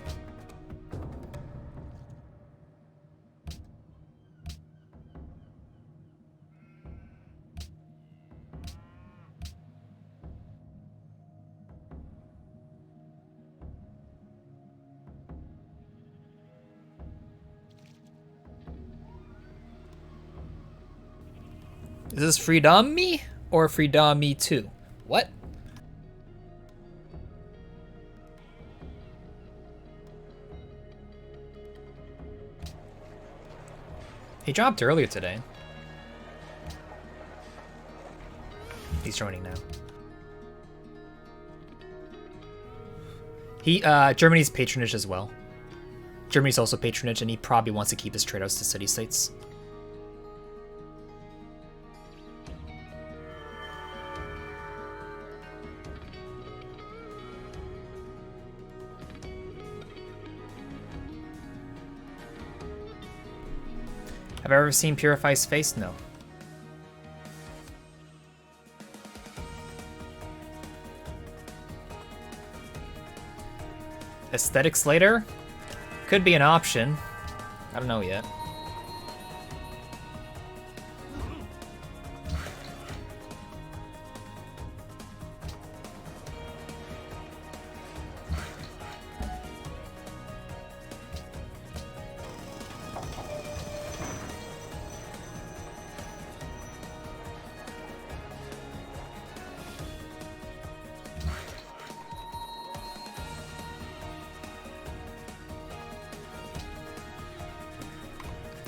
Speaker 1: Is this Freedom Me or Freedom Me 2? What? He dropped earlier today. He's joining now. Germany's patronage as well. Germany's also patronage, and he probably wants to keep his trade outs to city-states. Have I ever seen Purify's face? No. Aesthetics later? Could be an option. I don't know yet.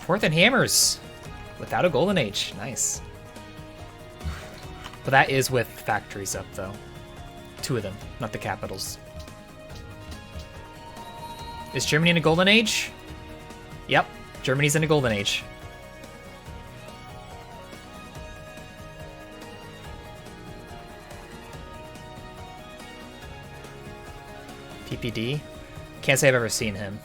Speaker 1: Fourth and hammers without a golden age. Nice. But that is with factories up though. 2 of them, not the capitals. Is Germany in a golden age? Yep, Germany's in a golden age. PPD? Can't say I've ever seen him.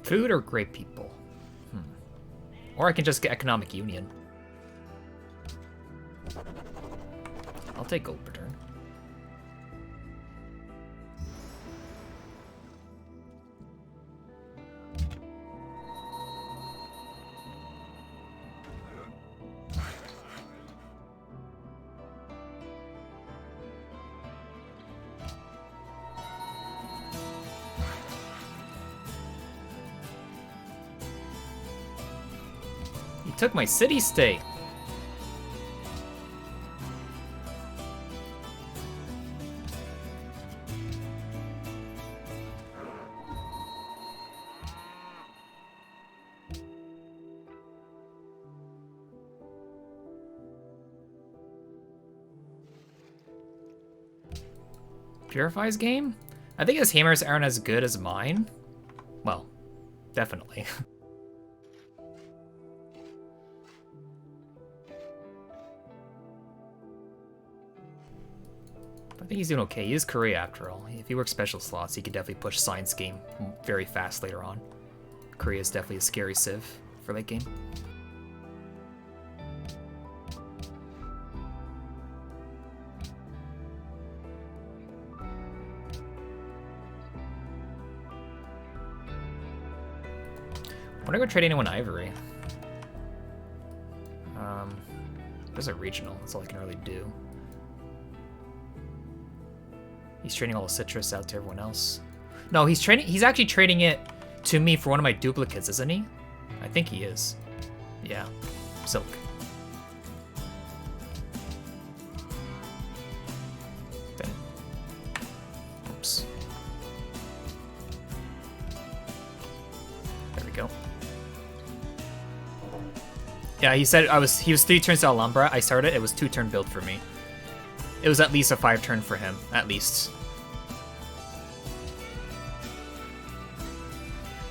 Speaker 1: Food or great people? Or I can just get economic union. I'll take gold per turn. Took my city-state. Purify's game? I think his hammers aren't as good as mine. Well, definitely. I think he's doing okay. He is Korea after all. If he works special slots, he could definitely push Science game very fast later on. Korea is definitely a scary civ for late game. I wanna go trade anyone Ivory. There's a regional, that's all I can really do. He's trading all the citrus out to everyone else. No, he's actually trading it to me for one of my duplicates, isn't he? I think he is. Yeah. Silk. we go. Yeah, he said he was 3 turns to Alhambra. I started, it was 2-turn build for me. It was at least a 5-turn for him, at least.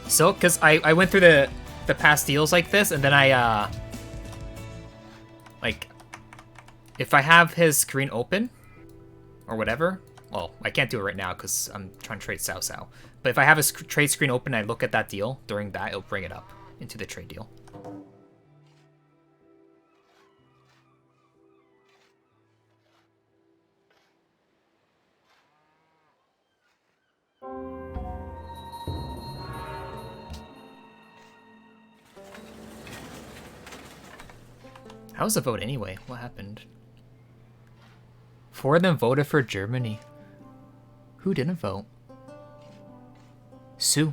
Speaker 1: So, because I went through the past deals like this, and then I, like, if I have his screen open, or whatever, well, I can't do it right now because I'm trying to trade Cao Cao. But if I have a trade screen open and I look at that deal, during that, it'll bring it up into the trade deal. How was the vote anyway? What happened? 4 of them voted for Germany. Who didn't vote? Sue.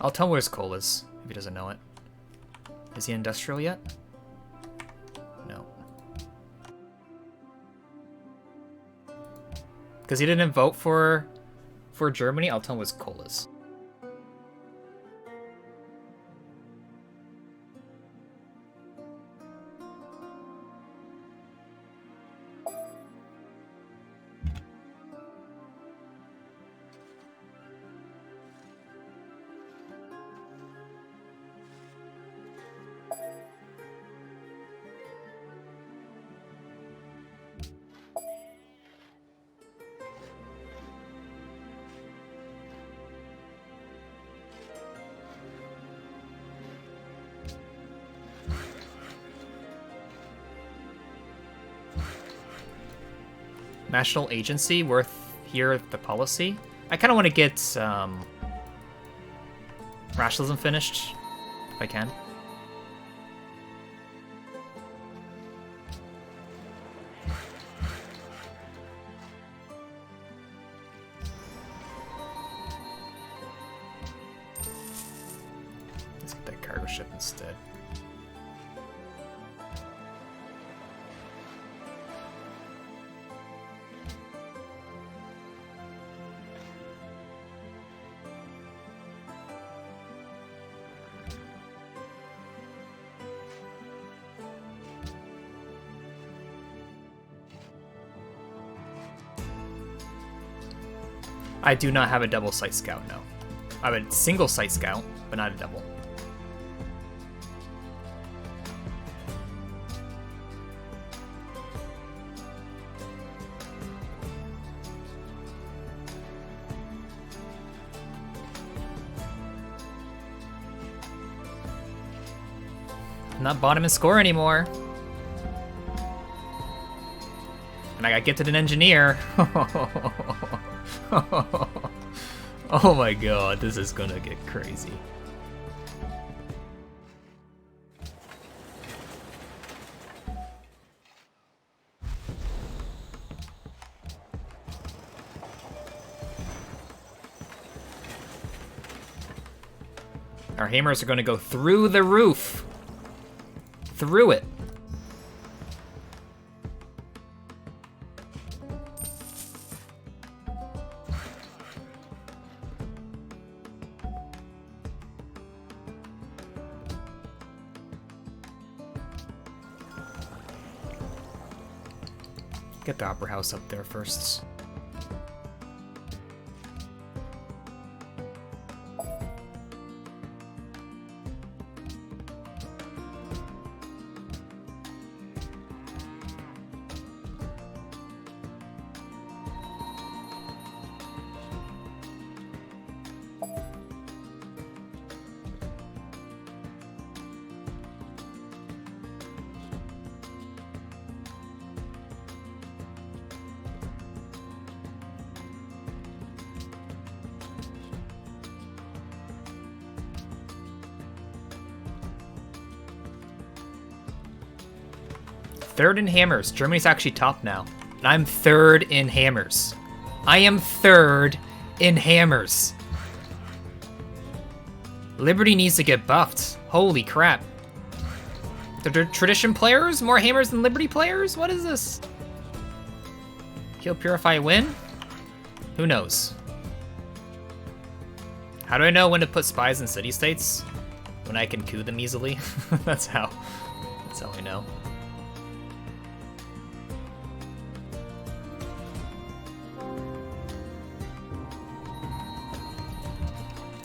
Speaker 1: I'll tell where's Cole is, if he doesn't know it. Is he industrial yet? No. Because he didn't vote for Germany, I'll tell him where's Cole is. National agency worth here the policy. I kind of want to get rationalism finished if I can. Let's get that cargo ship instead. I do not have a double site scout, no. I have a single site scout, but not a double. I'm not bottom in score anymore. And I gotta get to an engineer. Oh my god, this is gonna get crazy. Our hammers are gonna go through the roof. Through it. Get the opera house up there first. Third in hammers. Germany's actually top now. And I'm third in hammers. I am third in hammers. Liberty needs to get buffed. Holy crap. The tradition players? More hammers than Liberty players? What is this? Heal, Purify, win? Who knows? How do I know when to put spies in city-states? When I can coup them easily? That's how I know.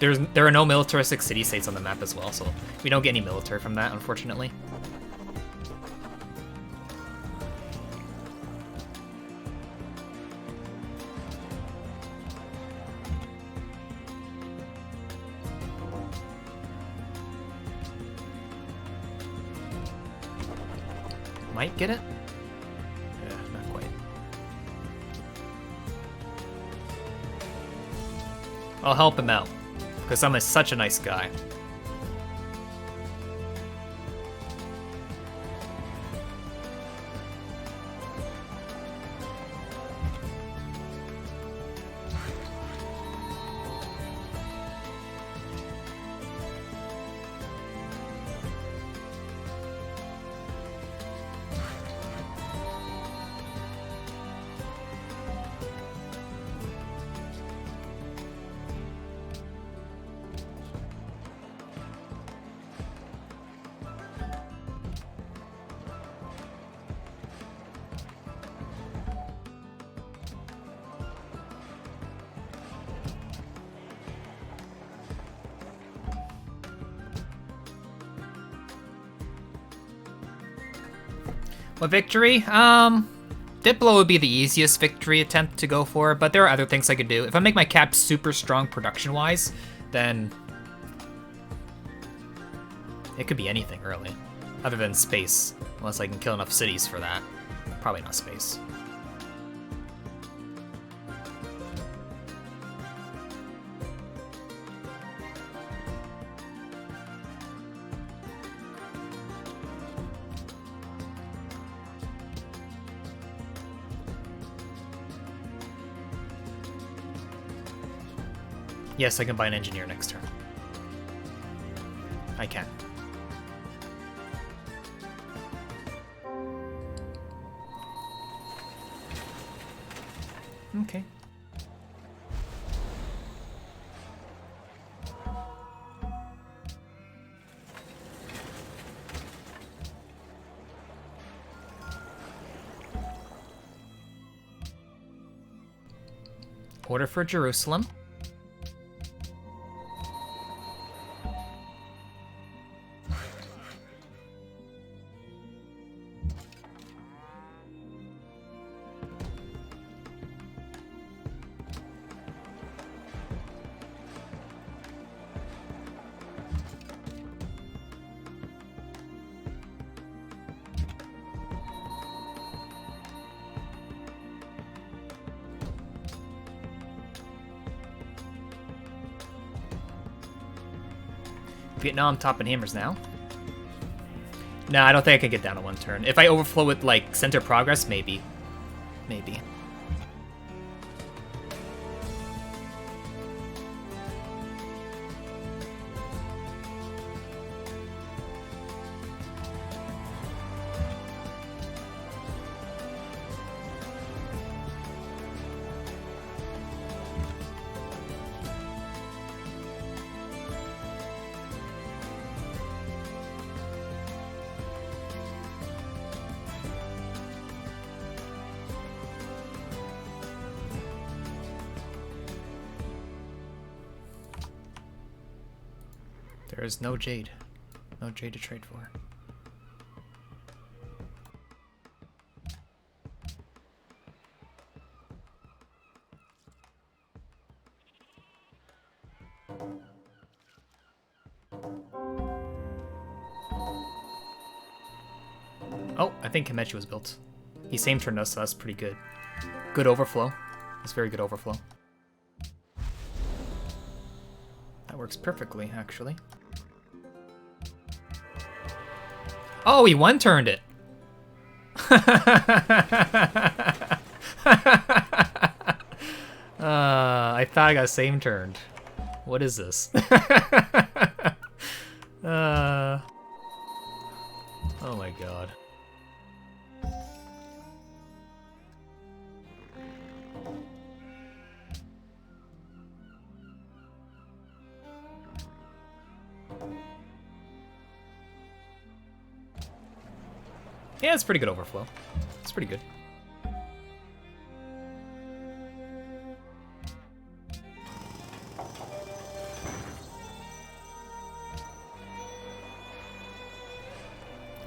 Speaker 1: There are no militaristic city-states on the map as well, so we don't get any military from that, unfortunately. Might get it? Yeah, not quite. I'll help him out, because I'm such a nice guy. What victory? Diplo would be the easiest victory attempt to go for, but there are other things I could do. If I make my cap super strong production-wise, then it could be anything, really. Other than space, unless I can kill enough cities for that. Probably not space. Yes, I can buy an engineer next turn. I can. Okay. Order for Jerusalem. Vietnam topping hammers now. No, I don't think I can get down to one turn. If I overflow with, like, center progress, maybe. Maybe. There is no jade. No jade to trade for. Oh, I think Kamechi was built. He same turned us, so that's pretty good. Good overflow. That's very good overflow. That works perfectly, actually. Oh, he one-turned it! I thought I got same turned. What is this? Oh my god. Yeah, it's pretty good overflow. It's pretty good.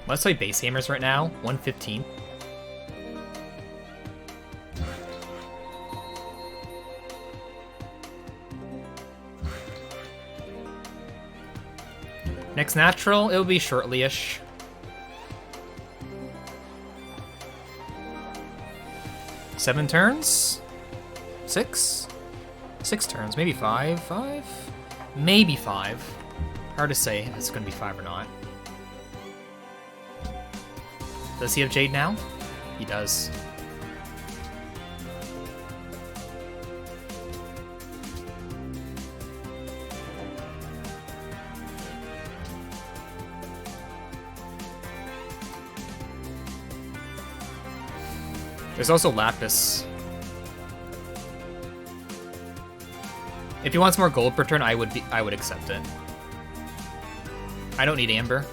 Speaker 1: Let's play base hammers right now. 115. Next natural, it'll be shortly-ish. Seven turns? 6? 6 turns, maybe 5? 5? Maybe 5. Hard to say if it's gonna be 5 or not. Does he have Jade now? He does. There's also Lapis. If he wants more gold per turn, I would accept it. I don't need Amber.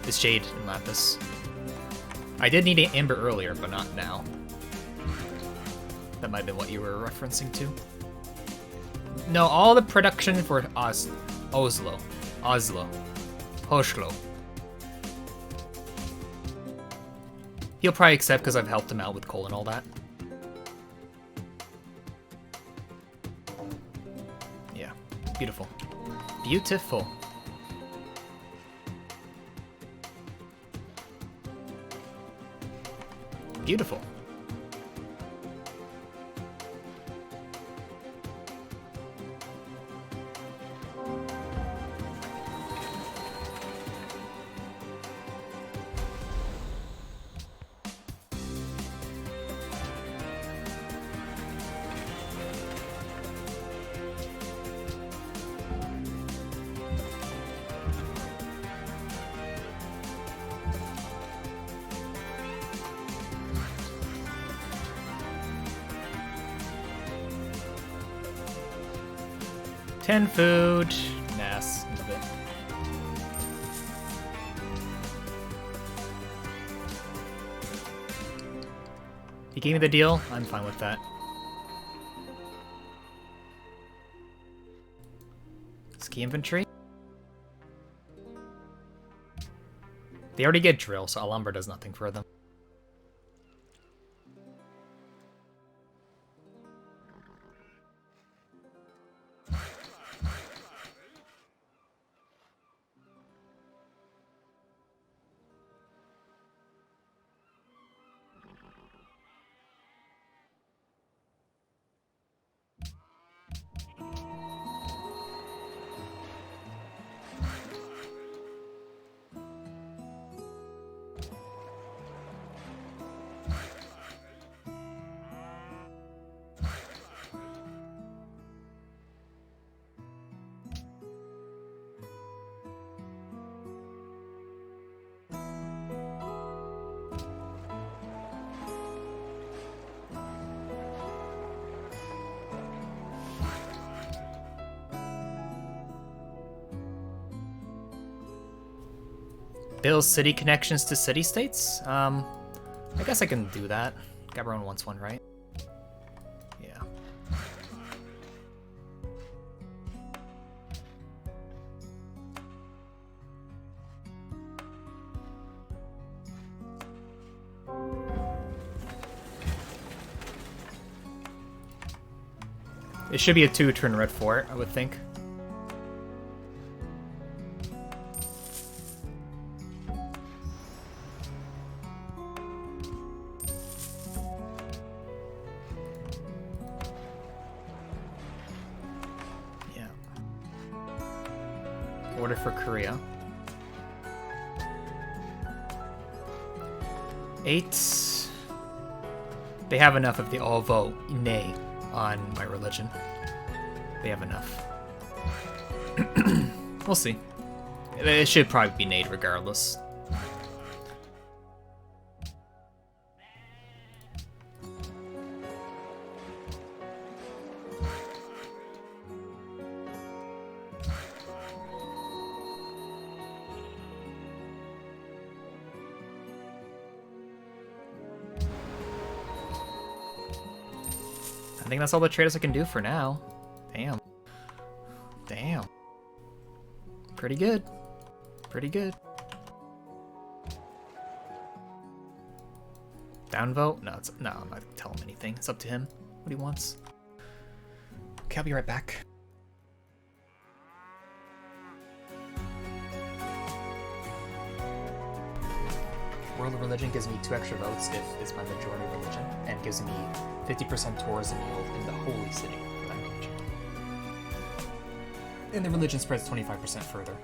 Speaker 1: It's Jade and Lapis. I did need Amber earlier, but not now. That might have been what you were referencing to. No, all the production for Oslo. Hoshlo. He'll probably accept because I've helped him out with coal and all that. Yeah, beautiful. Beautiful. Beautiful. Ten food. Nas. Move it. He gave me the deal. I'm fine with that. Ski infantry. They already get drill, so Alhambra does nothing for them. Build city connections to city-states? I guess I can do that. Gaborone wants one, right? Yeah. It should be a 2-turn red fort, I would think. For Korea. 8. They have enough if they all vote nay on my religion. They have enough. We'll see. It should probably be nay regardless. I think that's all the traders I can do for now. Damn. Damn. Pretty good. Pretty good. Downvote? No, no, I'm not gonna tell him anything. It's up to him. What he wants. Okay, I'll be right back. World of Religion gives me 2 extra votes if it's my majority religion, and gives me 50% tourism yield in the holy city for that religion. And the religion spreads 25% further.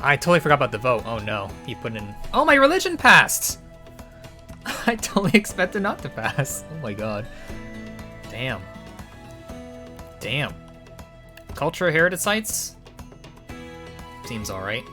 Speaker 1: I totally forgot about the vote. Oh no, he put in... Oh, my religion passed! I totally expected not to pass. Oh my god. Damn. Damn. Cultural heritage sites? Seems alright.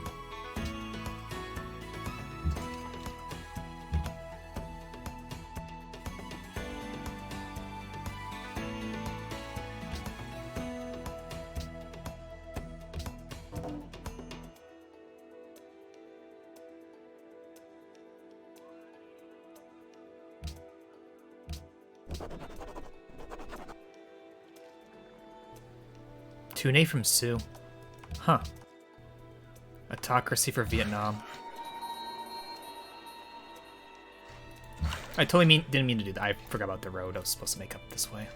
Speaker 1: Tune from Sioux. Huh. Autocracy for Vietnam. I totally didn't mean to do that. I forgot about the road I was supposed to make up this way.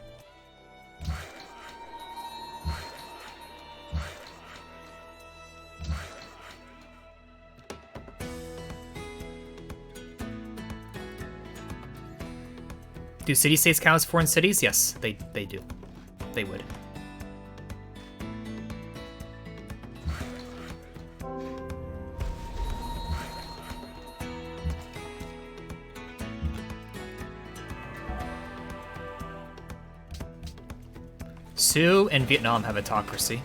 Speaker 1: Do city-states count as foreign cities? Yes, they do. They would. Sioux and Vietnam have autocracy.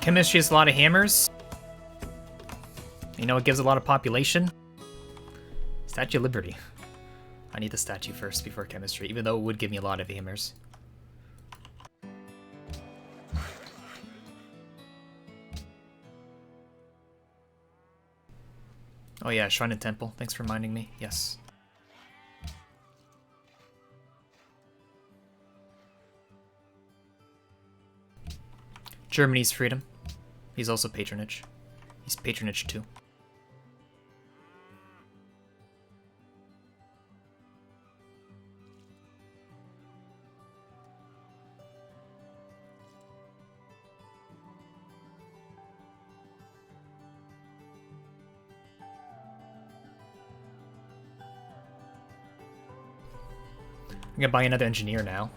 Speaker 1: Chemistry has a lot of hammers. You know, it gives a lot of population. Statue of Liberty. I need the statue first before chemistry, even though it would give me a lot of hammers. Oh yeah, Shrine and Temple. Thanks for reminding me. Yes. Germany's freedom. He's also patronage. He's patronage too. I'm gonna buy another engineer now.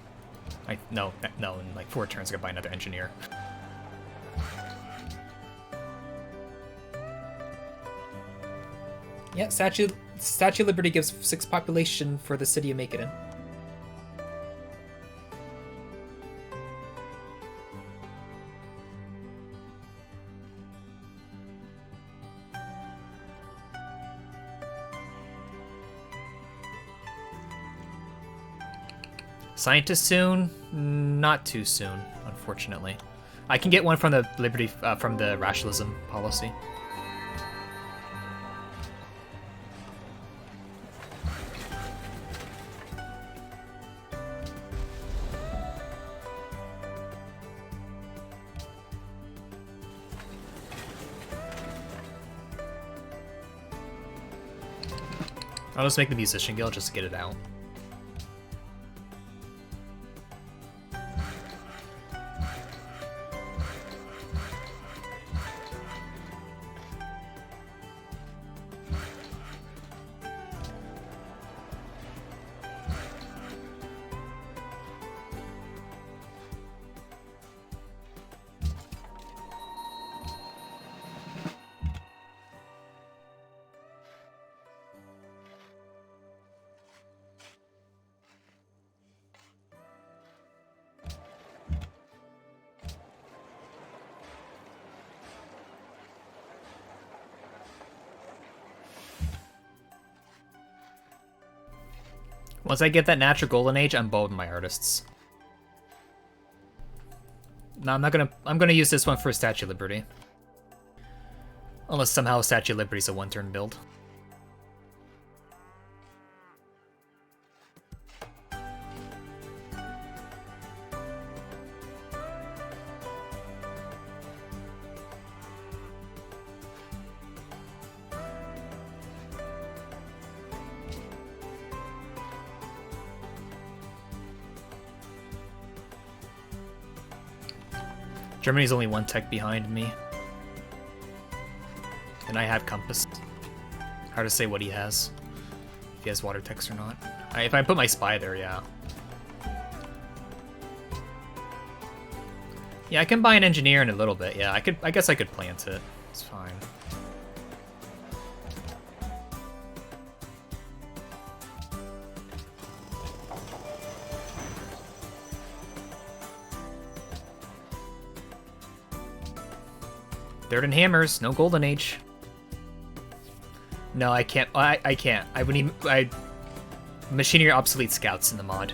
Speaker 1: No, in like 4 turns, I'm gonna buy another engineer. Yeah, Statue of Liberty gives 6 population for the city you make it in. Scientist soon? Not too soon, unfortunately. I can get one from the Liberty, from the rationalism policy. I'll just make the Musician Guild just to get it out. Once I get that natural golden age, I'm bold in my artists. No, I'm gonna use this one for Statue of Liberty. Unless somehow Statue of Liberty's a 1-turn build. Germany's only 1 tech behind me. And I have Compass. Hard to say what he has. If he has water techs or not. If I put my spy there, yeah. Yeah, I can buy an engineer in a little bit. Yeah, I guess I could plant it. It's fine. Third and hammers, no golden age. No, I can't. I can't. I wouldn't even. Machinery obsolete scouts in the mod.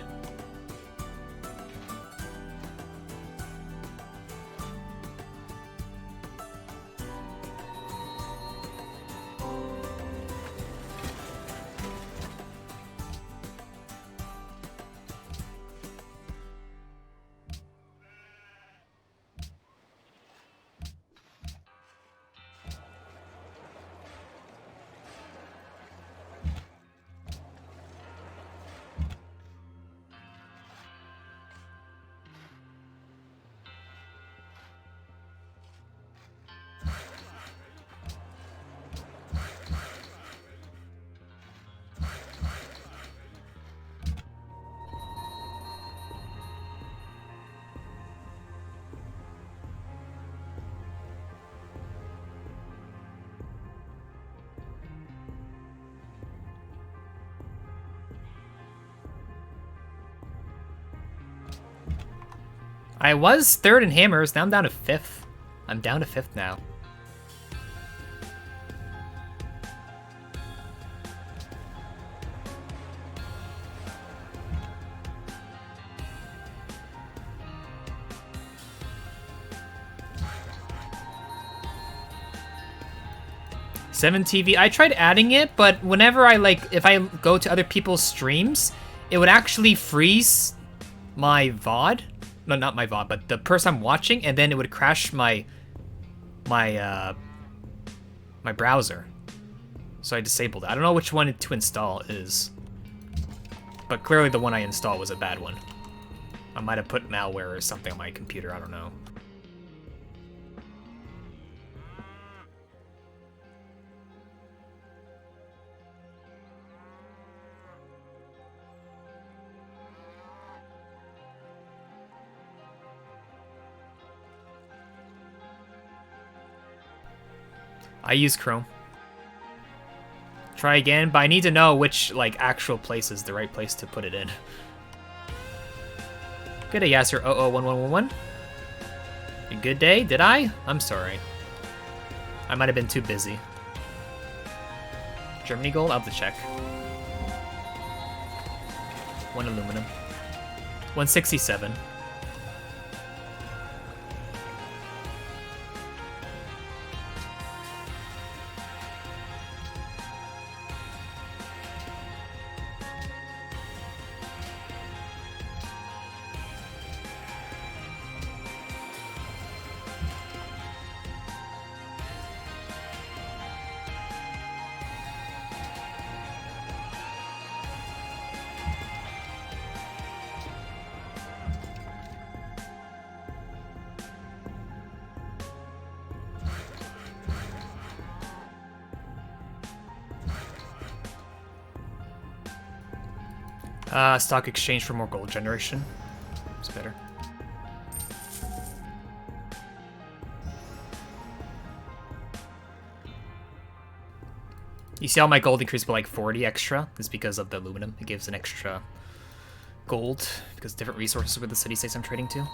Speaker 1: I was 3rd in hammers, now I'm down to 5th. I'm down to 5th now. 7 TV. I tried adding it, but whenever I if I go to other people's streams, it would actually freeze my VOD. No, not my VOD, but the person I'm watching, and then it would crash my browser. So I disabled it. I don't know which one to install is, but clearly the one I installed was a bad one. I might have put malware or something on my computer. I don't know. I use Chrome. Try again, but I need to know which, actual place is the right place to put it in. Good day, Yasser 001111. A good day? Did I? I'm sorry. I might have been too busy. Germany gold? I'll have to check. 1 aluminum. 167. Stock exchange for more gold generation. It's better. You see how my gold increased by 40 extra? It's because of the aluminum. It gives an extra gold because different resources with the city states I'm trading to.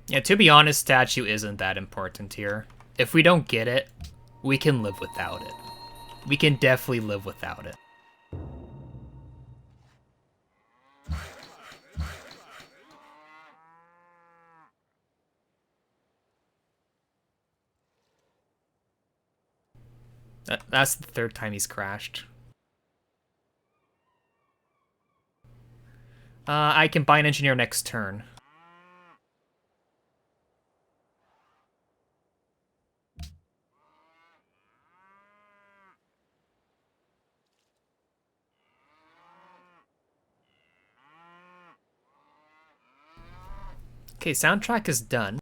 Speaker 1: Yeah, to be honest, statue isn't that important here. If we don't get it, we can live without it. We can definitely live without it. That's the 3rd time he's crashed. I can buy an engineer next turn. Okay, soundtrack is done.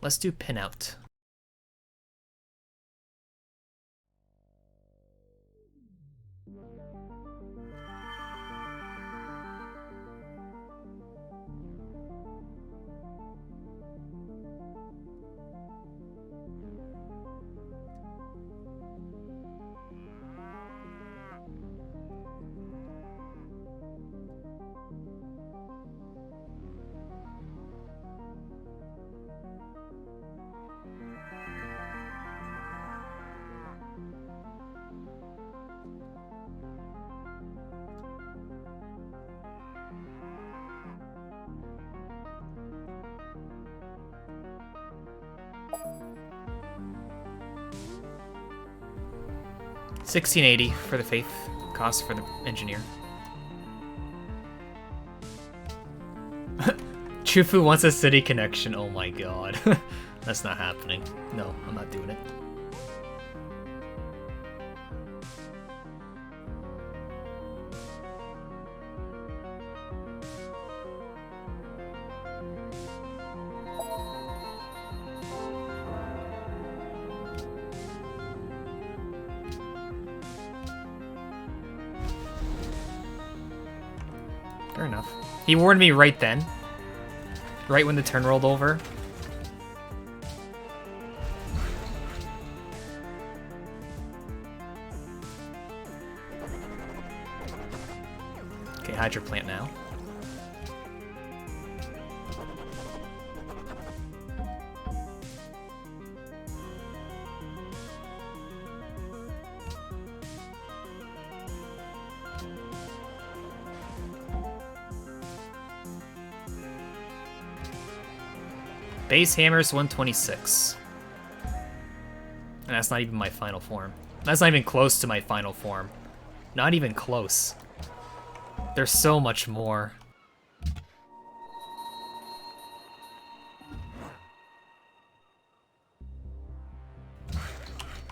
Speaker 1: Let's do pinout. $1680 for the faith cost for the engineer. Chufu wants a city connection. Oh my god. That's not happening. No, I'm not doing it. Fair enough. He warned me right then. Right when the turn rolled over. Okay, hydro plant now. Base hammer's 126. And that's not even my final form. That's not even close to my final form. Not even close. There's so much more.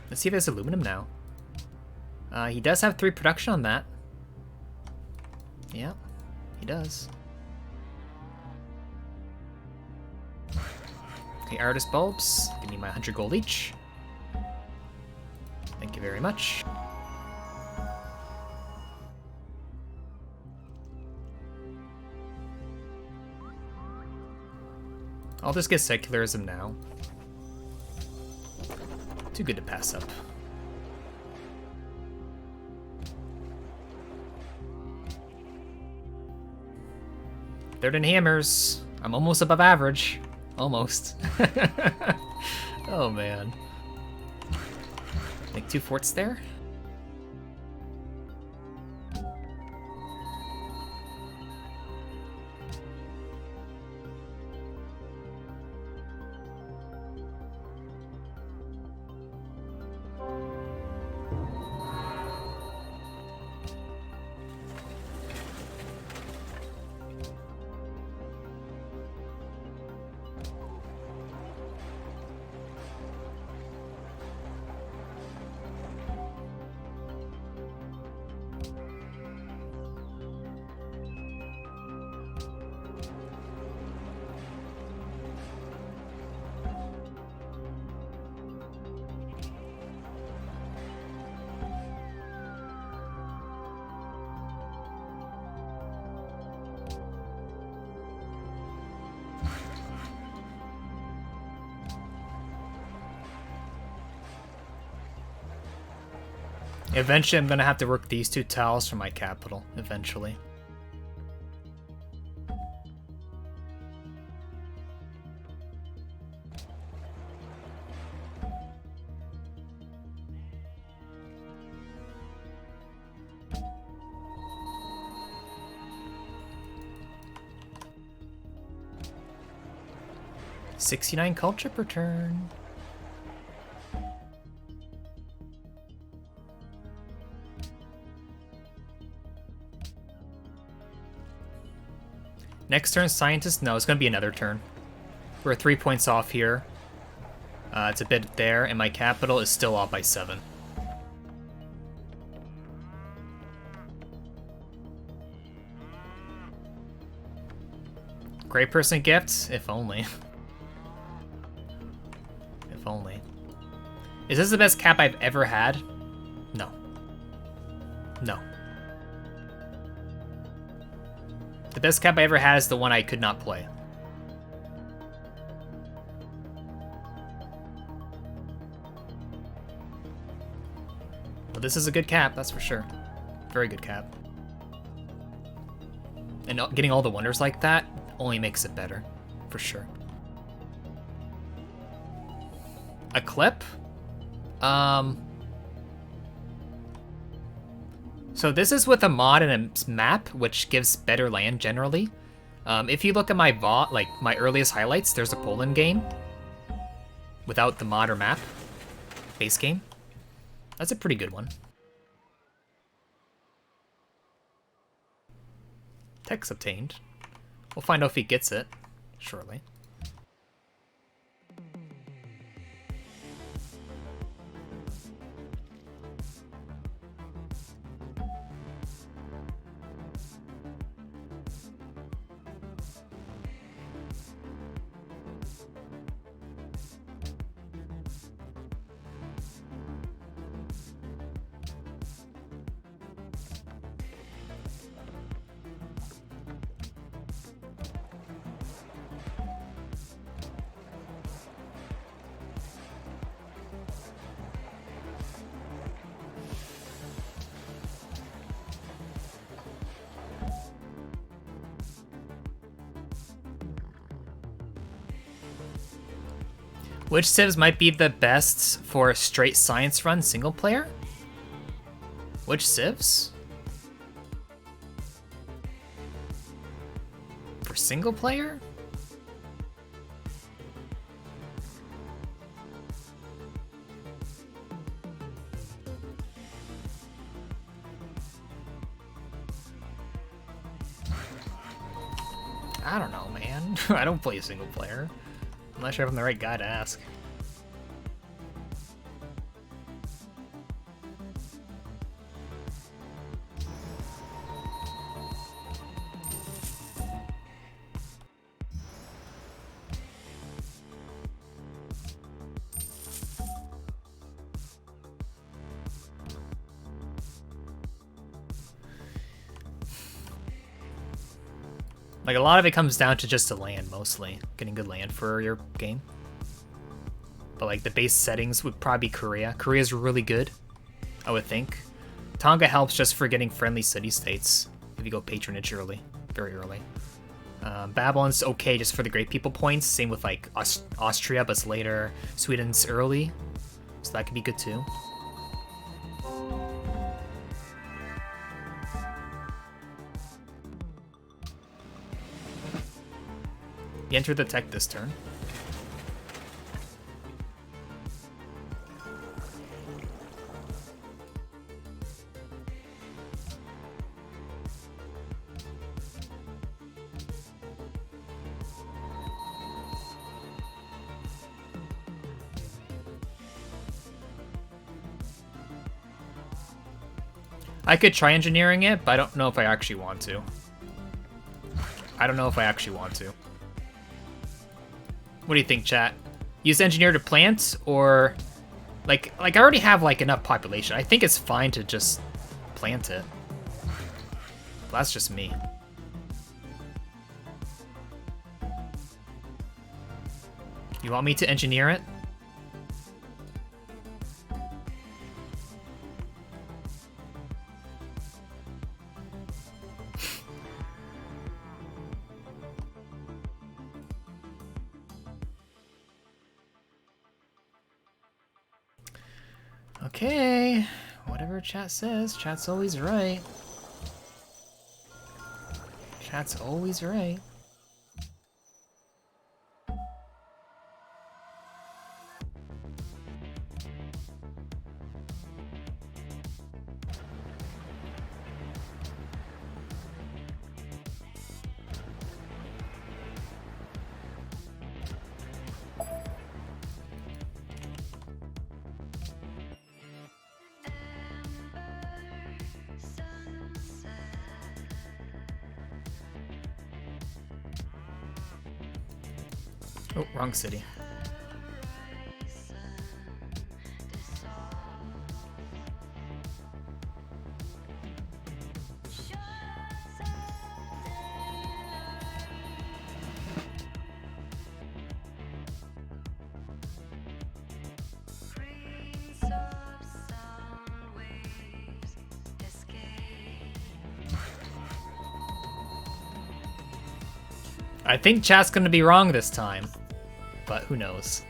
Speaker 1: Let's see if there's aluminum now. He does have 3 production on that. Yeah, he does. Okay, artist bulbs. Give me my 100 gold each. Thank you very much. I'll just get secularism now. Too good to pass up. Third in hammers. I'm almost above average. Almost. Oh man. Make 2 forts there. Eventually, I'm gonna have to work these 2 tiles for my capital, eventually. $69 culture per turn. Next turn, scientist? No, it's going to be another turn. We're 3 points off here. It's a bit there, and my capital is still off by 7. Great person gift? If only. If only. Is this the best cap I've ever had? No. No. The best cap I ever had is the one I could not play. Well, this is a good cap, that's for sure. Very good cap. And getting all the wonders like that only makes it better, for sure. A clip? So this is with a mod and a map, which gives better land generally. If you look at my my earliest highlights, there's a Poland game without the mod or map. Base game. That's a pretty good one. Text obtained. We'll find out if he gets it, shortly. Which civs might be the best for a straight science run single player? Which civs? For single player? I don't know, man. I don't play single player. I'm not sure if I'm the right guy to ask. Like, a lot of it comes down to just the land, mostly. Getting good land for your game. But, like, the base settings would probably be Korea. Korea's really good, I would think. Tonga helps just for getting friendly city-states, if you go patronage early. Very early. Babylon's okay just for the great people points. Same with, like, Austria, but it's later. Sweden's early, so that could be good, too. You enter the tech this turn. I could try engineering it, but I don't know if I actually want to. I don't know if I actually want to. What do you think, chat? Use engineer to plant, or like I already have like enough population. I think it's fine to just plant it. But that's just me. You want me to engineer it? Okay, whatever chat says, chat's always right. Chat's always right. Oh, wrong city. I think chat's gonna be wrong this time, but who knows?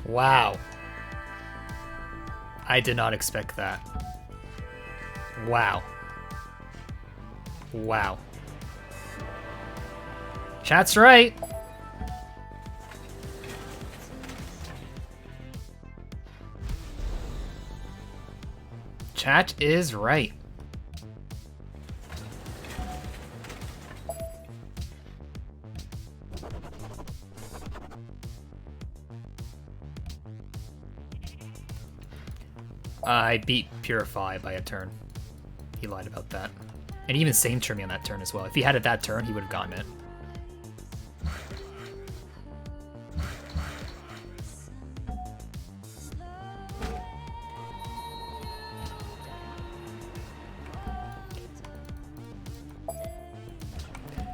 Speaker 1: Wow. I did not expect that. Wow. Wow. Chat's right. Chat is right. I beat Purify by a turn. He lied about that. And even Same turned me on that turn as well. If he had it that turn, he would have gotten it.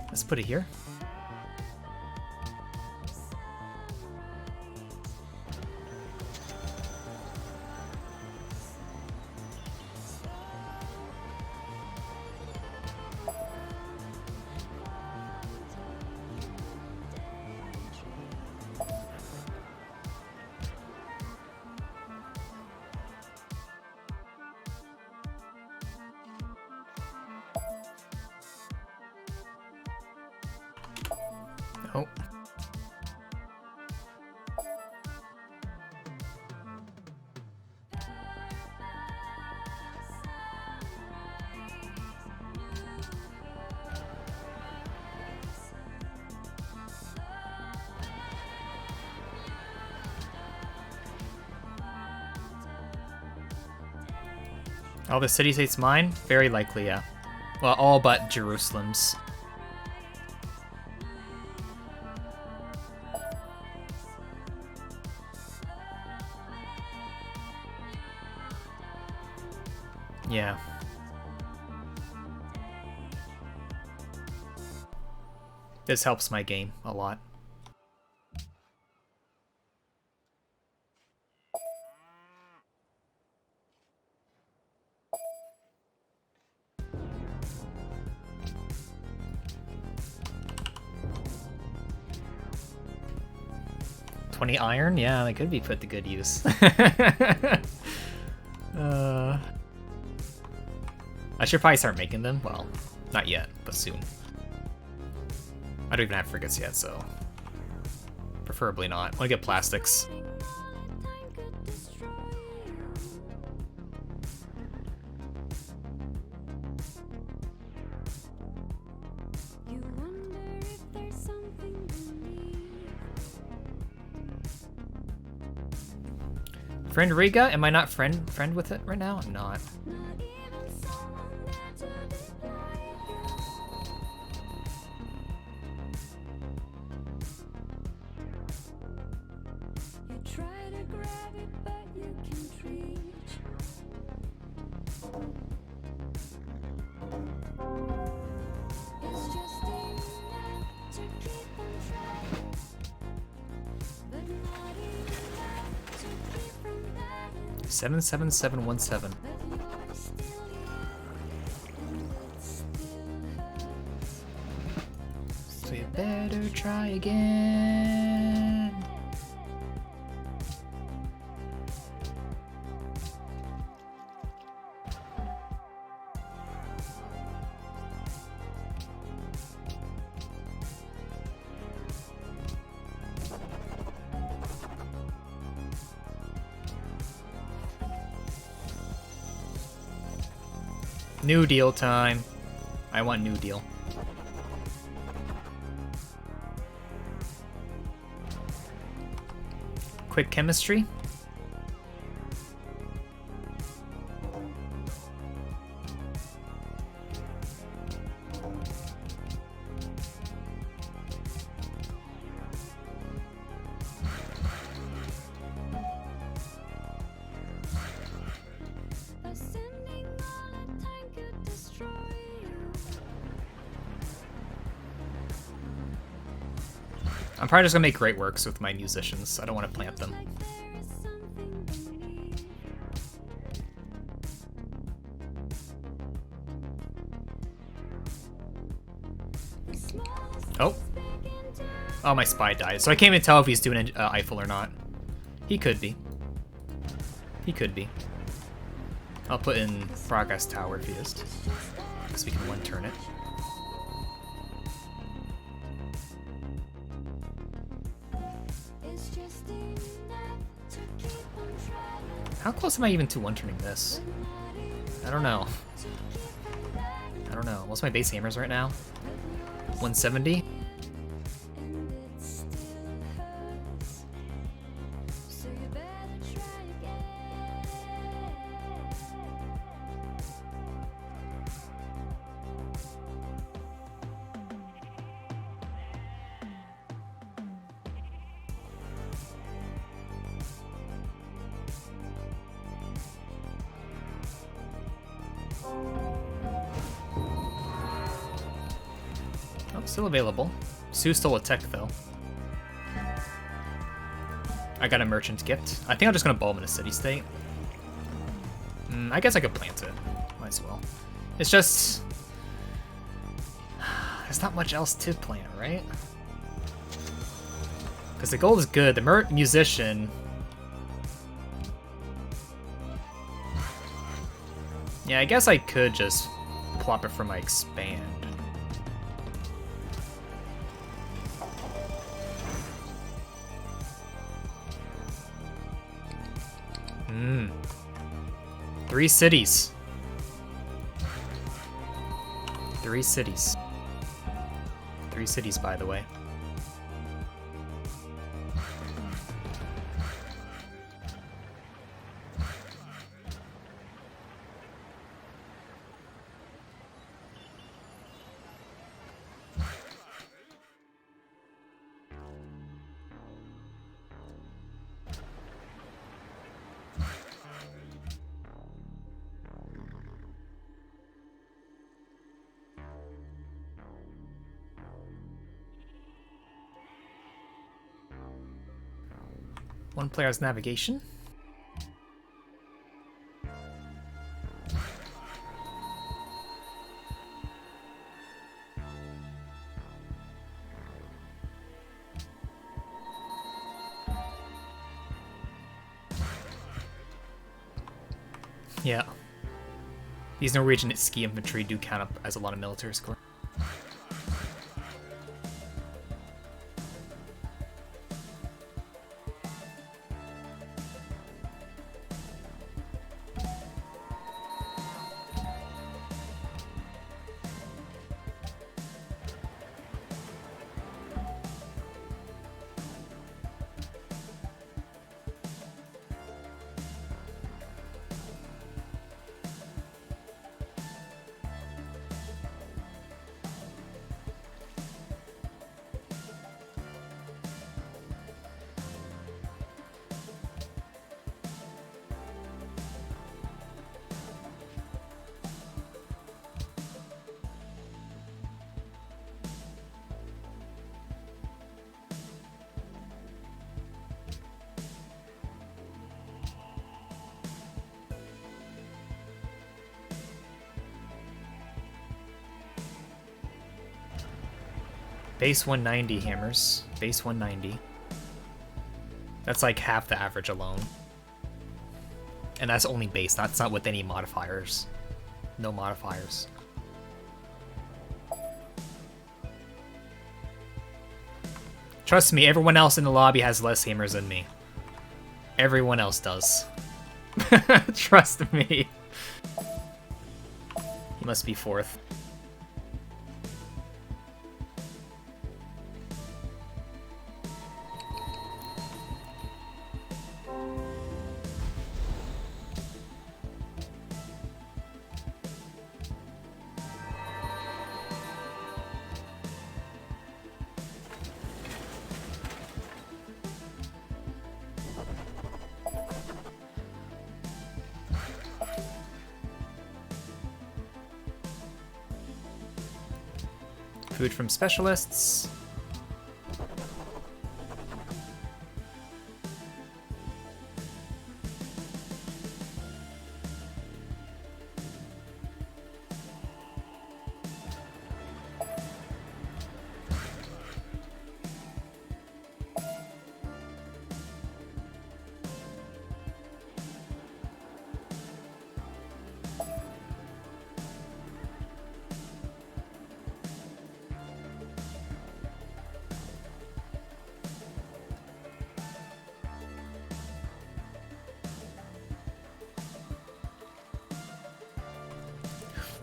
Speaker 1: Let's put it here. Oh. Oh, the city-state's mine? Very likely, yeah. Well, all but Jerusalem's. Yeah. This helps my game a lot. Iron? Yeah, that could be put to good use. I should probably start making them. Well, not yet, but soon. I don't even have frigates yet, so preferably not. I want to get plastics. Friend Riga? Am I not friend with it right now? I'm not. Seven 77717. So you better try again. New Deal time. I want New Deal. Quick chemistry. I'm probably just gonna make great works with my musicians. I don't want to plant them. Oh. Oh, my spy died. So I can't even tell if he's doing Eiffel or not. He could be. He could be. I'll put in Progress Tower if he is. Because we can one-turn it. How close am I even to one-turning this? I don't know. I don't know. What's my base hammers right now? 170? Still available. Sue stole a tech, though. I got a merchant gift. I think I'm just gonna bulb in a city-state. I guess I could plant it. Might as well. It's just... there's not much else to plant, right? Because the gold is good. The musician... yeah, I guess I could just plop it for my expand. 3 cities. 3 cities. 3 cities, by the way. One player has navigation. Yeah. These Norwegian ski infantry do count up as a lot of military score. Base 190 hammers. Base 190. That's like half the average alone. And that's only base, that's not with any modifiers. No modifiers. Trust me, everyone else in the lobby has less hammers than me. Everyone else does. Trust me. He must be 4th. Food from specialists.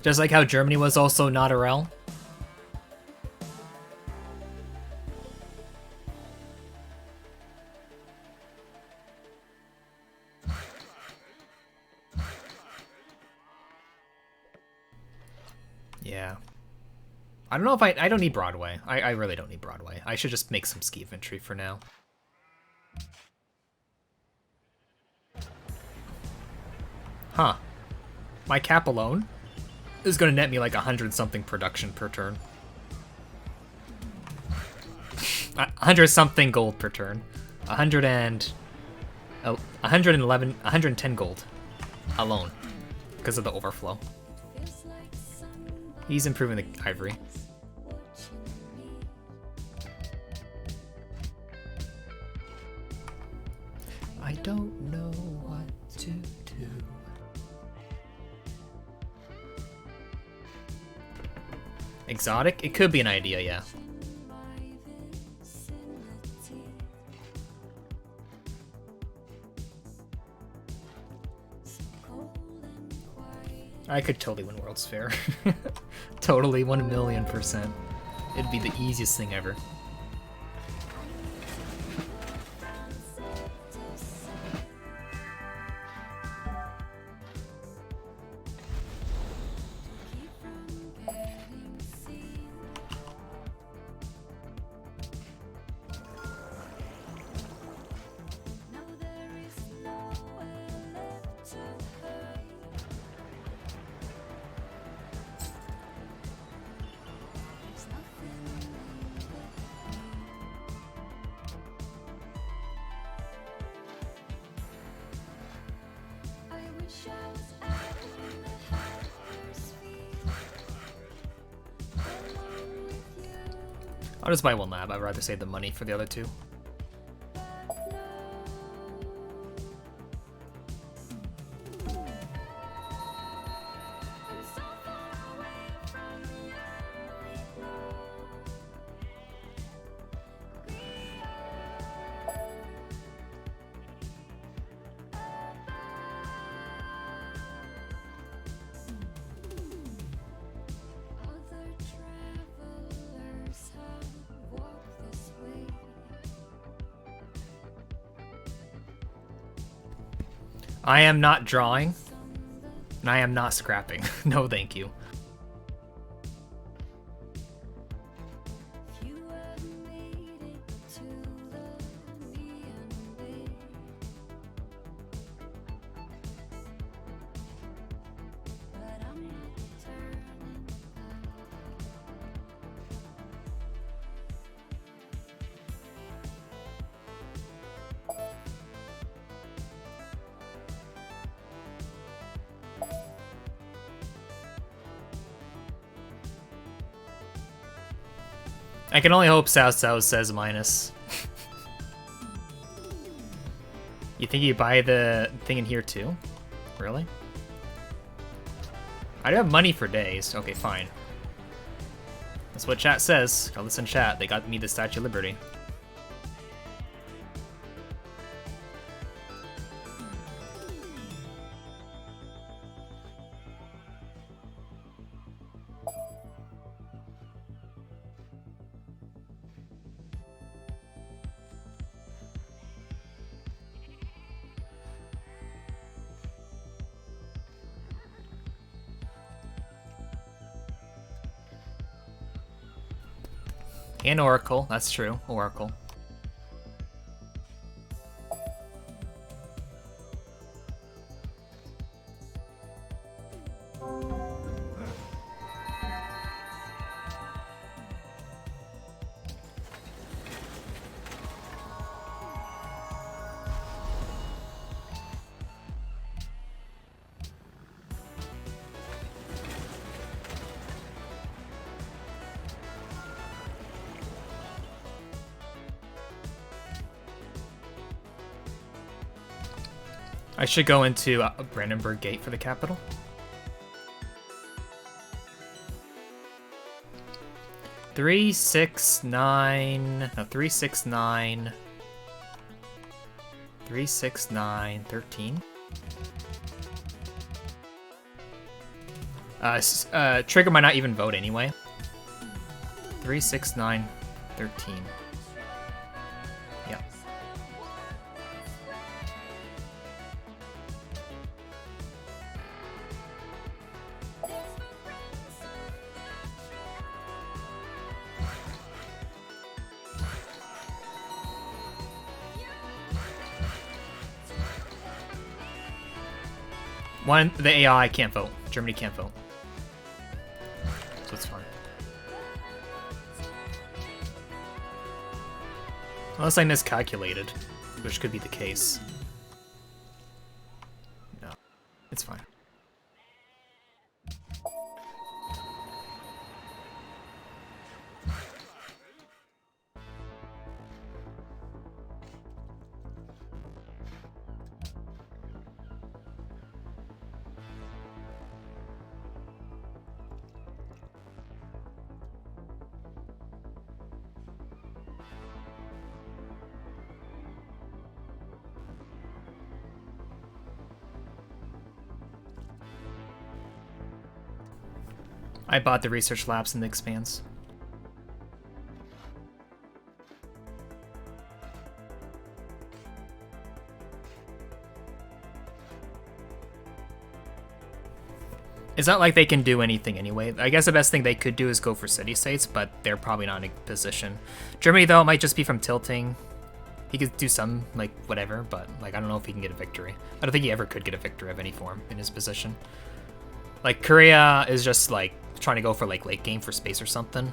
Speaker 1: Just like how Germany was also not a rel. Yeah. I don't know if I don't need Broadway. I really don't need Broadway. I should just make some ski infantry for now. Huh. My cap alone is going to net me like 100-something production per turn. 100-something gold per turn. 110 gold alone because of the overflow. He's improving the ivory. I don't know what to do. Exotic? It could be an idea, yeah. I could totally win World's Fair. Totally, 1,000,000%. It'd be the easiest thing ever. I'll just buy one lab. I'd rather save the money for the other two. I am not drawing, and I am not scrapping. No, thank you. I can only hope South South says minus. You think you buy the thing in here too? Really? I do have money for days. Okay, fine. That's what chat says. I'll listen chat. They got me the Statue of Liberty. And Oracle, that's true. Oracle. I should go into Brandenburg Gate for the capital. Three, 6, 9. No, 3, 6, 9. 3, 6, 9, 13. Trigger might not even vote anyway. 3, 6, 9, 13. Yep. The AI can't vote. Germany can't vote. So it's fine. Unless I miscalculated, which could be the case. No, it's fine. I bought the research labs and the expands. It's not like they can do anything anyway. I guess the best thing they could do is go for city-states, but they're probably not in a position. Germany, though, might just be from tilting. He could do some, like, whatever, but, like, I don't know if he can get a victory. I don't think he ever could get a victory of any form in his position. Like, Korea is just, like, trying to go for, like, late game for space or something.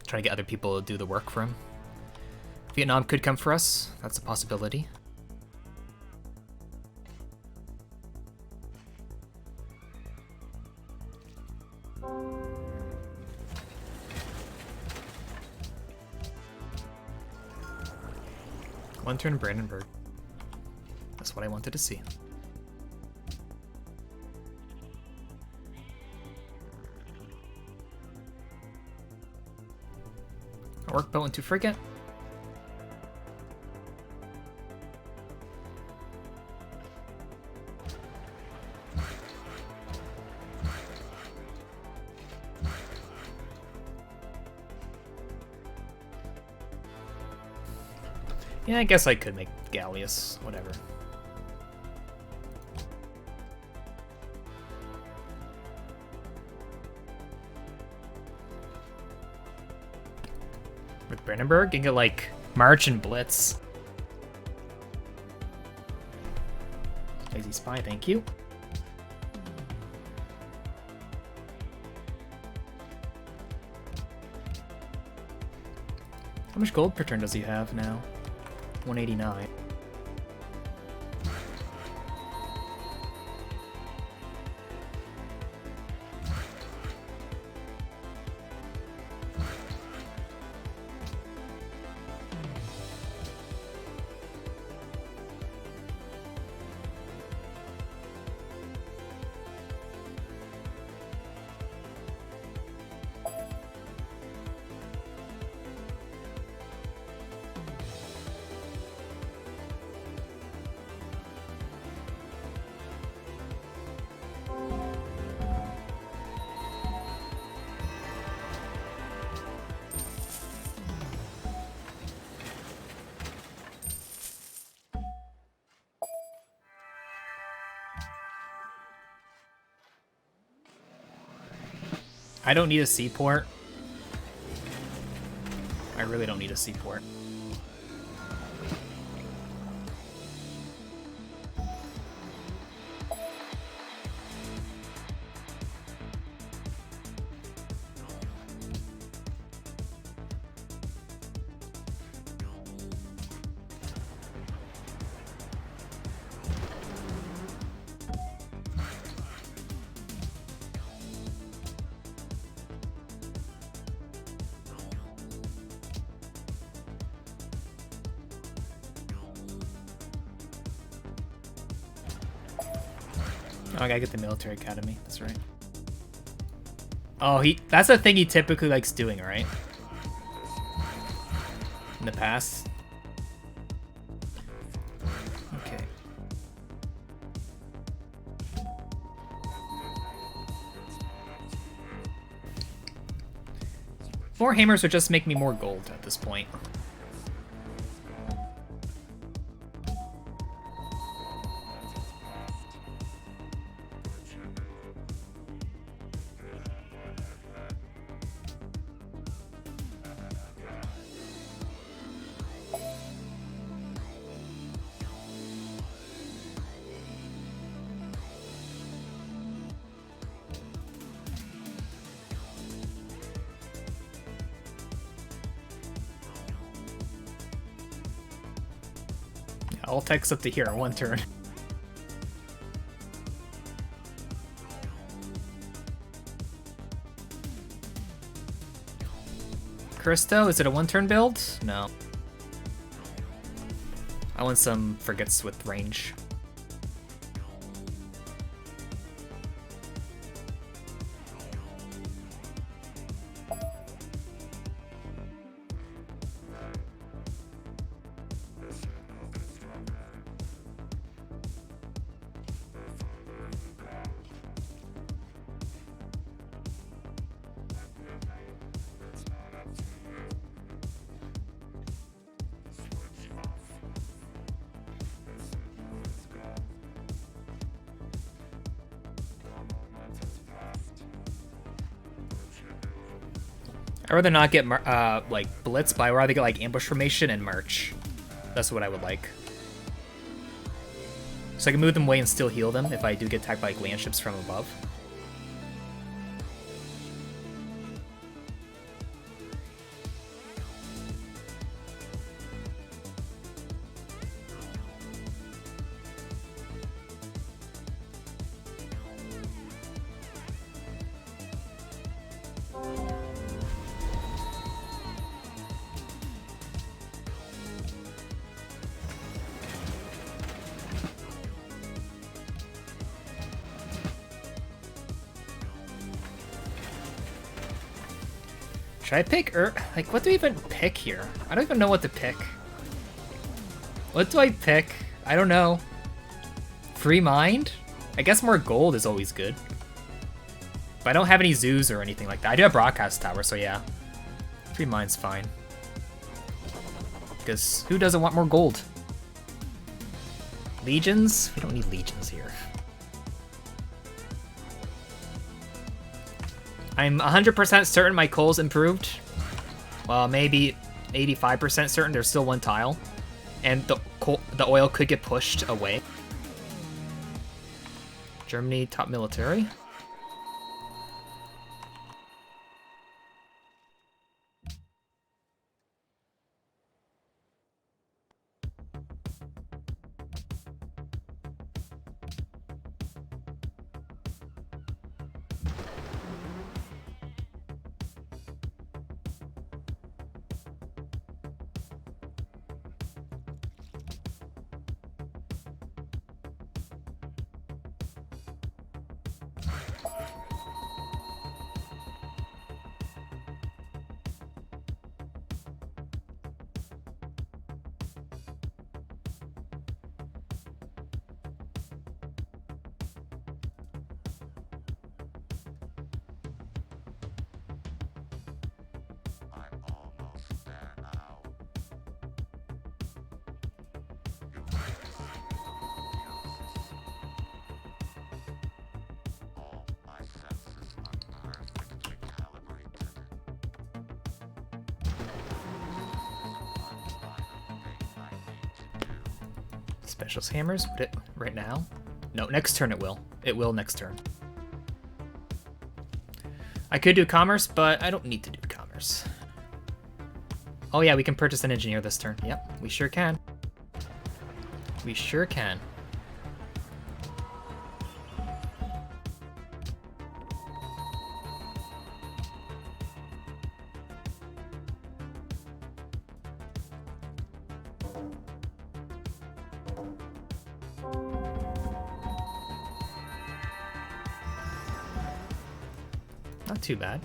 Speaker 1: Trying to get other people to do the work for him. Vietnam could come for us. That's a possibility. One turn Brandenburg. That's what I wanted to see. A workboat into frigate. Yeah, I guess I could make Gallius, whatever. With Brandenburg, you can get like March and Blitz. Lazy Spy, thank you. How much gold per turn does he have now? 189. I don't need a seaport. I really don't need a seaport. Oh, I gotta get the military academy. That's right. Oh, that's the thing he typically likes doing, right? In the past. Okay. More hammers would just make me more gold at this point. All tech's up to here in one turn. Christo, is it a one-turn build? No. I want some frigates with range. I'd rather not get like blitz, but I'd rather get like ambush formation and march. That's what I would like. So I can move them away and still heal them if I do get attacked by like land ships from above. Should I pick like, what do I even pick here? I don't even know what to pick. What do I pick? I don't know. Free mind? I guess more gold is always good. But I don't have any zoos or anything like that. I do have broadcast tower, so yeah. Free mind's fine. Because who doesn't want more gold? Legions? We don't need legions here. I'm 100% certain my coal's improved. Well, maybe 85% certain. There's still one tile. And the oil could get pushed away. Germany, top military. Specialist hammers? Would it right now? No, next turn it will. It will next turn. I could do commerce, but I don't need to do commerce. Oh yeah, we can purchase an engineer this turn. Yep, we sure can. We sure can. Not too bad.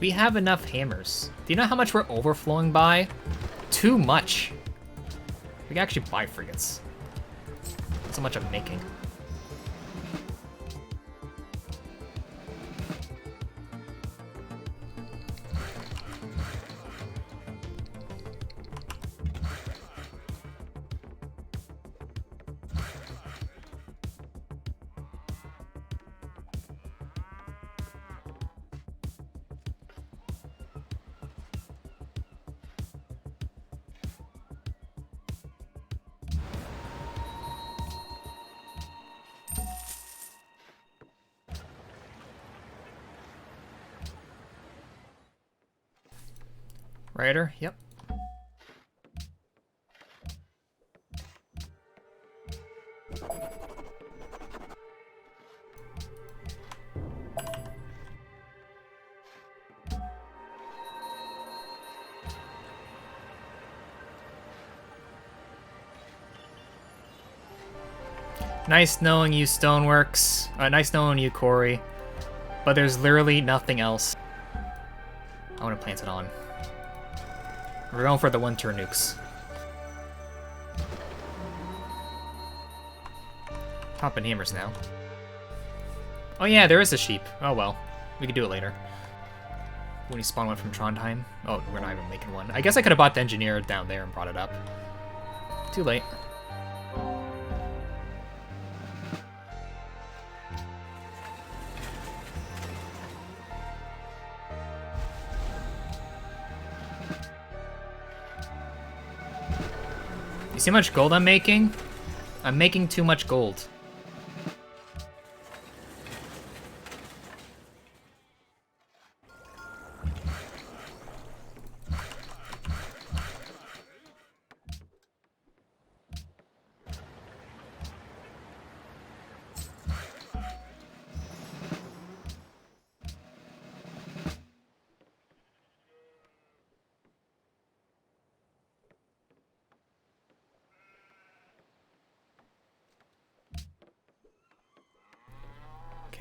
Speaker 1: We have enough hammers. Do you know how much we're overflowing by? Too much. We can actually buy frigates. That's how much I'm making. Rider, yep. Nice knowing you, Stoneworks. Nice knowing you, Corey. But there's literally nothing else I want to plant it on. We're going for the one-turn nukes. Popping hammers now. Oh yeah, there is a sheep. Oh well. We could do it later. When you spawn one from Trondheim. Oh, we're not even making one. I guess I could have bought the engineer down there and brought it up. Too late. You see how much gold I'm making? I'm making too much gold.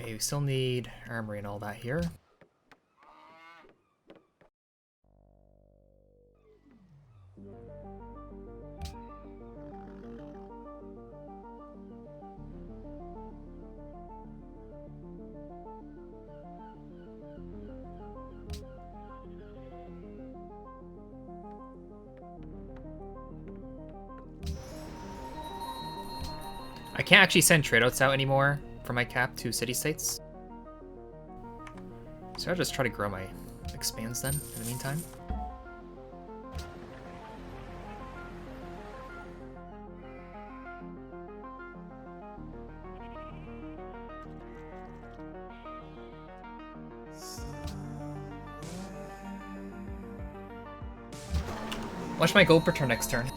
Speaker 1: Okay, we still need armory and all that here. I can't actually send tradeouts out anymore for my cap to city-states. So I'll just try to grow my expands then, in the meantime. Watch my gold per turn next turn.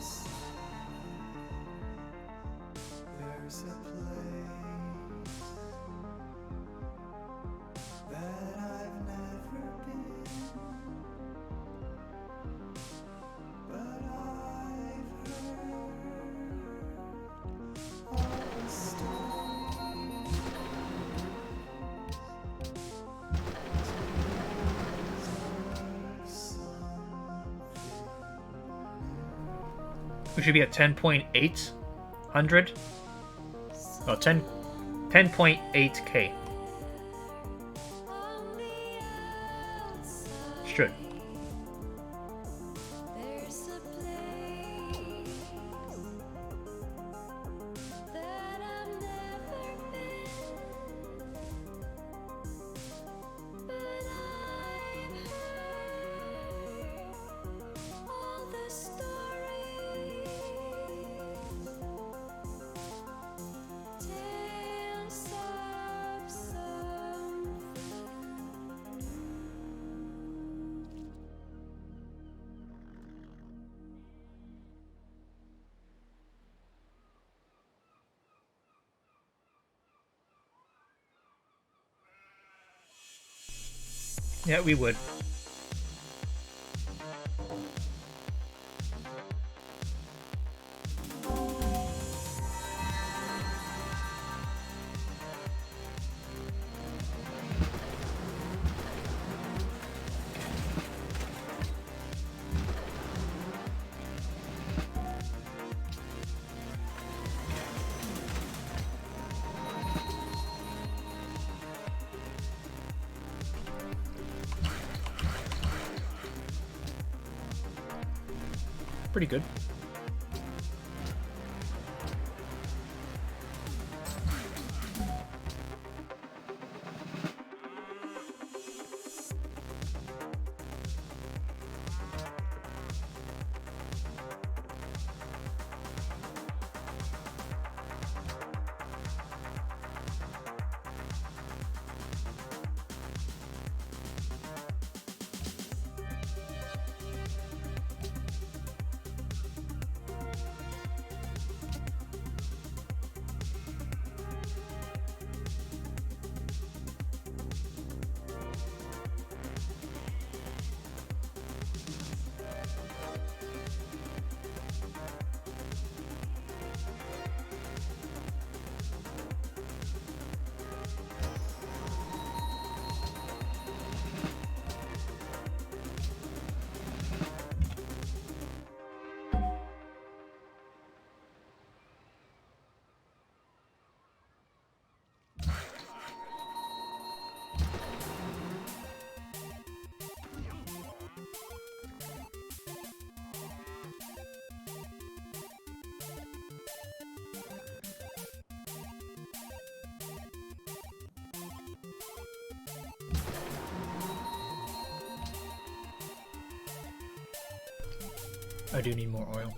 Speaker 1: We should be at 10.800. Oh, 10.8k. Should. Yeah, we would. Pretty good. I do need more oil.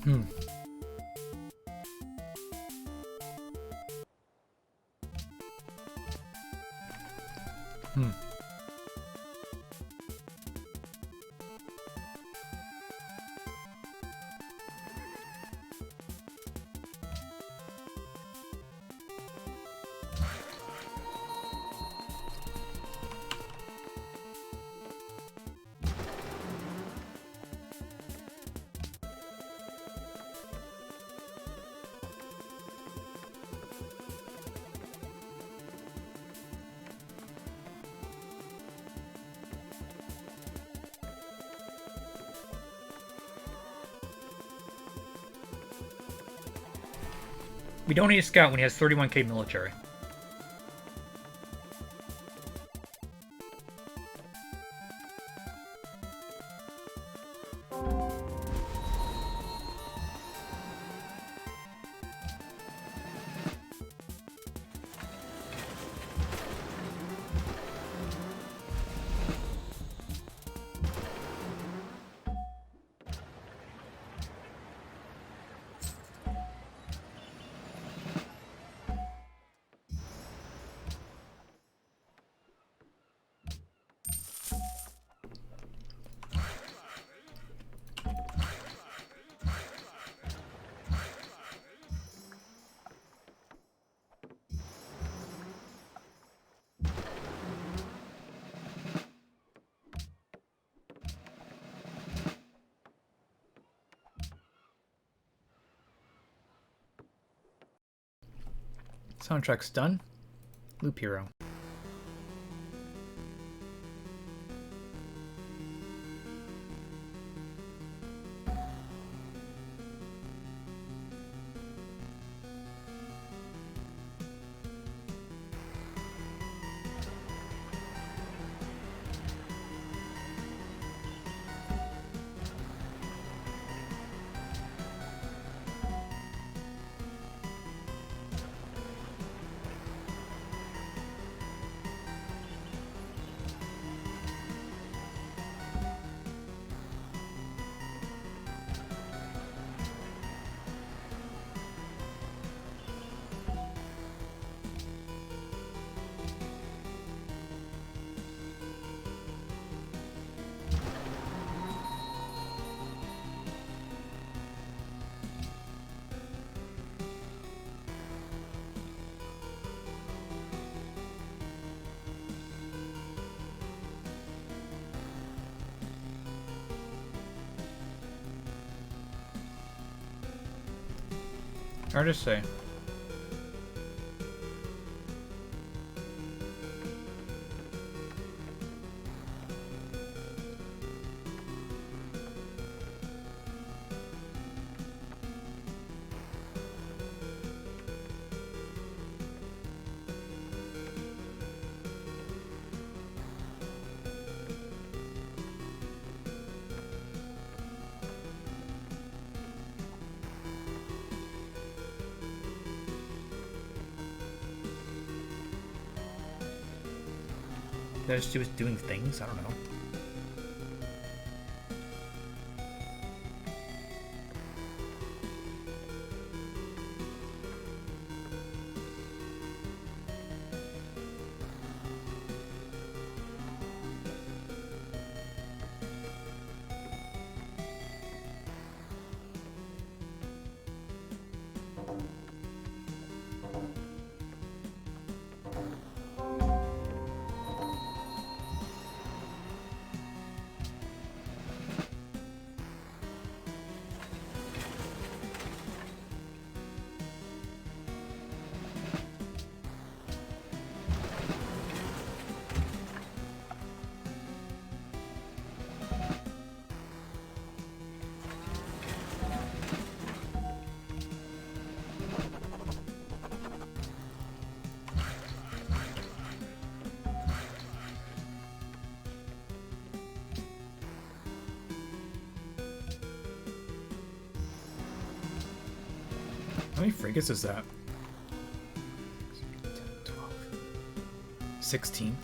Speaker 1: Hmm. Hmm. We don't need a scout when he has 31k military. Soundtrack's done. Loop Hero. Hard to say. She was doing things. I don't know. How many frigates is that? 10, 12, 16?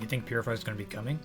Speaker 1: You think Purify is going to be coming?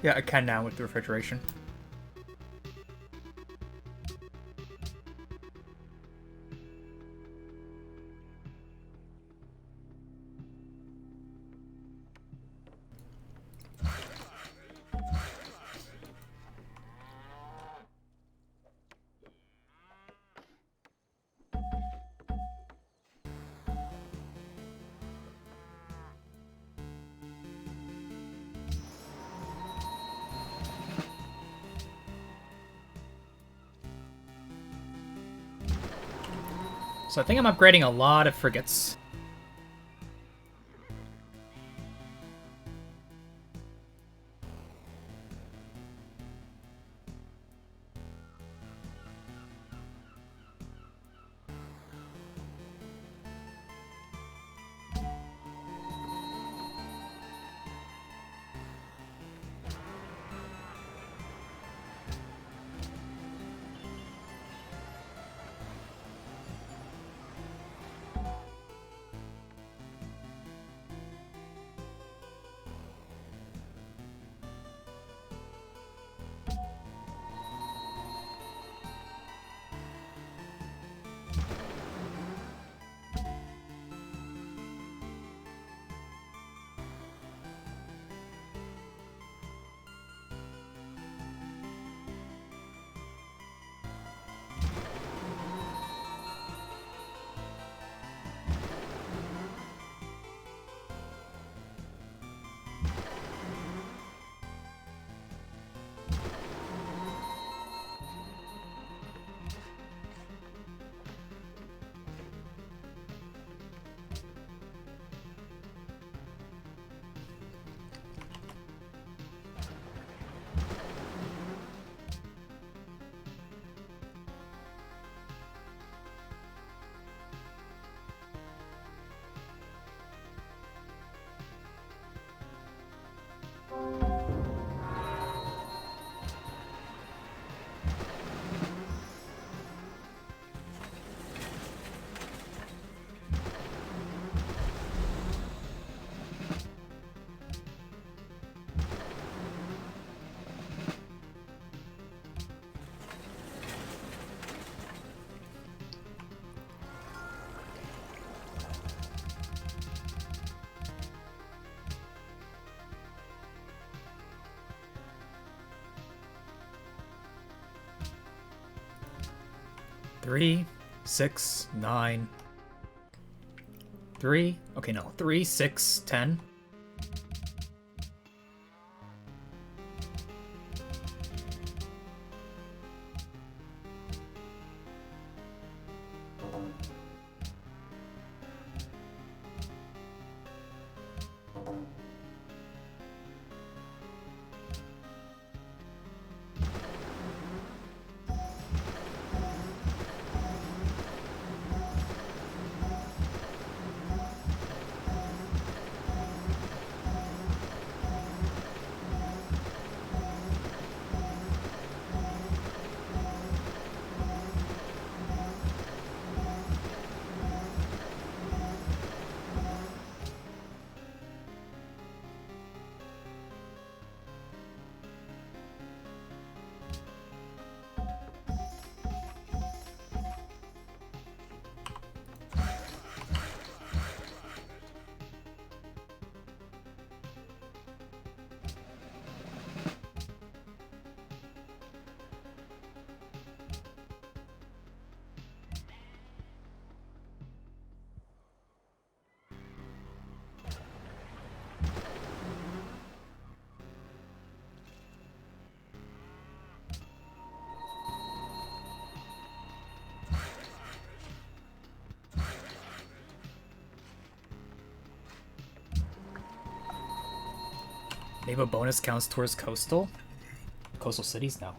Speaker 1: Yeah, I can now with the refrigeration. So I think I'm upgrading a lot of frigates. Three, 6, 9. 3. Okay, no. 3, 6, 10. Naval bonus counts towards coastal cities now.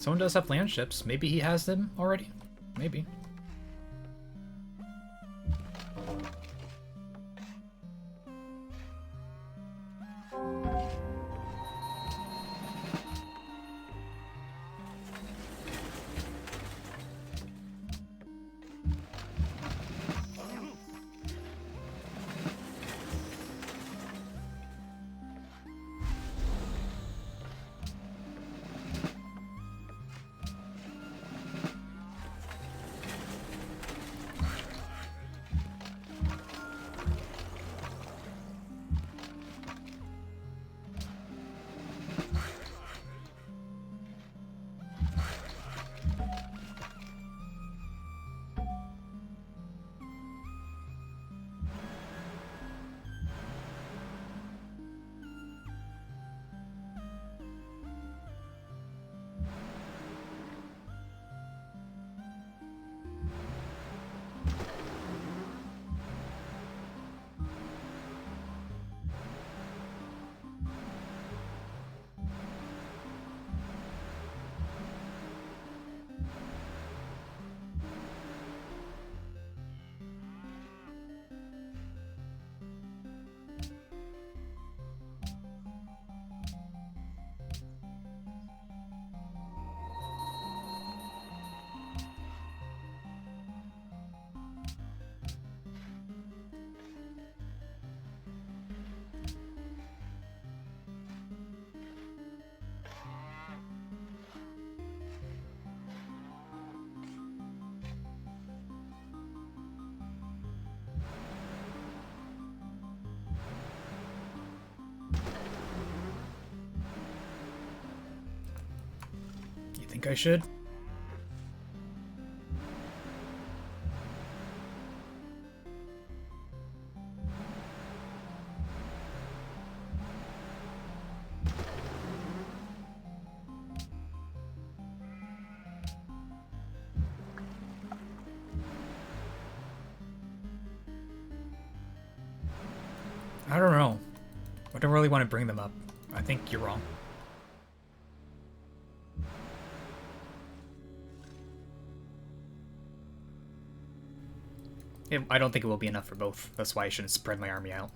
Speaker 1: Someone does have land ships. Maybe he has them already? Maybe. You think I should? I don't know. I don't really want to bring them up. I think you're wrong. I don't think it will be enough for both. That's why I shouldn't spread my army out.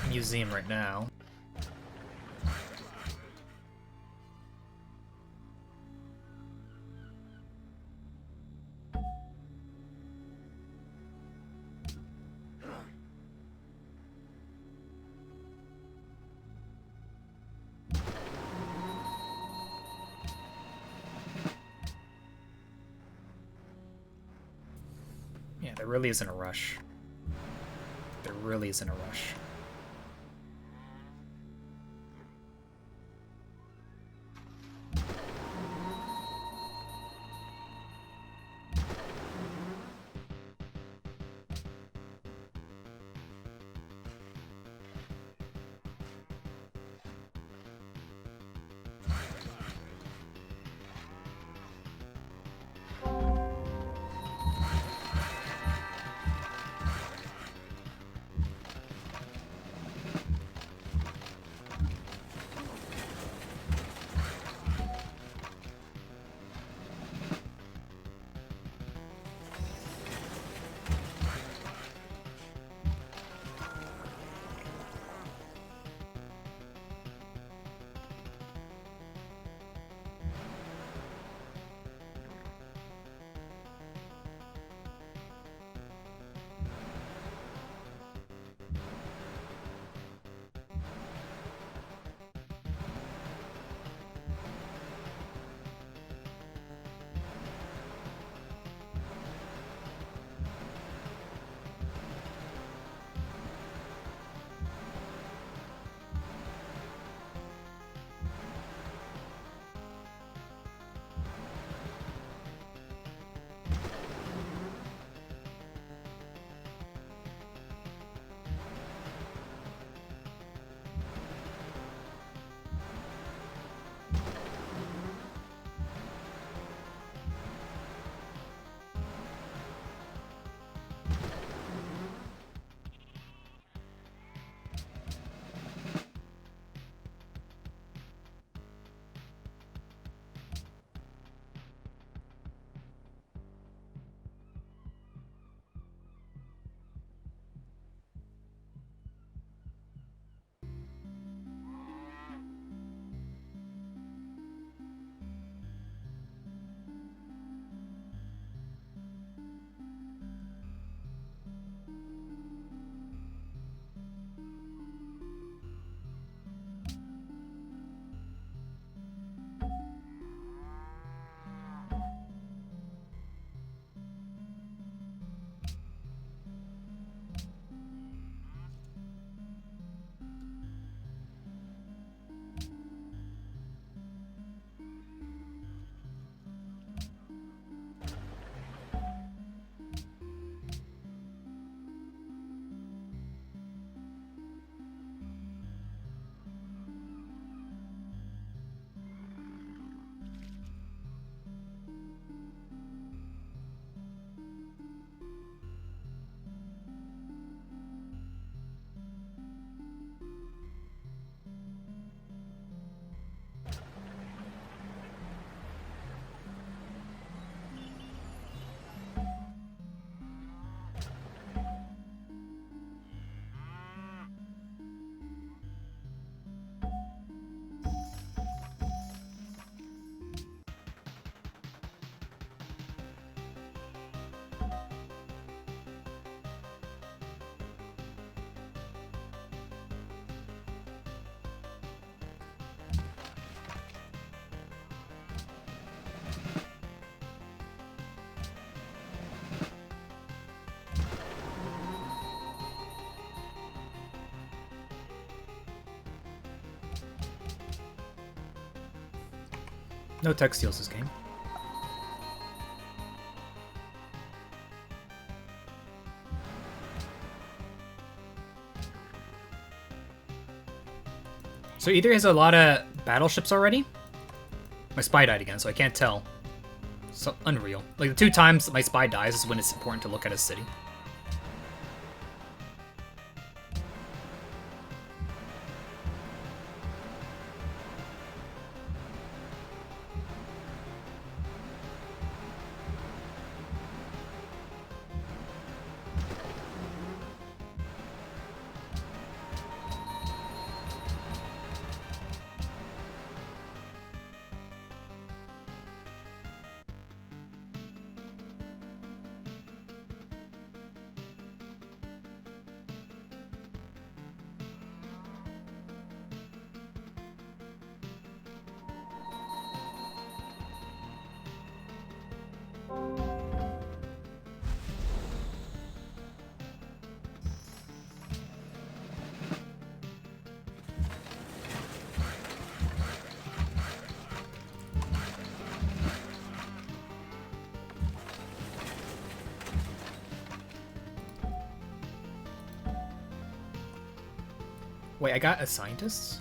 Speaker 1: Museum right now. Yeah, there really isn't a rush. There really isn't a rush. No textiles this game. So either has a lot of battleships already. My spy died again, so I can't tell. So unreal. Like the 2 times my spy dies is when it's important to look at a city. Wait, I got a scientist?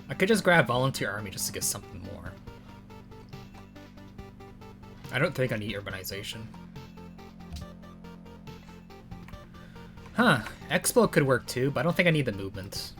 Speaker 1: I could just grab volunteer army just to get something more. I don't think I need urbanization. Huh, Expo could work too, but I don't think I need the movement.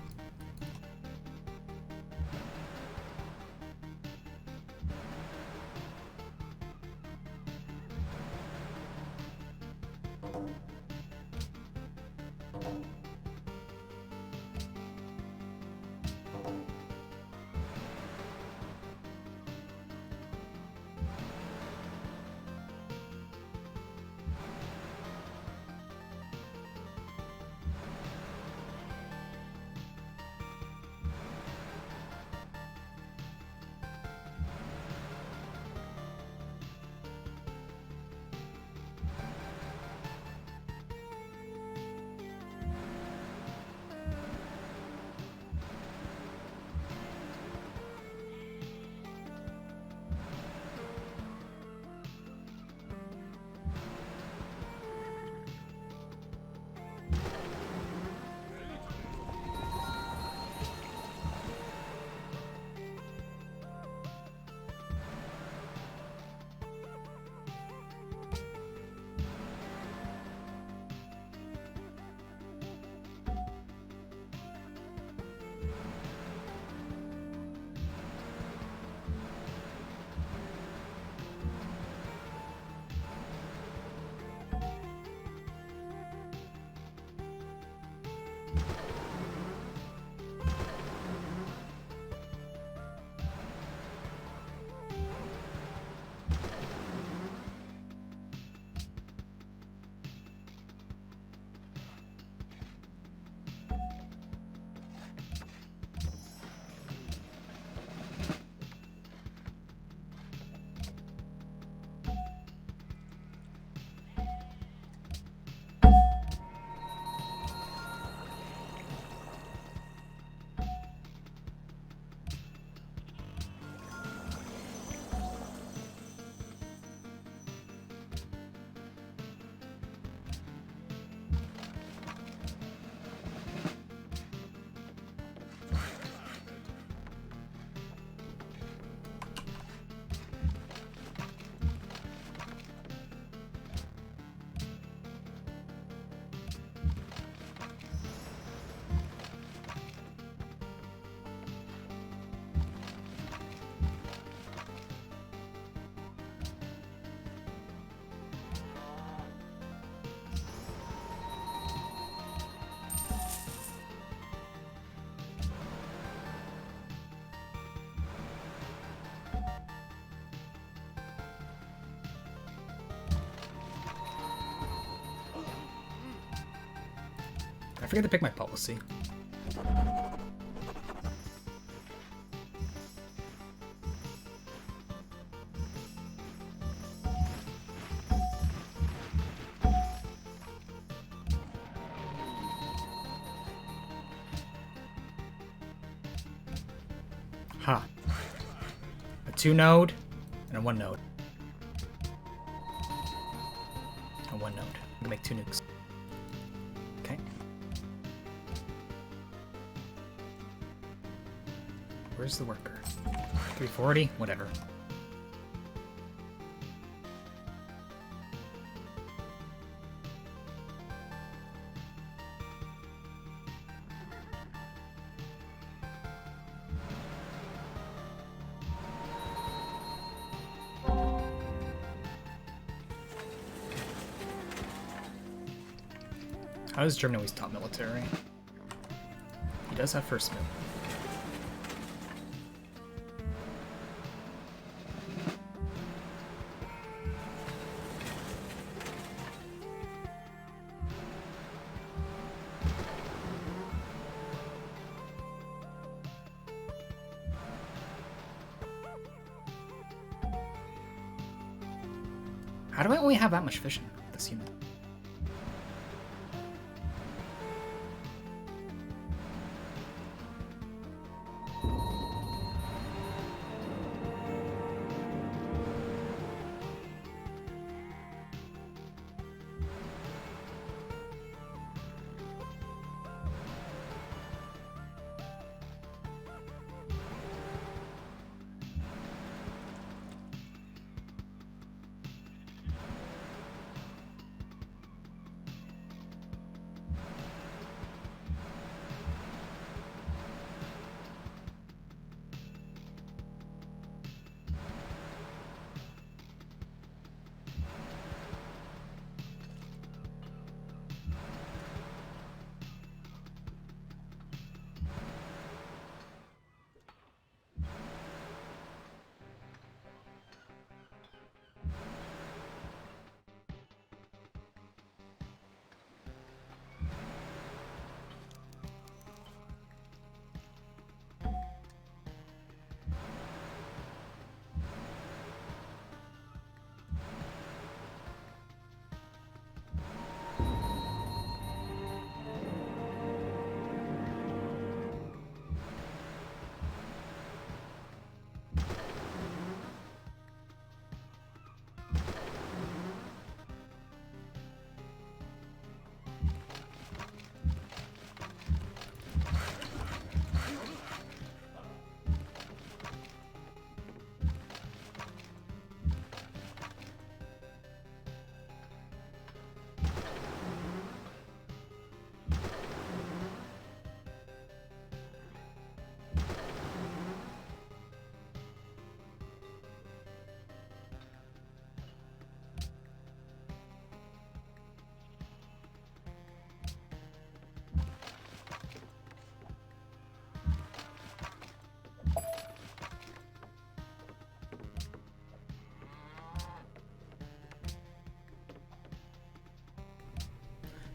Speaker 1: I forget to pick my policy. Huh. A 2-node and a 1-node. A 1-node. I'm gonna make 2 nukes. Okay. Where's the worker? 340? Whatever. How does Germany always top military? He does have first move. How do I only have that much fission with this unit?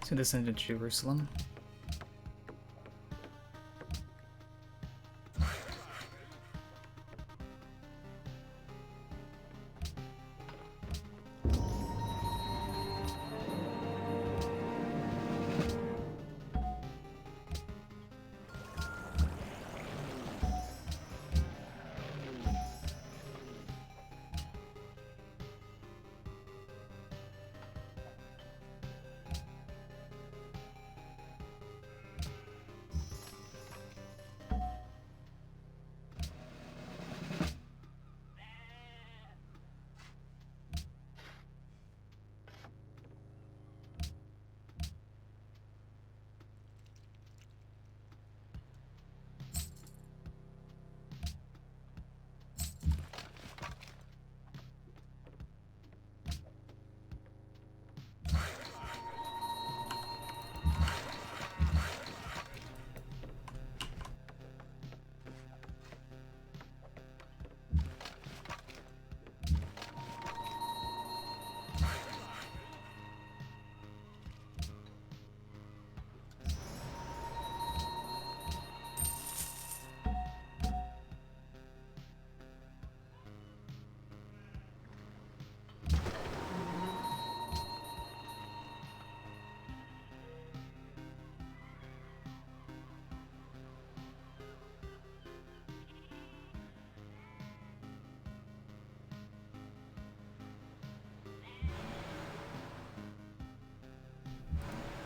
Speaker 1: So this into Jerusalem.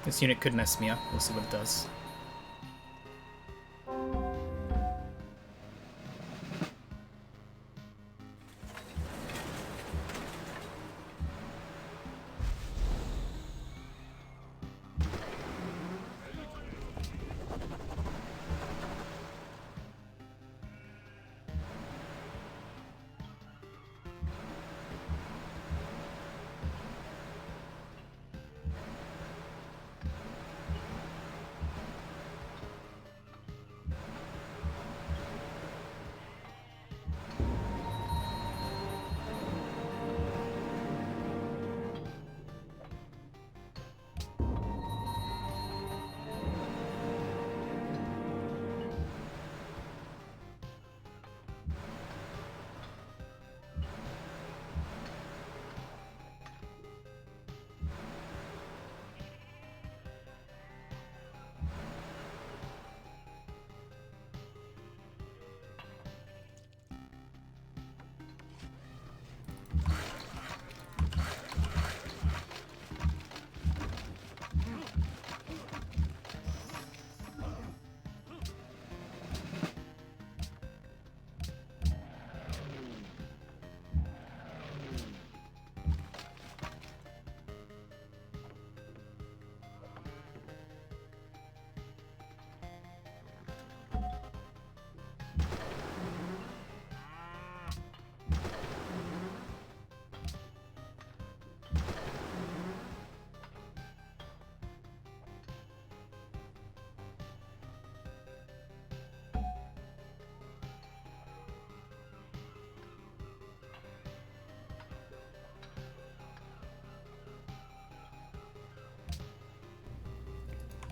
Speaker 1: This unit could mess me up. We'll see what it does.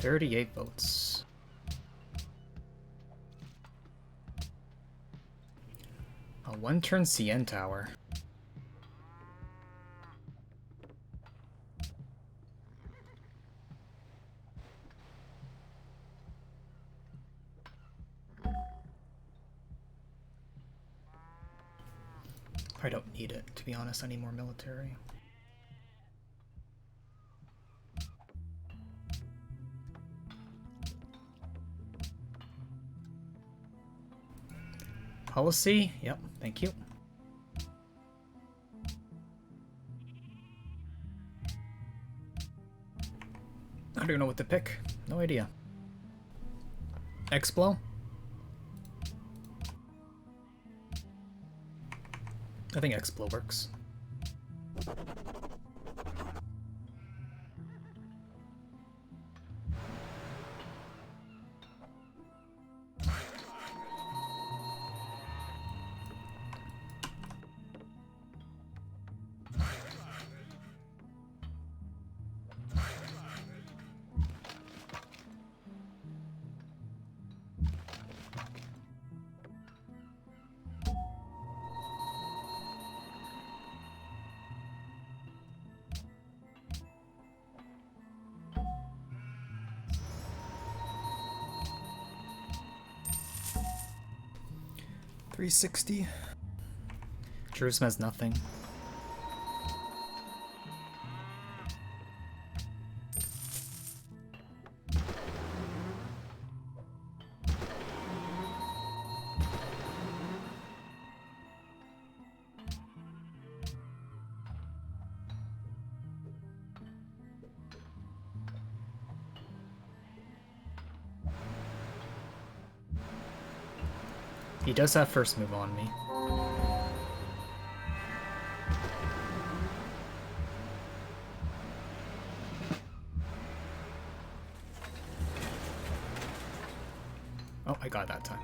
Speaker 1: $38 votes. A one-turn CN tower. I don't need it, to be honest. I need more military. Policy? Yep, thank you. I don't know what to pick. No idea. Explo? I think Explo works. $360. Jerusalem has nothing. He does have first move on me. Oh, I got it that time.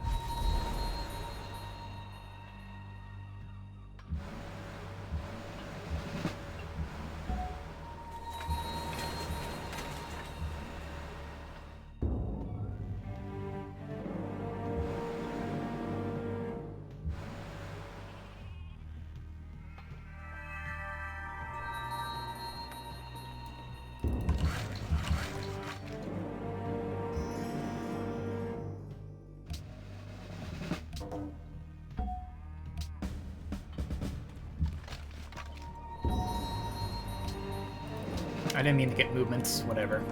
Speaker 1: I didn't mean to get movements, whatever.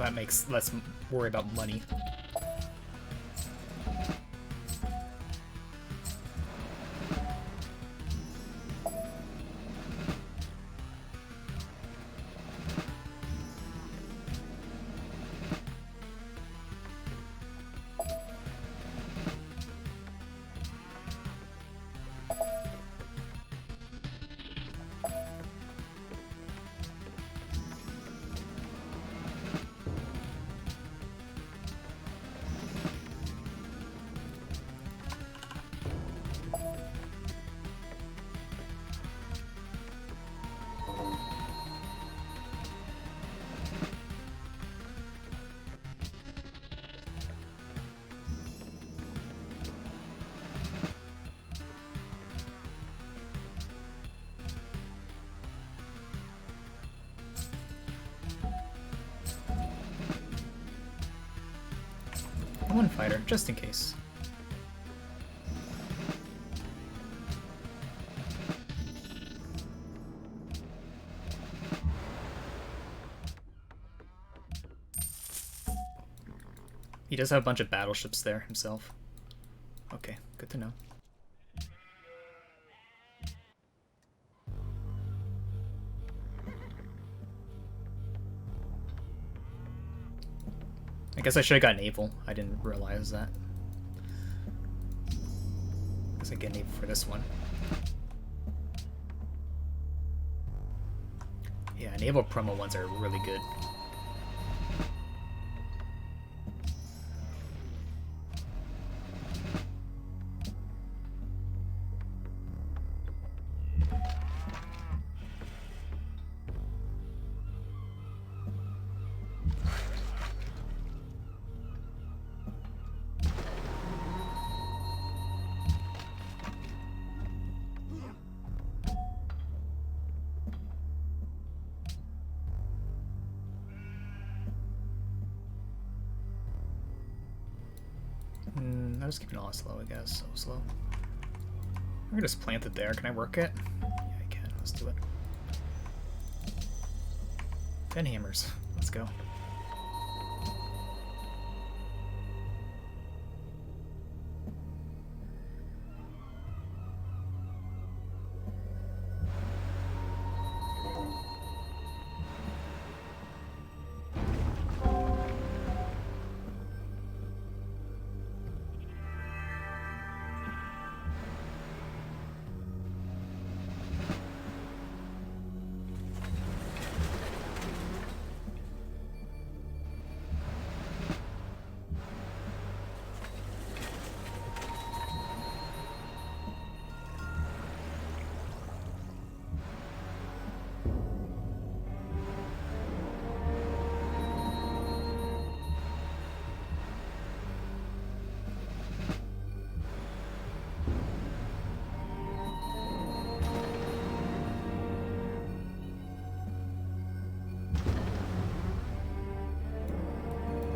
Speaker 1: that makes less worry about money. One fighter, just in case. He does have a bunch of battleships there himself. Okay, good to know. I guess I should have got Naval. I didn't realize that. I guess I get Naval for this one. Yeah, Naval promo ones are really good. I'm just keeping it all slow, I guess. So slow. I'm gonna just plant it there. Can I work it? Yeah, I can. Let's do it. 10 hammers. Let's go.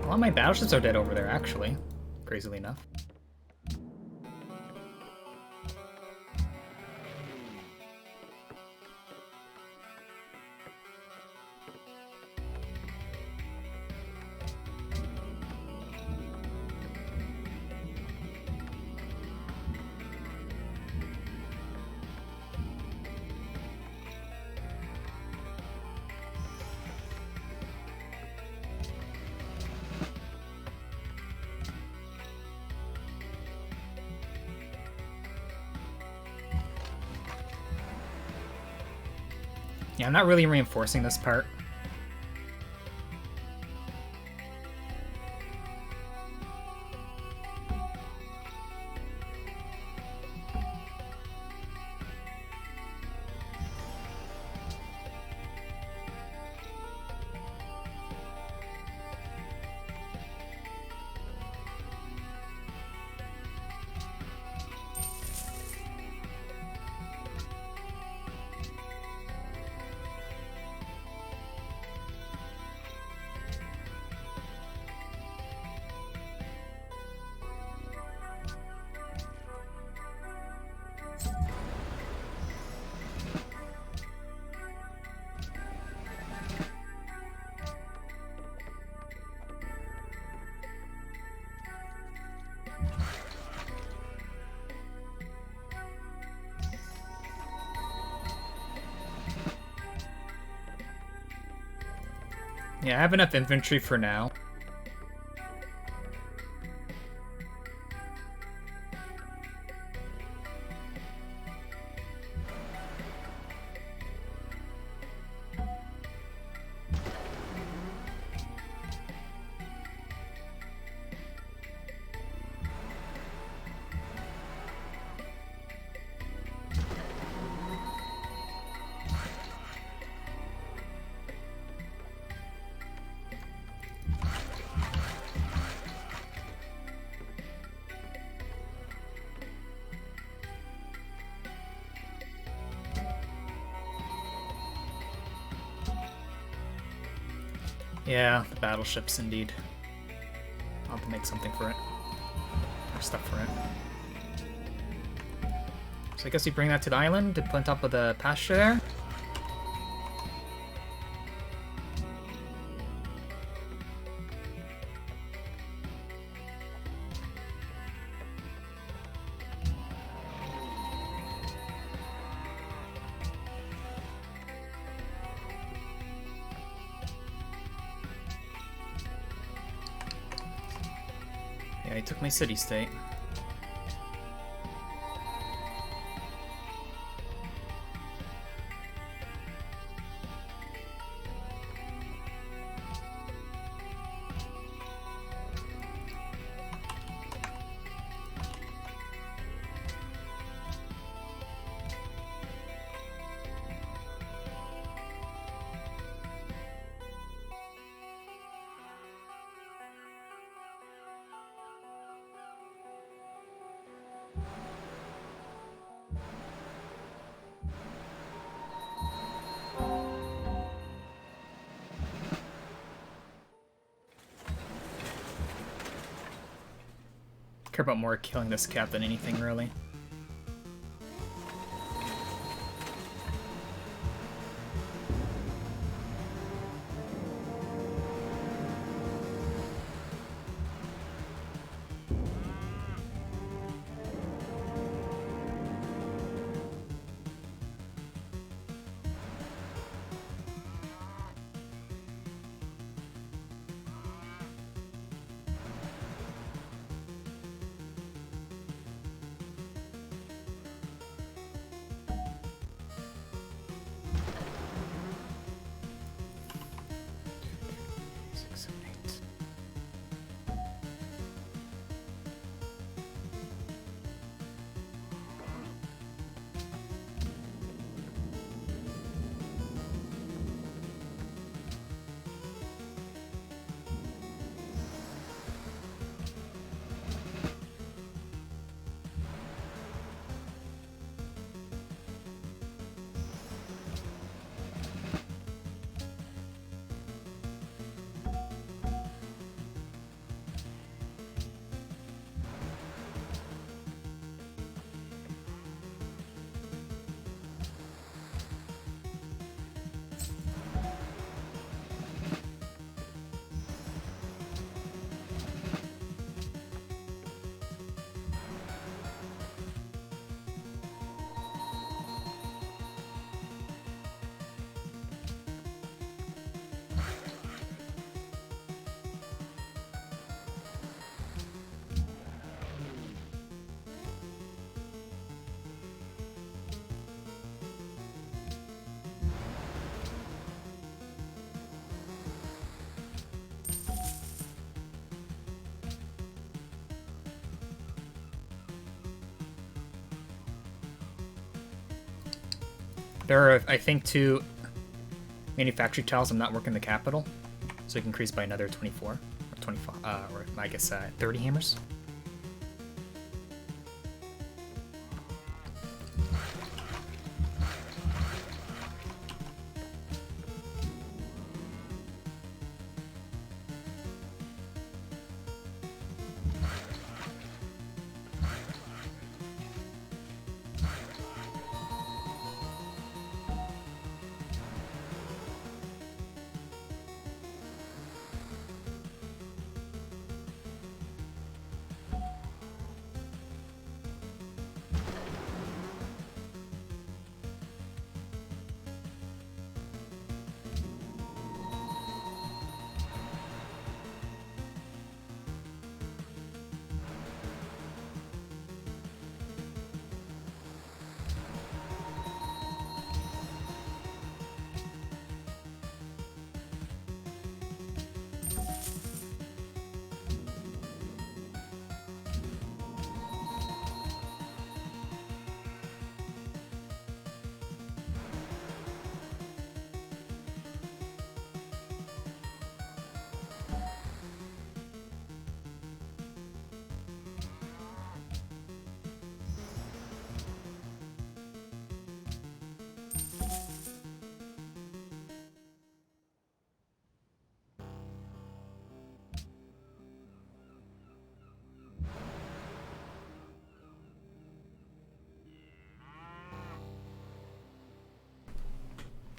Speaker 1: A lot of my battleships are dead over there, actually. Crazily enough. Yeah, I'm not really reinforcing this part. Yeah, I have enough infantry for now. Yeah, the battleships indeed. I'll have to make something for it. Or stuff for it. So I guess we bring that to the island to put on top of the pasture there. Yeah, he took my city-state. Care about more killing this cat than anything, really. There are, I think, 2 manufacturing tiles. I'm not working the capital, so it can increase by another 24 or 25, or I guess 30 hammers.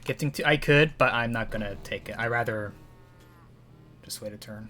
Speaker 1: Gifting to... I could, but I'm not gonna take it. I'd rather just wait a turn.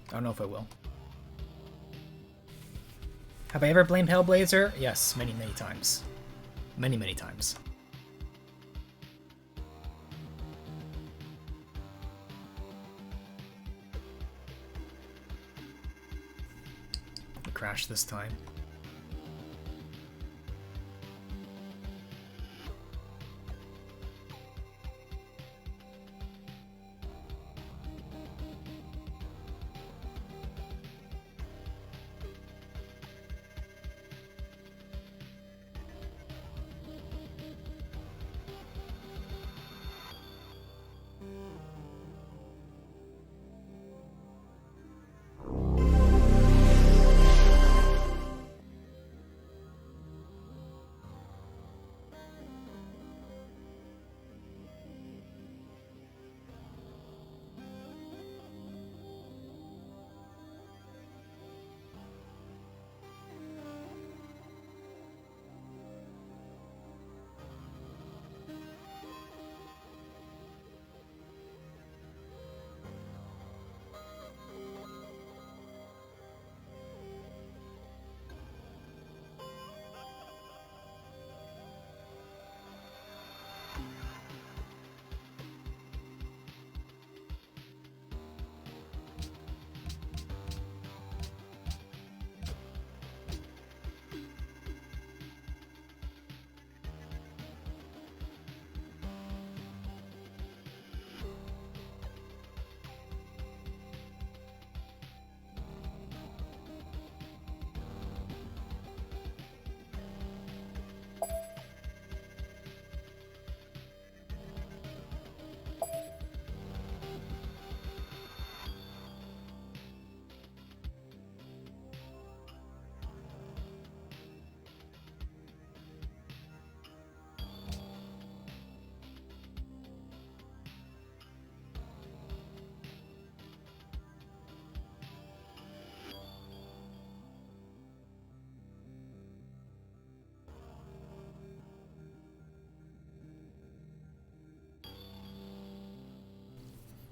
Speaker 1: I don't know if I will. Have I ever blamed Hellblazer? Yes, many, many times. Many, many times. Crash this time.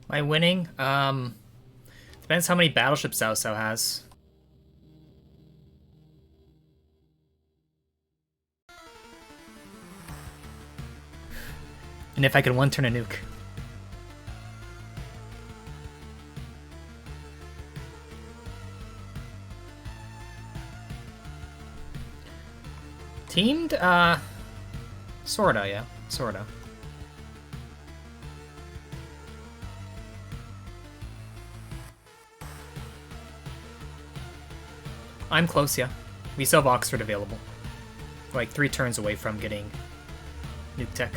Speaker 1: Am I winning? Depends how many battleships Cao Cao has. And if I can one turn a nuke. Teamed? Sorta, yeah. Sorta. I'm close, yeah. We still have Oxford available. Like 3 turns away from getting nuke tech.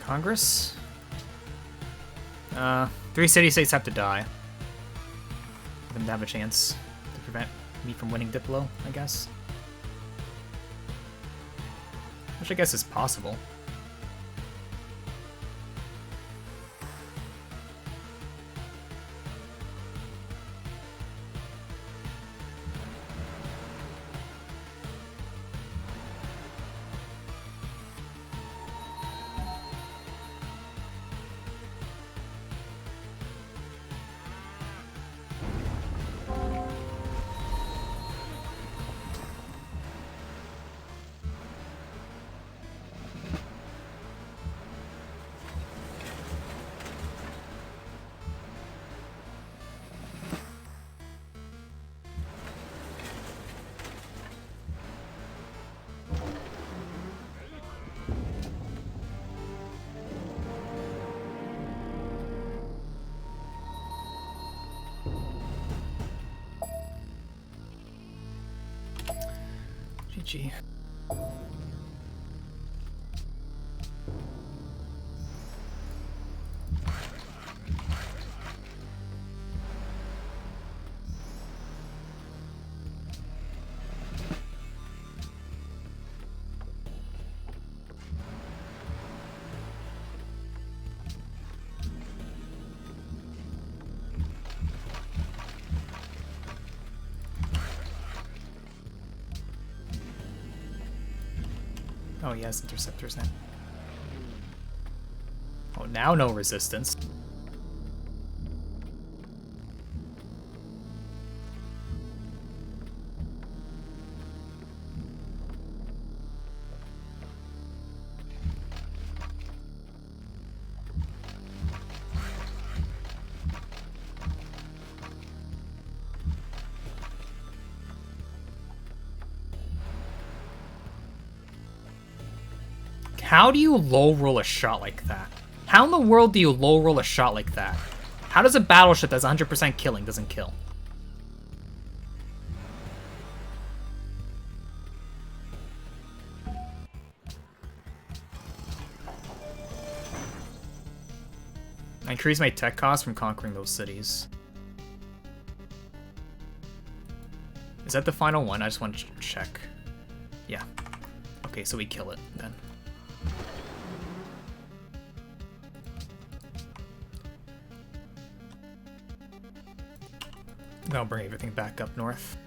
Speaker 1: Congress? 3 city-states have to die for them to have a chance to prevent me from winning Diplo, I guess. Which I guess is possible. GG. Oh, he has interceptors now. Oh, now no resistance. How do you low roll a shot like that? How in the world do you low roll a shot like that? How does a battleship that's 100% killing doesn't kill? I increased my tech cost from conquering those cities. Is that the final one? I just want to check. Yeah. Okay, so we kill it then. I'll bring everything back up north.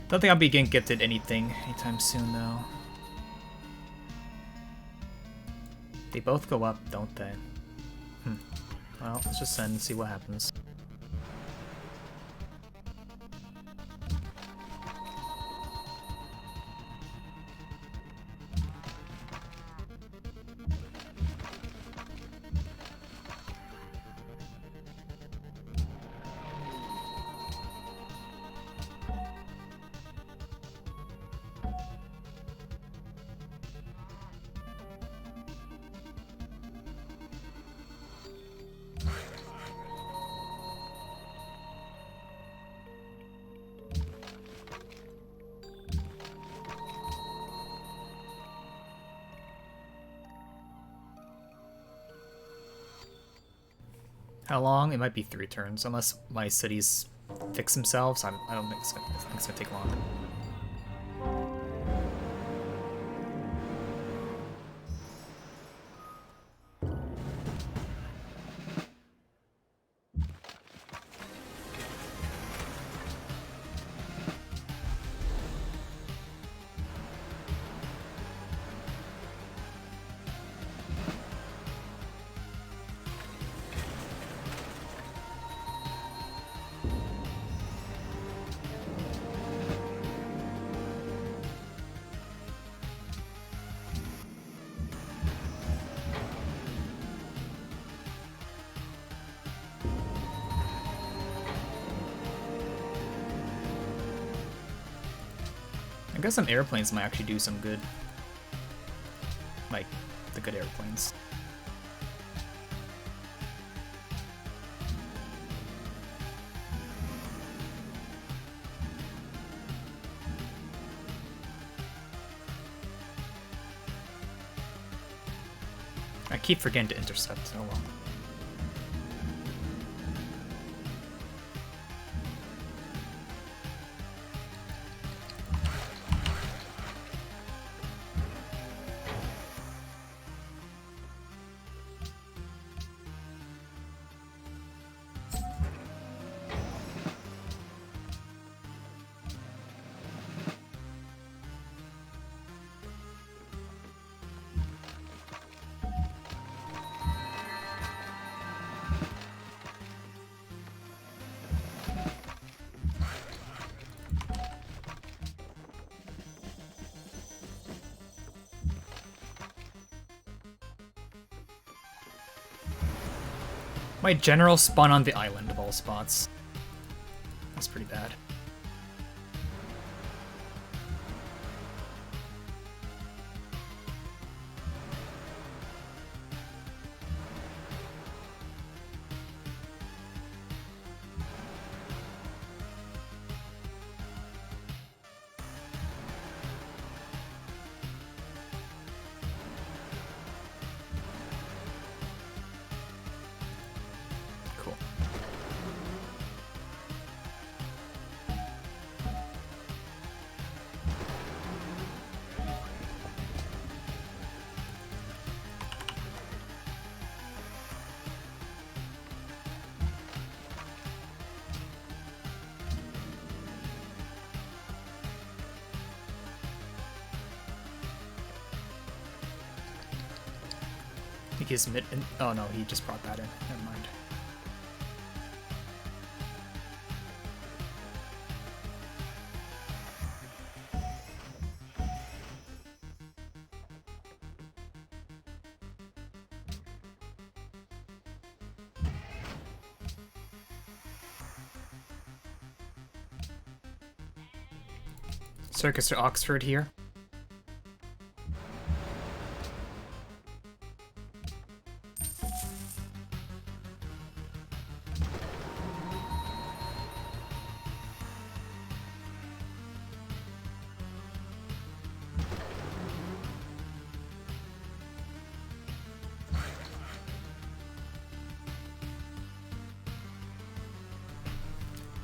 Speaker 1: Don't think I'll be getting gifted anything anytime soon, though. They both go up, don't they? Well, let's just send and see what happens. How long? It might be 3 turns, unless my cities fix themselves. I don't think it's gonna take long. I guess some airplanes might actually do some good. Like, the good airplanes. I keep forgetting to intercept. Oh well. My general spawned on the island of all spots. That's pretty bad. Cool. I think he's mid. Oh no, he just brought that in. Never mind. Circus to Oxford here.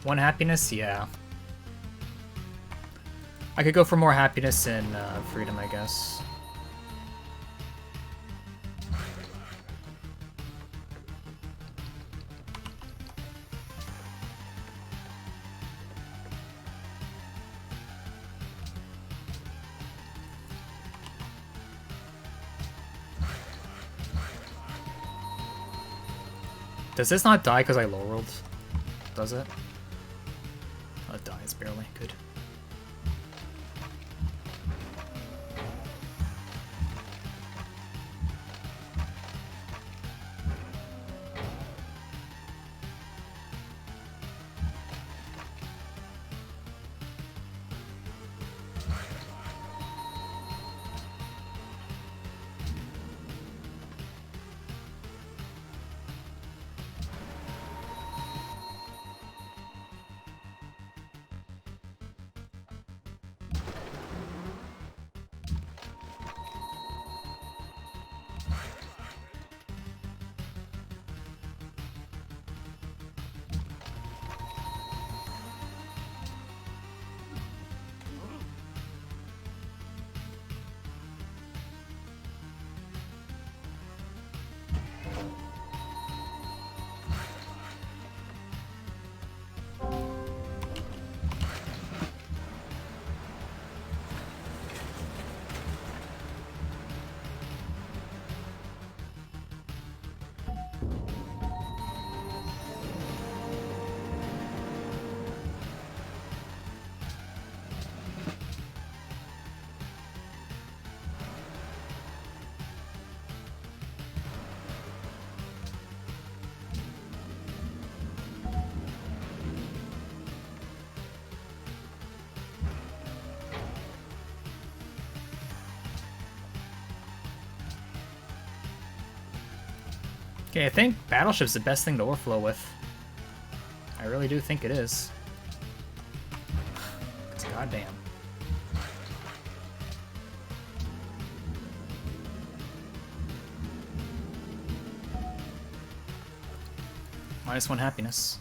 Speaker 1: One happiness? Yeah. I could go for more happiness and freedom, I guess. Does this not die because I low rolled? Does it? Oh, it dies barely. Good. Okay, I think battleship's the best thing to overflow with. I really do think it is. 'Cause goddamn. -1 happiness.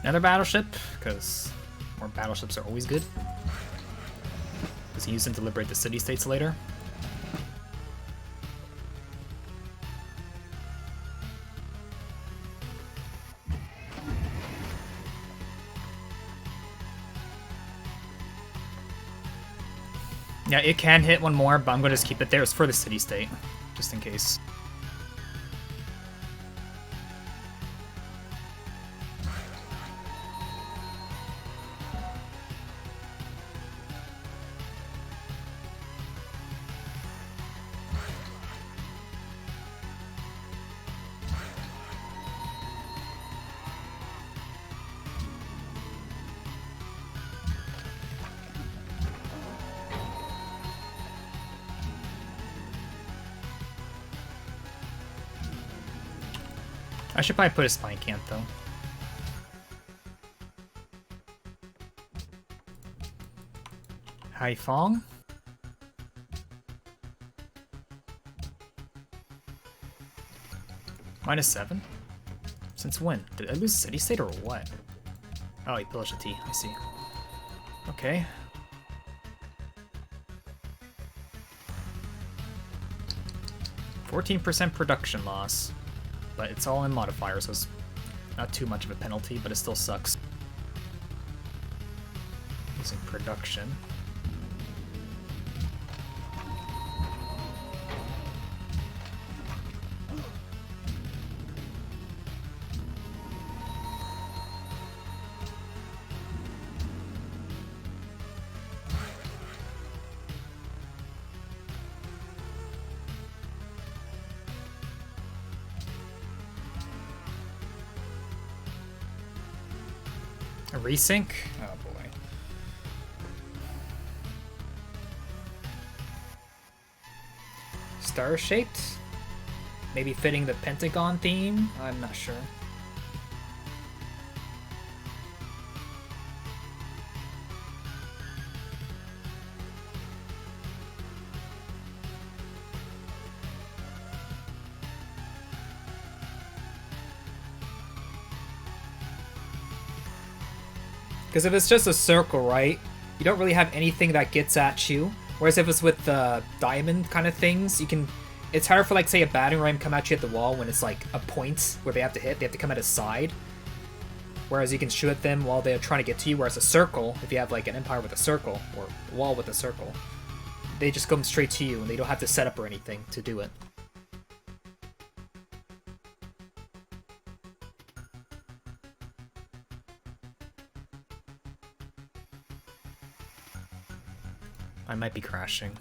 Speaker 1: Another battleship, because more battleships are always good. Because you use them to liberate the city-states later. Yeah, it can hit one more, but I'm going to just keep it there. It's for the city-state, just in case. I should probably put a spine camp, though. Haifong? -7? Since when? Did I lose city state or what? Oh, he pillaged a T. I see. Okay. %14% production loss. But it's all in modifiers, so it's not too much of a penalty, but it still sucks. Using production. A resync? Oh boy. Star-shaped? Maybe fitting the Pentagon theme? I'm not sure. Because if it's just a circle, right, you don't really have anything that gets at you. Whereas if it's with the diamond kind of things, you can... It's harder for, like, say, a battering ram come at you at the wall when it's, like, a point where they have to hit. They have to come at a side. Whereas you can shoot at them while they're trying to get to you. Whereas a circle, if you have, like, an empire with a circle, or a wall with a circle, they just come straight to you, and they don't have to set up or anything to do it. I might be crashing.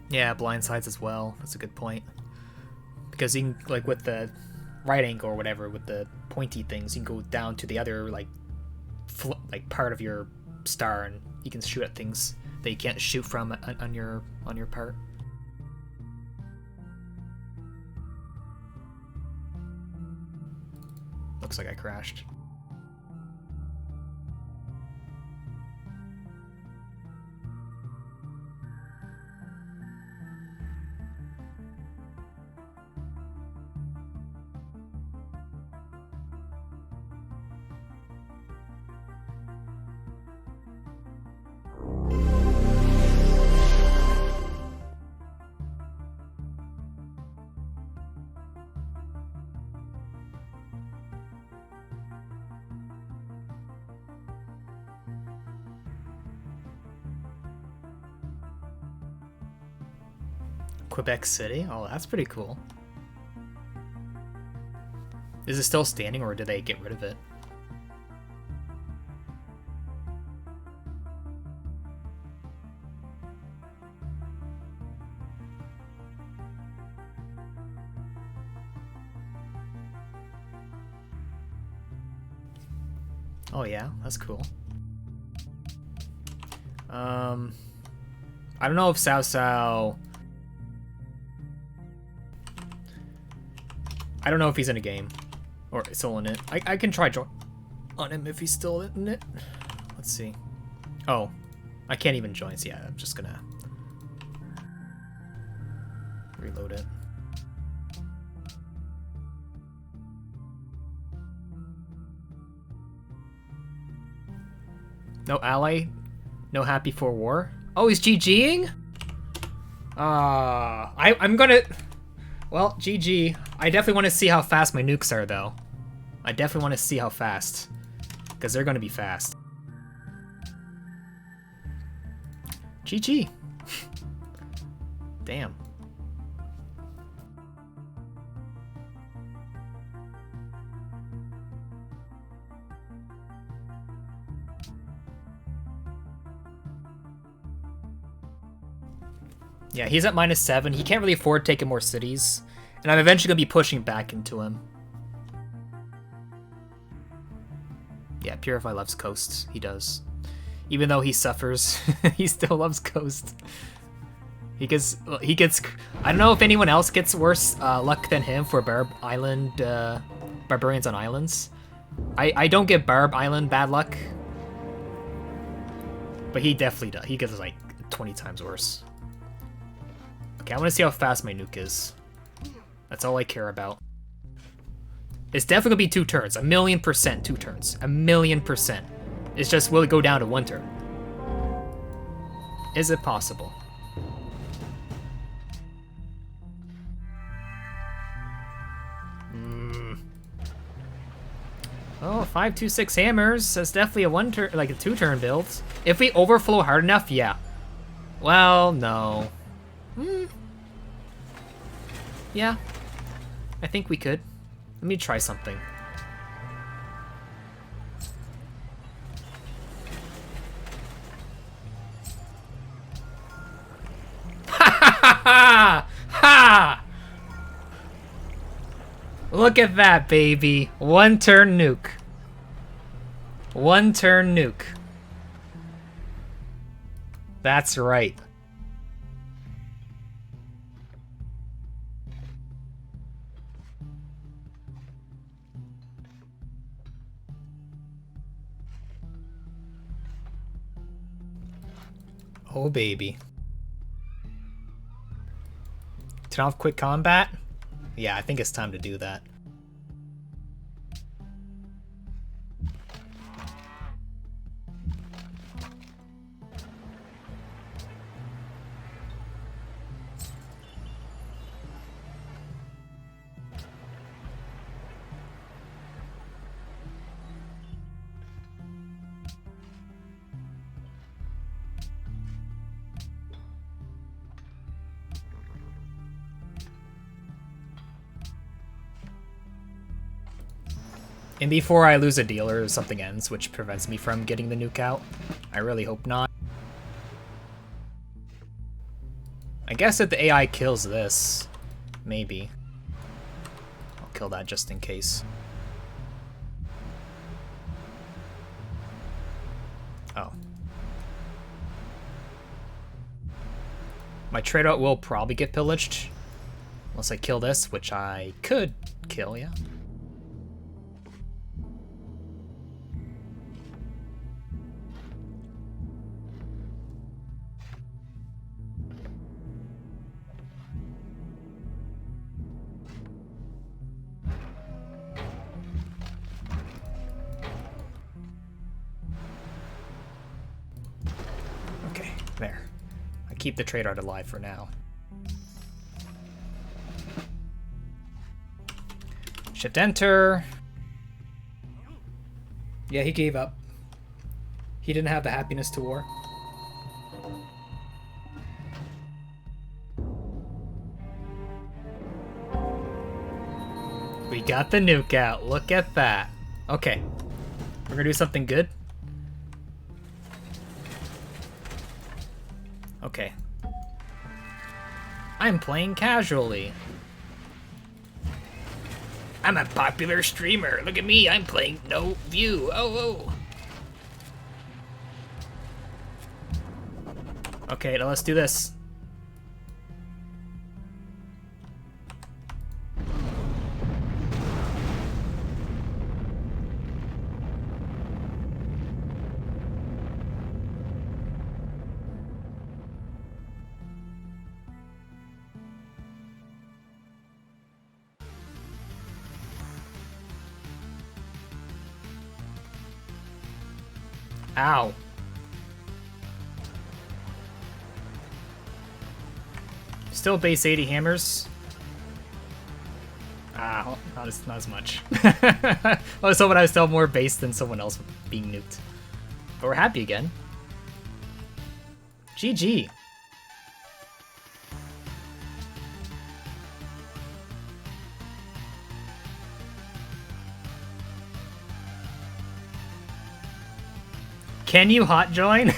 Speaker 1: Yeah, blind sides as well. That's a good point. Because you can, like, with the right angle or whatever, with the pointy things, you can go down to the other, like, part of your star, and you can shoot at things that you can't shoot from on your part. Looks like I crashed. Quebec City? Oh, that's pretty cool. Is it still standing, or did they get rid of it? Oh yeah, that's cool. I don't know if Cao Cao... I don't know if he's in a game. Or still in it. I can try join on him if he's still in it. Let's see. Oh. I can't even join, so yeah, I'm just gonna... reload it. No ally? No happy for war? Oh, he's GGing? I'm gonna... Well, GG. I definitely want to see how fast my nukes are, though. I definitely want to see how fast. Because they're gonna be fast. GG. Damn. Yeah, he's at -7. He can't really afford taking more cities. And I'm eventually going to be pushing back into him. Yeah, Purify loves coasts. He does. Even though he suffers, he still loves coast. He gets... I don't know if anyone else gets worse luck than him for Barbarians on Islands. I don't get Barb Island bad luck. But he definitely does. He gets like 20 times worse. Okay, I want to see how fast my nuke is. That's all I care about. It's definitely gonna be 2 turns. 1,000,000% 2 turns. 1,000,000%. It's just, will it go down to 1 turn? Is it possible? Oh, 526 hammers. That's definitely a 1 turn, like a 2 turn build. If we overflow hard enough, yeah. Well, no. Yeah, I think we could. Let me try something. Ha! Ha! Look at that, baby. 1 turn nuke. 1 turn nuke. That's right. Oh, baby. Turn off quick combat? Yeah, I think it's time to do that. And before I lose a dealer, something ends, which prevents me from getting the nuke out. I really hope not. I guess if the AI kills this, maybe. I'll kill that just in case. Oh. My trade-out will probably get pillaged. Unless I kill this, which I could kill, yeah. There. I keep the trade art alive for now. Shift enter. Yeah, he gave up. He didn't have the happiness to war. We got the nuke out. Look at that. Okay. We're gonna do something good. Okay. I'm playing casually. I'm a popular streamer. Look at me. I'm playing no view. Oh. Okay, now let's do this. Ow. Still base 80 hammers. Ah, not as much. I was hoping I was still more base than someone else being nuked. But we're happy again. GG. Can you hot join?